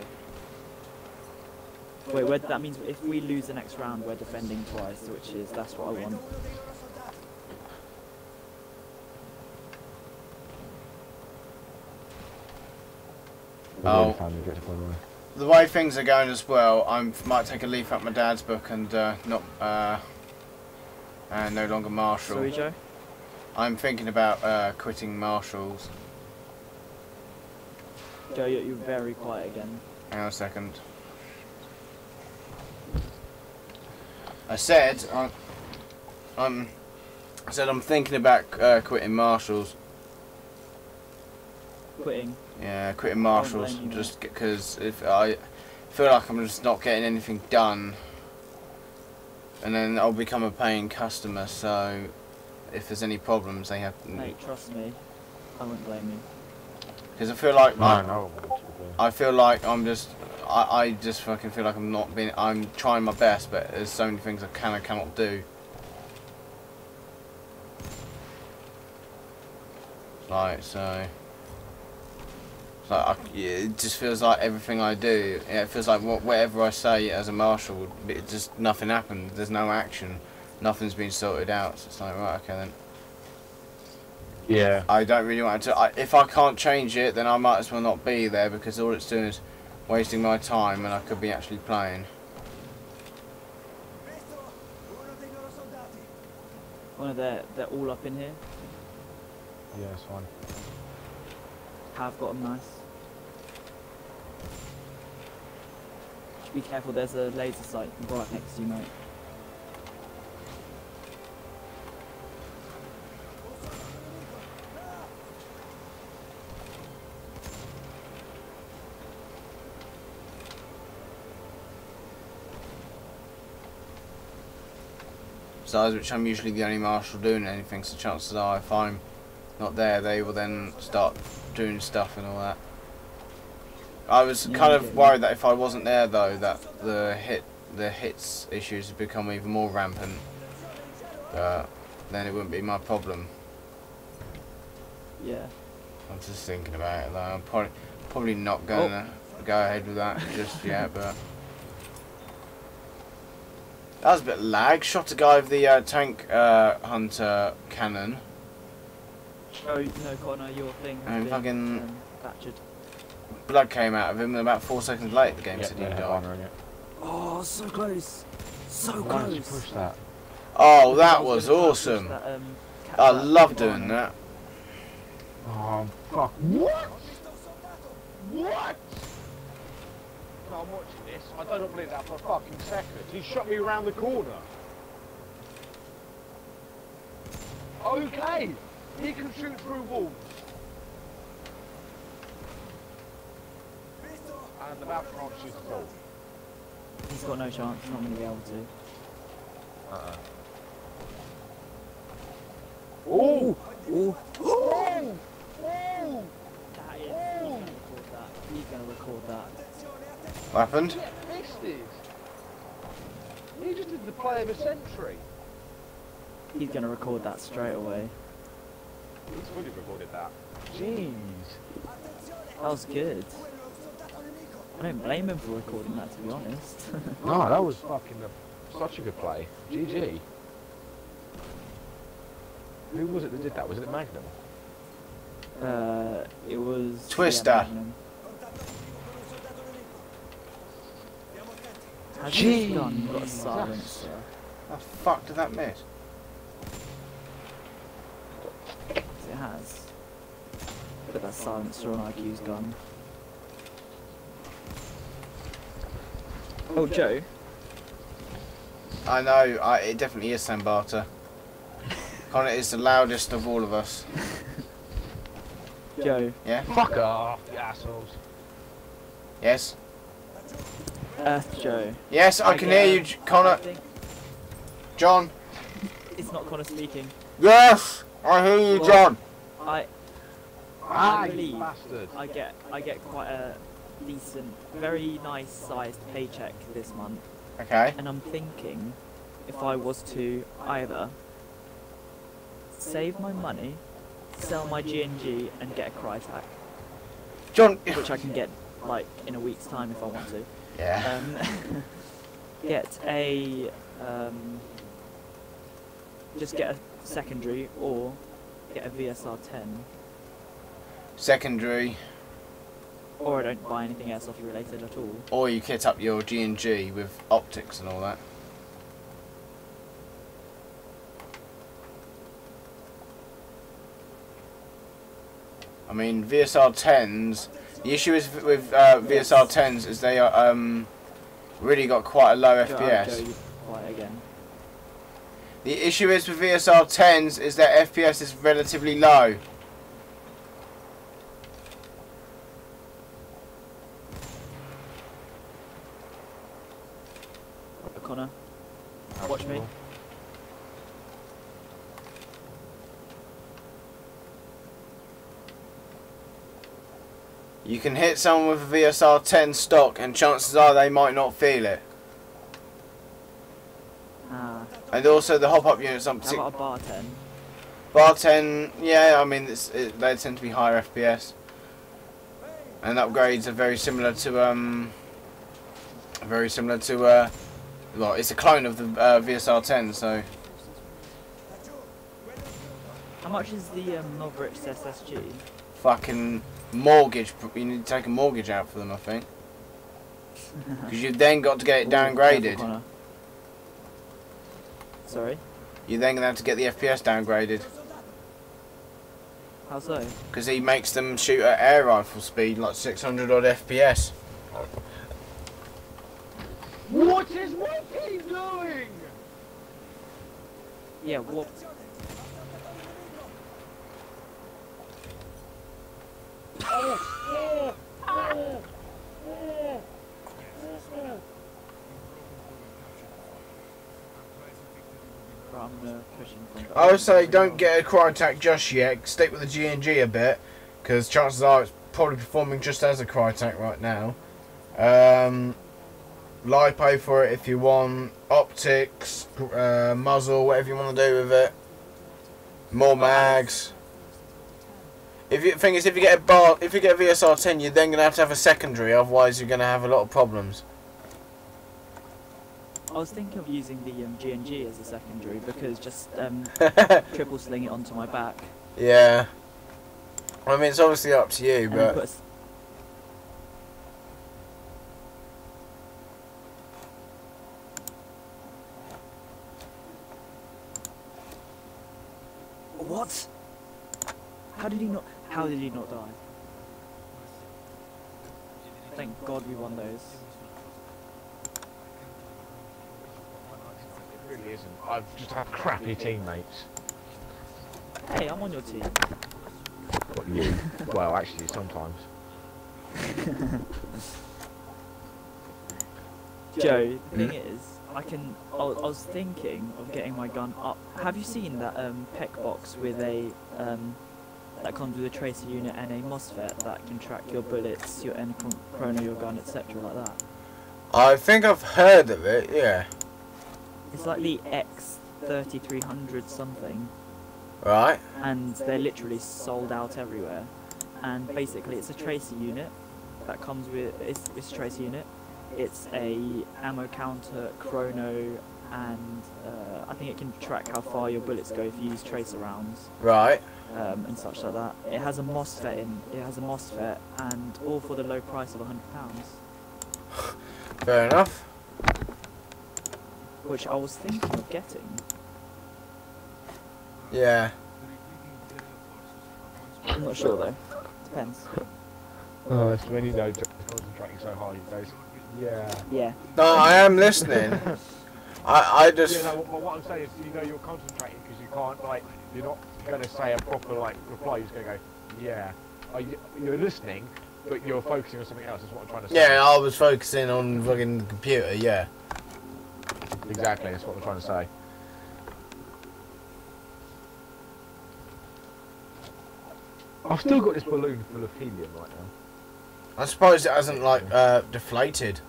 Wait, that means if we lose the next round, we're defending twice, that's what I want. Oh, the way things are going as well, I might take a leaf out my dad's book and no longer marshal. Sorry, Joe? I'm thinking about quitting marshals. Joe, you're very quiet again. Hang on a second. I said I'm thinking about quitting marshals. Quitting? Yeah, quitting marshals, just because if I feel like I'm just not getting anything done, and then I'll become a paying customer. So if there's any problems, they have. Mate, trust me, I wouldn't blame you. Because I feel like I feel like I just fucking feel like I'm trying my best, but there's so many things I can and cannot do. Like so. Like it just feels like everything I do. Yeah, it feels like whatever I say as a marshal would be just nothing happened. There's no action. Nothing's been sorted out. So it's like right, okay then. Yeah. I don't really want to. If I can't change it, then I might as well not be there because all it's doing is wasting my time, and I could be actually playing. They're all up in here. Yeah, it's fine. Have got them nice. Just be careful, there's a laser sight right next to you, mate. Besides which, I'm usually the only marshal doing anything, so chances are if I'm not there, they will then start doing stuff and all that. I was kind of worried that if I wasn't there though, that the hits issues would become even more rampant. But then it wouldn't be my problem. Yeah. I'm just thinking about it though. I'm probably not gonna go ahead with that just yet, but that was a bit lag. Shot a guy with the tank hunter cannon. Oh no, Connor, your thing has and been fucking battered. Blood came out of him, and about 4 seconds later, the game said he died. Oh, so close, so Why close. did you push that? Oh, that was awesome. That, I love doing that. Oh fuck! What? What? No, I'm watching this. I don't believe that for a fucking second. He shot me around the corner. Okay. He can shoot through walls. And the mouth can't shoot at all. He's got no chance, he's not going to be able to. Oh! Oh! Oh! Oh! That is, he's going to record that. What happened? Yeah, missed it. He just did the play of a century. He's going to record that straight away. He's fully recorded that. Jeez. That was good. I don't blame him for recording that, to be honest. No, that was fucking such a good play. GG. Who was it that did that? Was it Magnum? It was... Twister. Yeah, Magnum. Has he got a silencer? How the fuck did that miss? It has. Put that silencer on IQ's gun. Oh, Joe. I know, it definitely is Sambata. Connor is the loudest of all of us. Joe. Yeah? Fuck off, you assholes. Yes? Earth Joe. Yes, I can hear you, Connor. John. It's not Connor speaking. Yes! I hear you, John. I believe I get quite a decent, very nice sized paycheck this month. Okay. And I'm thinking if I was to either save my money, sell my G&G and get a Crytek. John, which I can get like in a week's time if I want to. Yeah. Get a just get a secondary or get a VSR 10. Secondary. Or I don't buy anything airsoft related at all. Or you kit up your G&G with optics and all that. I mean, VSR 10s. The issue is with VSR 10s is they are really got quite a low FPS. Again. The issue is with VSR 10s is that FPS is relatively low. Connor, watch me. You can hit someone with a VSR 10 stock and chances are they might not feel it. And also the hop-up units on How about a bar 10? Bar 10, yeah, I mean they tend to be higher FPS. And upgrades are very similar to well, it's a clone of the VSR 10, so. How much is the Mavericks SSG? Fucking mortgage. You need to take a mortgage out for them, I think. Because you've then got to get it downgraded. Sorry? You're then going to have to get the FPS downgraded. How so? Because he makes them shoot at air rifle speed, like 600 odd FPS. What is Mikey doing? Yeah, what? I would say don't get a Crytek just yet. Stick with the G&G a bit, because chances are it's probably performing just as a Crytek right now. LiPo for it if you want, optics, muzzle, whatever you want to do with it. More mags. If you thing is, if you get a VSR 10, you're then gonna have to have a secondary. Otherwise, you're gonna have a lot of problems. I was thinking of using the G&G as a secondary because just triple sling it onto my back. Yeah. I mean, it's obviously up to you, but. What? How did he not die? Thank God we won those. It really isn't. I've just had crappy teammates. Hey, I'm on your team. What, you? Well, actually, sometimes. Joe, the thing is, I was thinking of getting my gun up. Have you seen that PEC box with a that comes with a tracer unit and a MOSFET that can track your bullets, your end chrono, your gun, etc. like that? I think I've heard of it. Yeah. It's like the X3300 something. Right. And they're literally sold out everywhere. And basically, it's a tracer unit that comes with it's a tracer unit. It's a ammo counter, chrono, and I think it can track how far your bullets go if you use tracer rounds. Right. And such like that. It has a MOSFET and all for the low price of £100. Fair enough. Which I was thinking of getting. Yeah. I'm not sure though. Depends. Oh, that's when you know concentrating so hard these days. Yeah. Yeah. No, I am listening. I just. You know, what I'm saying is, you know, you're concentrating because you can't, like, you're not going to say a proper, like, reply. You're just going to go, yeah. You're listening, but you're focusing on something else. Is what I'm trying to say. Yeah, I was focusing on fucking the computer. Yeah. Exactly. That's what I'm trying to say. I've still got this balloon full of helium right now. I suppose it hasn't like deflated.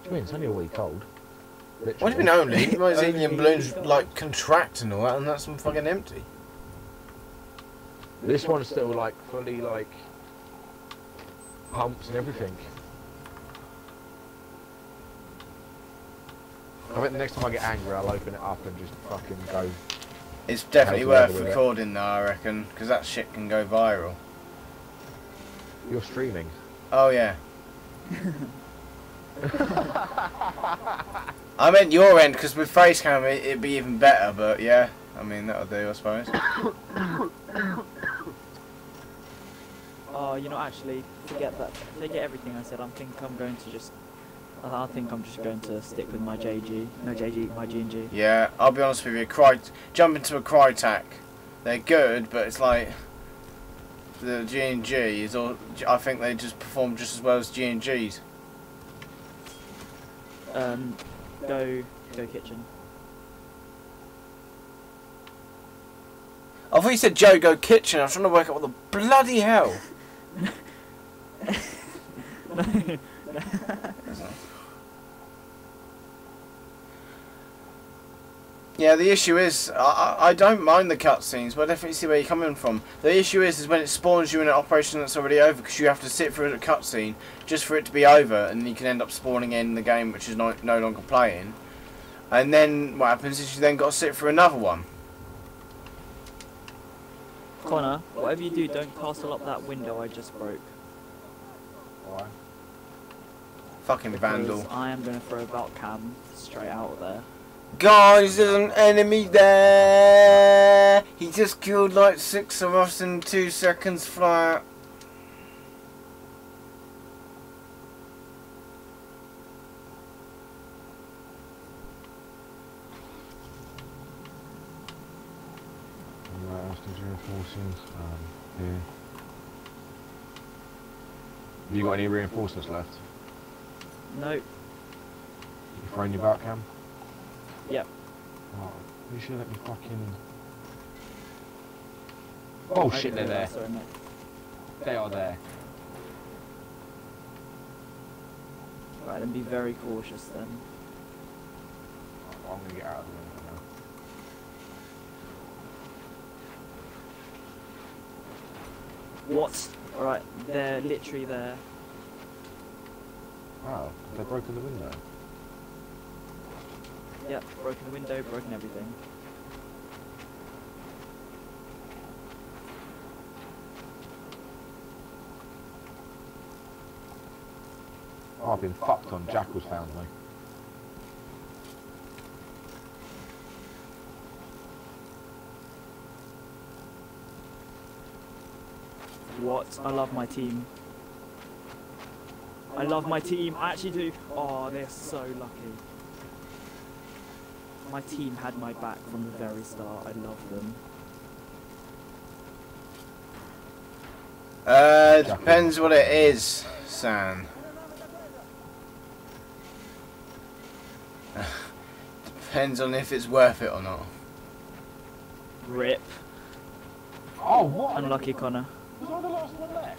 What do you mean? It's only a week old. Literally. What do you mean only? Those helium balloons like contract and all that, and that's fucking empty. This one's still like fully like pumps and everything. I think the next time I get angry, I'll open it up and just fucking go. It's definitely worth recording though, I reckon, because that shit can go viral. You're streaming? Oh yeah. I meant your end, because with face cam it'd be even better, but yeah, I mean that'll do, I suppose. Oh, you know, actually, forget that. Forget everything I said. I think I'm just going to stick with my JG. No, JG, my G&G. Yeah, I'll be honest with you. Jump into a Crytek. They're good, but it's like the G&G is all. I think they just perform just as well as G&Gs. Go kitchen. I thought you said Joe, go kitchen. I was trying to work out what the bloody hell. Yeah, the issue is, I don't mind the cutscenes, but I definitely see where you're coming from. The issue is when it spawns you in an operation that's already over, because you have to sit through a cutscene just for it to be over, and you can end up spawning in the game which is no longer playing. And then what happens is you then got to sit through another one. Connor, whatever you do, don't castle up that window I just broke. Why? Fucking vandal. I am going to throw about cam straight out of there. Guys, there's an enemy there! He just killed like 6 of us in 2 seconds flat. Right, hostage reinforcements. Here. Have you got any reinforcements left? No. You throwing your back cam? Yep. Oh, you should let me fucking. Oh shit, they're there. Sorry, mate. They are there. Right, then be very cautious then. Oh, I'm gonna get out of the window now. What? Alright, they're literally there. Wow, they've broken the window. Yep, broken the window, broken everything. Oh, I've been fucked on. Jackal's found me. What? I love my team. I love my team. I actually do. Oh, they're so lucky. My team had my back from the very start. I love them. Depends what it is, San. Depends on if it's worth it or not. Rip. Oh, what? Unlucky, Connor. Was I the last one there?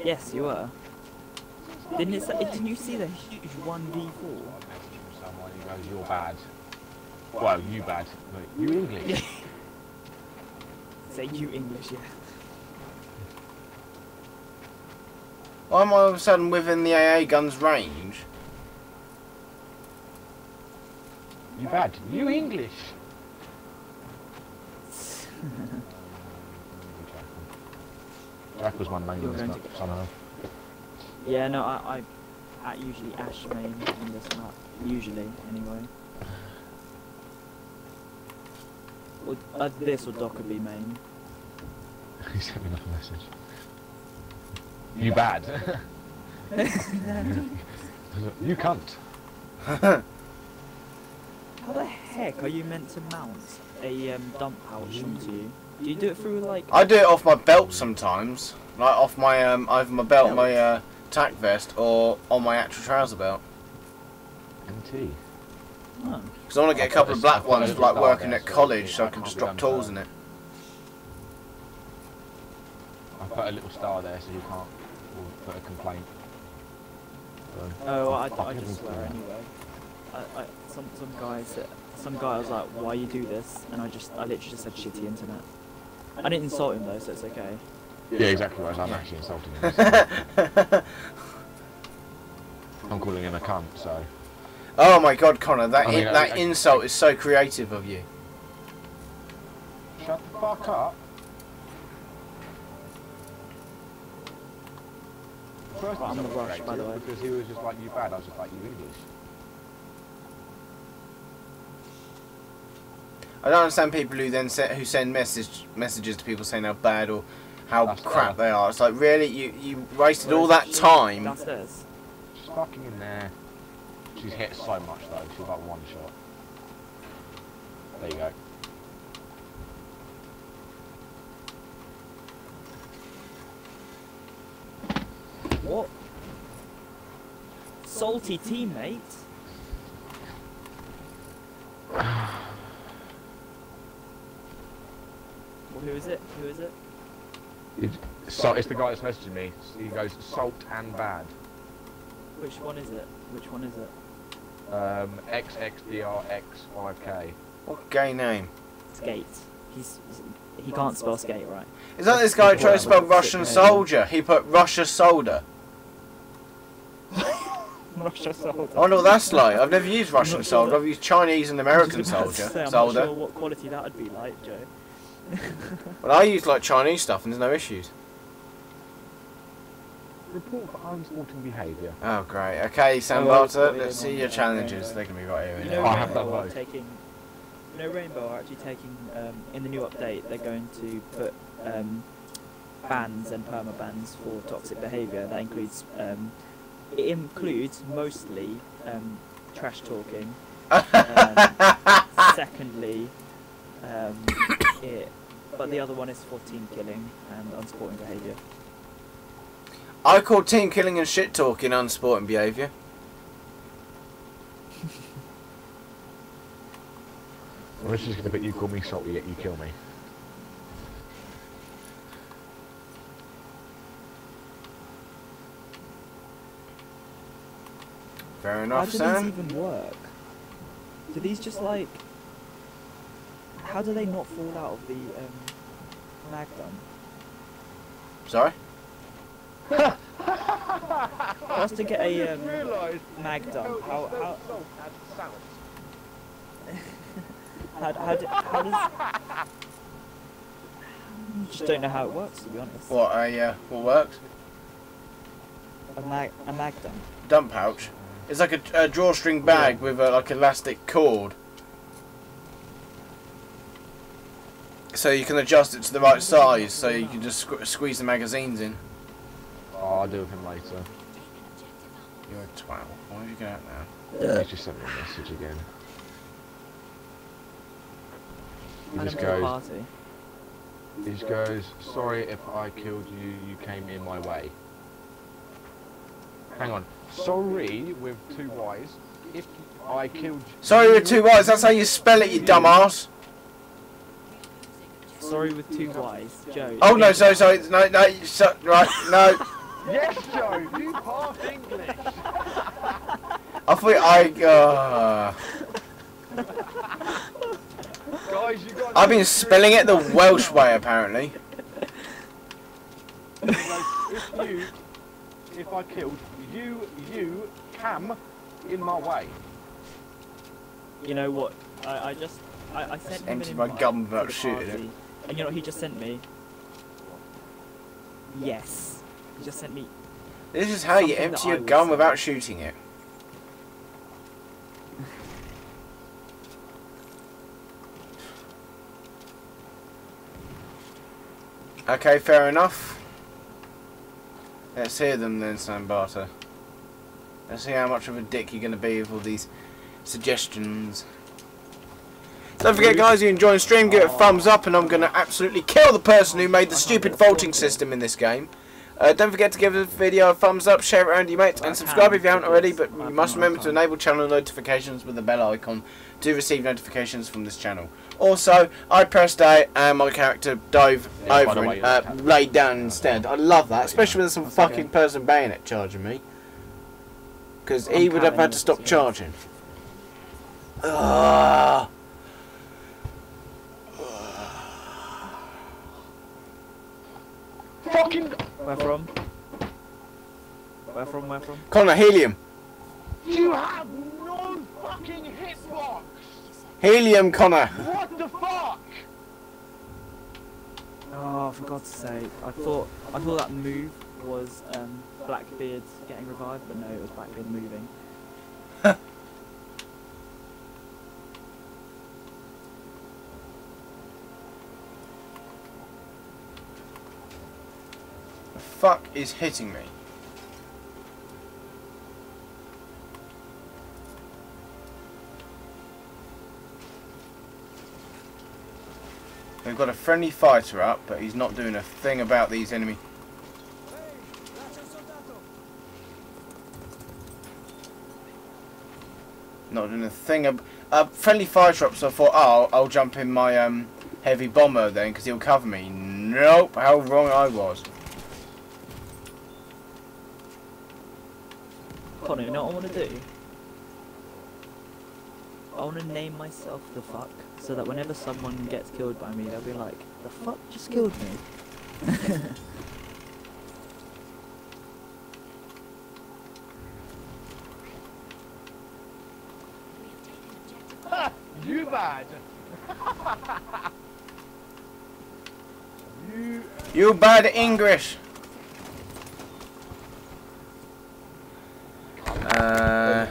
Yes, you were. Didn't you see the huge 1v4? Someone who goes, you're bad. Well, you bad. You English. Say you English, yeah. Why am I all of a sudden within the AA gun's range? You bad. You English. Jack was my main somehow. Yeah, no, I usually Ash main in this map. Usually, anyway. Or, this or Dockerby main. He sent me another message. You bad. You cunt. How the heck are you meant to mount a dump pouch onto you? Do you do it through like... I do it off my belt sometimes. Like off my, either my belt, my tack vest, or on my actual trouser belt. MT. Oh. Because I want to get a couple of black ones for like working at college, so I can just drop tools in it. I put a little star there so you can't put a complaint. So, oh, I just swear anyway. Some guy was like, why you do this? And I literally just said shitty internet. I didn't insult him though, so it's okay. Yeah, exactly right. I'm actually insulting him. I'm calling him a cunt, so. Oh my God, Connor, that insult is so creative of you. Shut the fuck up. First I'm the rush, by the way. Because he was just like, you bad, I was just like, you English. I don't understand people who then send messages to people saying how bad or how crap they are. It's like, really? You wasted all that time? Downstairs. She's fucking in there. She's hit so much though, she's like one shot. There you go. What? Salty teammate? Well, who is it? Who is it? It's the guy that's messaging me. He goes, salt and bad. Which one is it? Which one is it? XXDRX5K. What gay name? Skate. He can't spell skate right. Is that this guy trying to spell Russian soldier? He put Russia solder. Russia solder. I wonder what that's like. I've never used Russian solder. I've used Chinese and American soldier. I'm not sure what quality that would be like, Joe. Well, I use like Chinese stuff and there's no issues. Report for unsporting behaviour. Oh great. Okay, Sam Barter, let's see your challenges. They can be right here. You know, I have done both. You know, Rainbow are actually taking in the new update. They're going to put bans and perma-bans for toxic behaviour. That includes it includes mostly trash talking. Secondly, but the other one is for team killing and unsporting behaviour. I call team killing and shit talking unsporting behaviour. Well, this is going to be you call me salty yet you kill me. Fair enough, Sam. How do these even work? Do these just like... How do they not fall out of the mag gun? Sorry? Just to get a mag dump, how does... I just don't know how it works, to be honest. What works? A mag dump. Dump pouch? It's like a drawstring bag with a like elastic cord. So you can adjust it to the right size, so you can just squeeze the magazines in. Oh, I'll deal with him later. You're a twat. Why did you get out now? He's just sent me a message again. He just goes, sorry if I killed you, you came in my way. Hang on. Sorry with 2 Y's if I killed you. Sorry with 2 Y's, that's how you spell it, you dumbass. Sorry with 2 Y's, Joe. Oh no, sorry, no, right, no. Yes, Joe, you passed English. I thought Guys, you got. I've been spelling it the Welsh way, apparently. If I killed you, Cam, in my way. You know what? I sent him empty an my invite gun to without the shooting party, it. And you know what he just sent me? Yes. He just sent me... This is how you empty your gun without shooting it. Okay, fair enough. Let's hear them then, Sam Barter. Let's see how much of a dick you're going to be with all these suggestions. So don't forget, guys, if you enjoy the stream, give it a thumbs up, and I'm going to absolutely kill the person who made the stupid vaulting system in this game. Don't forget to give the video a thumbs up, share it around your mates, and subscribe if you haven't already, but you must remember to enable channel notifications with the bell icon to receive notifications from this channel. Also, I pressed A and my character dove over and laid down instead. I love that, especially when there's some fucking person bayonet charging me. Because he would have had to stop charging. Fucking... Where from? Where from? Connor, helium. You have no fucking hitbox! Helium, Connor! What the fuck? Oh, for God's sake! I thought that move was Blackbeard getting revived, but no, it was Blackbeard moving. The fuck is hitting me? They've got a friendly fighter up, but he's not doing a thing about these enemies. Not doing a thing. Friendly fighter up, so I thought, oh, I'll jump in my heavy bomber then, because he'll cover me. Nope, how wrong I was. Connor, you know what I want to do? I want to name myself the fuck, so that whenever someone gets killed by me, they'll be like, the fuck just killed me? Ha! You bad! You bad English!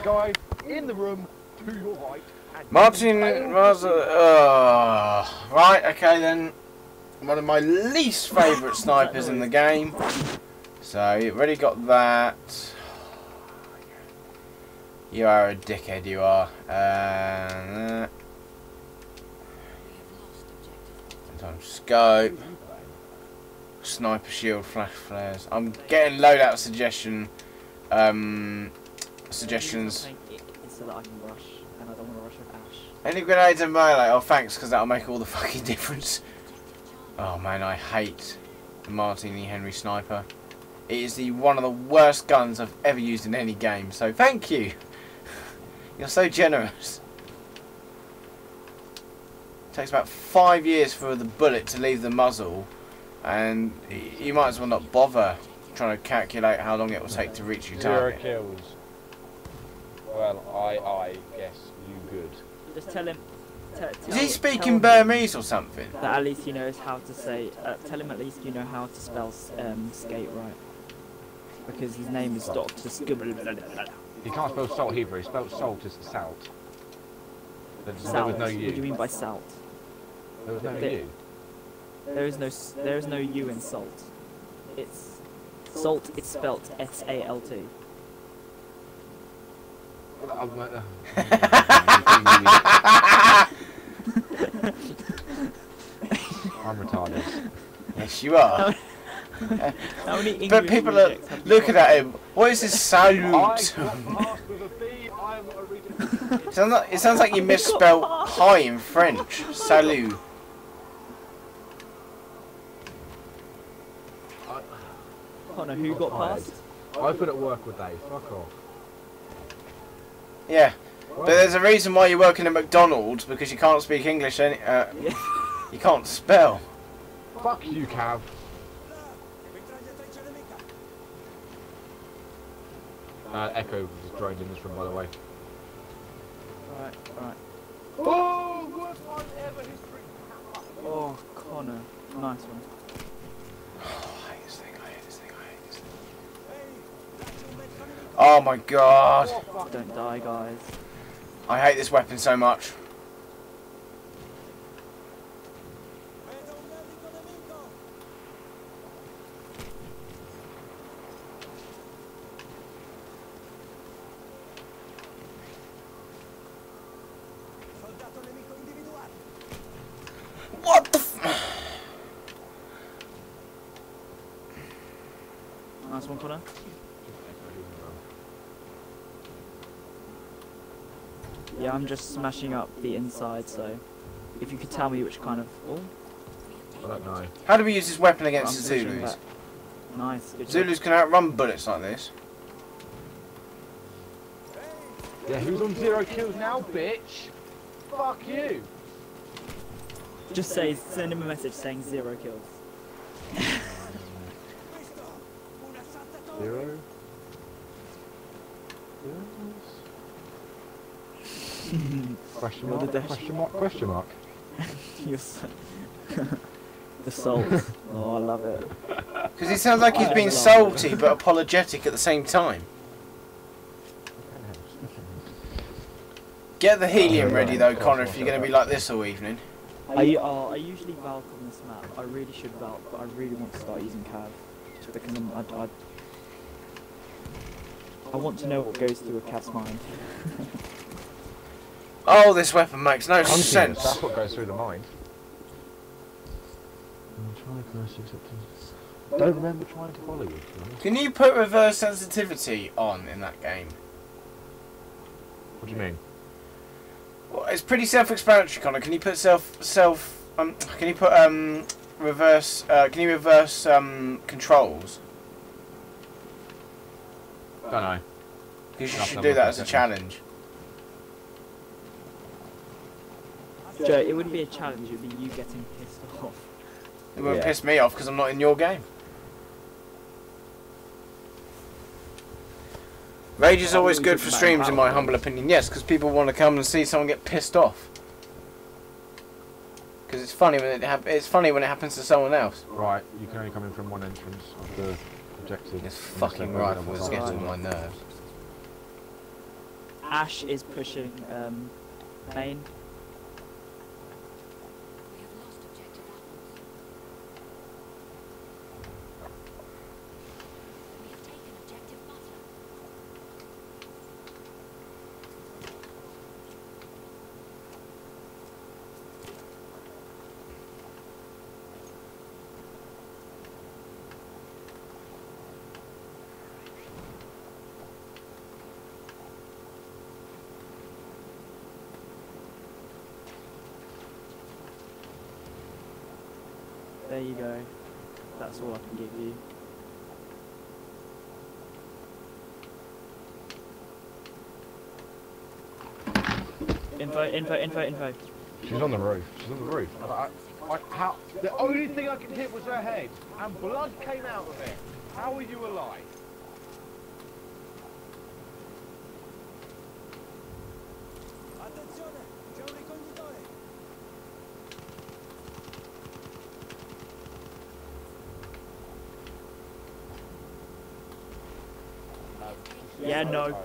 Guy in the room to your right. Martin was right, okay then. One of my least favourite snipers in the game. So you already got that. You are a dickhead, you are. Sometimes scope. Sniper shield, flash flares. I'm getting loadout suggestions. So that I can rush, and I don't want to rush with Ash. Any grenades and melee? Oh, thanks, because that'll make all the fucking difference. Oh man, I hate the Martini Henry sniper. It is one of the worst guns I've ever used in any game. So thank you. You're so generous. It takes about 5 years for the bullet to leave the muzzle, and you might as well not bother trying to calculate how long it will take to reach your target. 0 kills. Well, I guess you good. Just tell him. Is he speaking Burmese or something? That at least he knows how to say. Tell him at least you know how to spell skate right. Because his name is Dr. Skubble. He can't spell salt either. He spells salt as salt. There was no U. What do you mean by salt? There was no U. There is no U in salt. It's salt. It's spelt S-A-L-T. I'm retarded. Yes, you are. How many English but people are looking at him. What is this salute? It sounds like you misspelled hi in French. Salut. Connor, who got past? I've been at work all day. Fuck off. Yeah, but there's a reason why you're working at McDonald's, because you can't speak English. You can't spell. Fuck you, Cav. Echo just droned in this room, by the way. Alright. Oh, worst one ever history. Oh, Connor. Nice one. I hate this thing, I hate this thing, I hate this thing. Oh my god. Don't die, guys. I hate this weapon so much. What the f— Nice one, Connor. Yeah, I'm just smashing up the inside, so if you could tell me which kind of... Oh. I don't know. How do we use this weapon against the Zulus? Nice. Good Zulus can outrun bullets like this. Yeah, who's on 0 kills now, bitch? Fuck you. Just send him a message saying 0 kills. 0? Question mark? Question mark? Question mark? The salt. Oh, I love it. Because he sounds like he's being salty but apologetic at the same time. Get the helium ready though, Connor, if you're going to be like this all evening. I usually valve on this map. I really should valve, but I really want to start using cav. Just because I want to know what goes through a cav's mind. Oh, this weapon makes no sense. That's what goes through the mind. Don't remember trying to follow you. Can you put reverse sensitivity on in that game? What do you mean? Well, it's pretty self-explanatory, Connor. Can you put can you put reverse? Can you reverse controls? Don't know. Because you should do that as a challenge. Joe, it wouldn't be a challenge. It would be you getting pissed off. It won't piss me off because I'm not in your game. Rage is always good for streams, in my humble opinion. Yes, because people want to come and see someone get pissed off. Because it's funny when it happens to someone else. Right, you can only come in from one entrance of the objective. This fucking rifle is getting on my nerves. Ash is pushing main. There you go. That's all I can give you. Info. She's on the roof. She's on the roof. How? The only thing I could hit was her head, and blood came out of it. How are you alive? Yeah, no.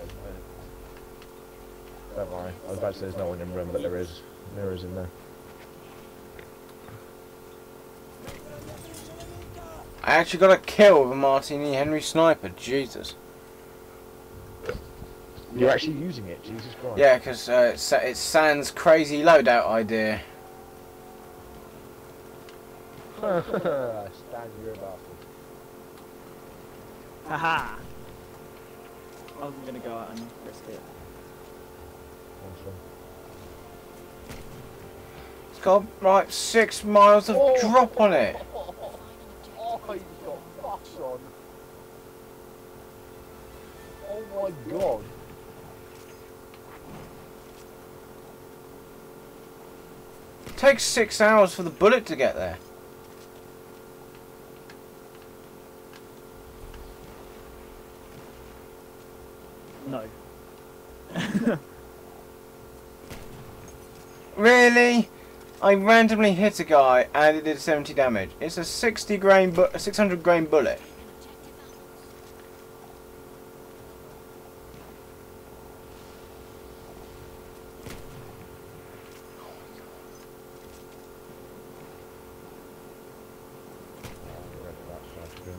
Don't worry. I was about to say there's no one in the room, but there is. There is in there. I actually got a kill with a Martini Henry sniper. Jesus. You're actually using it, Jesus Christ. Yeah, because it's Sans crazy loadout idea. Stan, you're a bastard. Haha. I wasn't gonna go out and risk it. It's got like 6 miles of drop on it. Oh, he's got fucks on. Oh my god. It takes 6 hours for the bullet to get there. No. Really? I randomly hit a guy and it did 70 damage. It's a 600 grain bullet.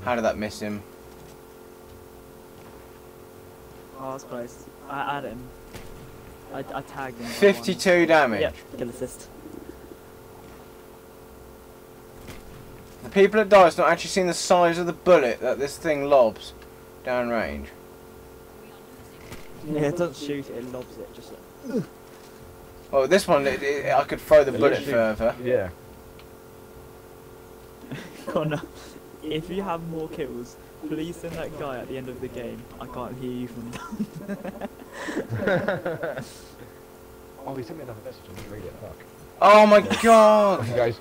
How did that miss him? Oh, that's close. I had him. I tagged him. 52 damage. Yep, kill assist. The people at Dice not actually seen the size of the bullet that this thing lobs down range. Yeah, it doesn't shoot it, it lobs it. Just like... Well, this one, I could throw the bullet further. Yeah. Connor, if you have more kills, please send that guy at the end of the game. I can't hear you from Oh, he sent me another message. I didn't read it. Fuck. Oh my god! He goes,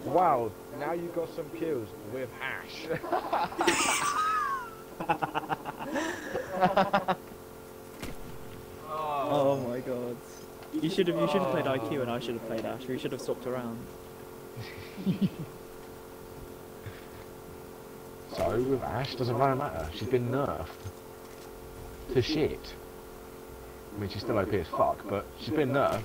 wow, now you got some kills with Ash. Oh my god. You should have played IQ and I should have played Ash. We should have swapped around. So with Ash, doesn't really matter. She's been nerfed to shit. I mean, she's still OP as fuck, but she's been nerfed.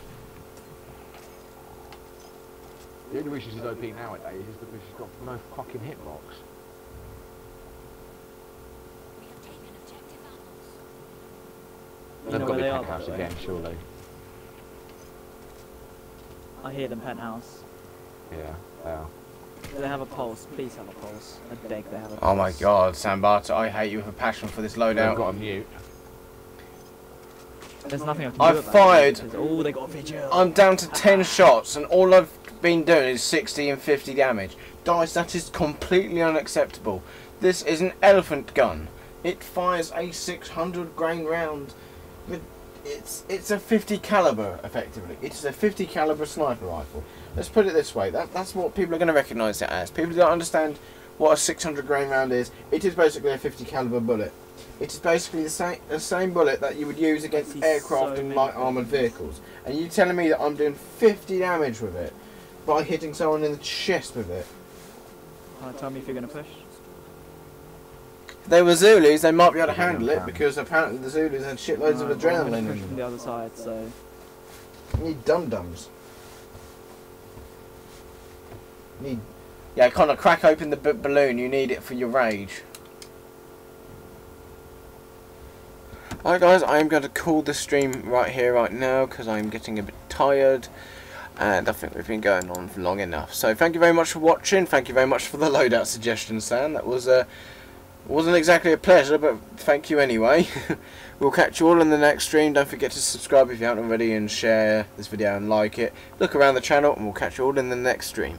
The only reason she's OP nowadays is because she's got no fucking hitbox. They've got to be penthouse again, surely. I hear them penthouse. Yeah, they are. Do they have a pulse? Please have a pulse. I beg they have a pulse. Oh my god, Sambata, I hate you with a passion for this loadout. I've got a mute. There's nothing I can do I've about fired. It oh, they got a vigil. I'm down to 10 shots, and all I've been doing is 60 and 50 damage. Guys, that is completely unacceptable. This is an elephant gun. It fires a 600 grain round. It's a 50 caliber, effectively. It's a 50 caliber sniper rifle. Let's put it this way. That's what people are going to recognise it as. People don't understand what a 600 grain round is. It is basically a 50 caliber bullet. It is basically the same bullet that you would use against aircraft and light armoured vehicles. And you telling me that I'm doing 50 damage with it by hitting someone in the chest with it? Tell me if you're going to push. If they were Zulus, they might be able to handle it, because apparently the Zulus had shitloads of adrenaline. Push from the other side, so... You need dum-dums. Yeah, kind of crack open the balloon. You need it for your rage. Alright guys, I am going to call the stream right here, right now, because I'm getting a bit tired. And I think we've been going on for long enough. So thank you very much for watching. Thank you very much for the loadout suggestion, Sam. That was wasn't exactly a pleasure, but thank you anyway. We'll catch you all in the next stream. Don't forget to subscribe if you haven't already, and share this video and like it. Look around the channel, and we'll catch you all in the next stream.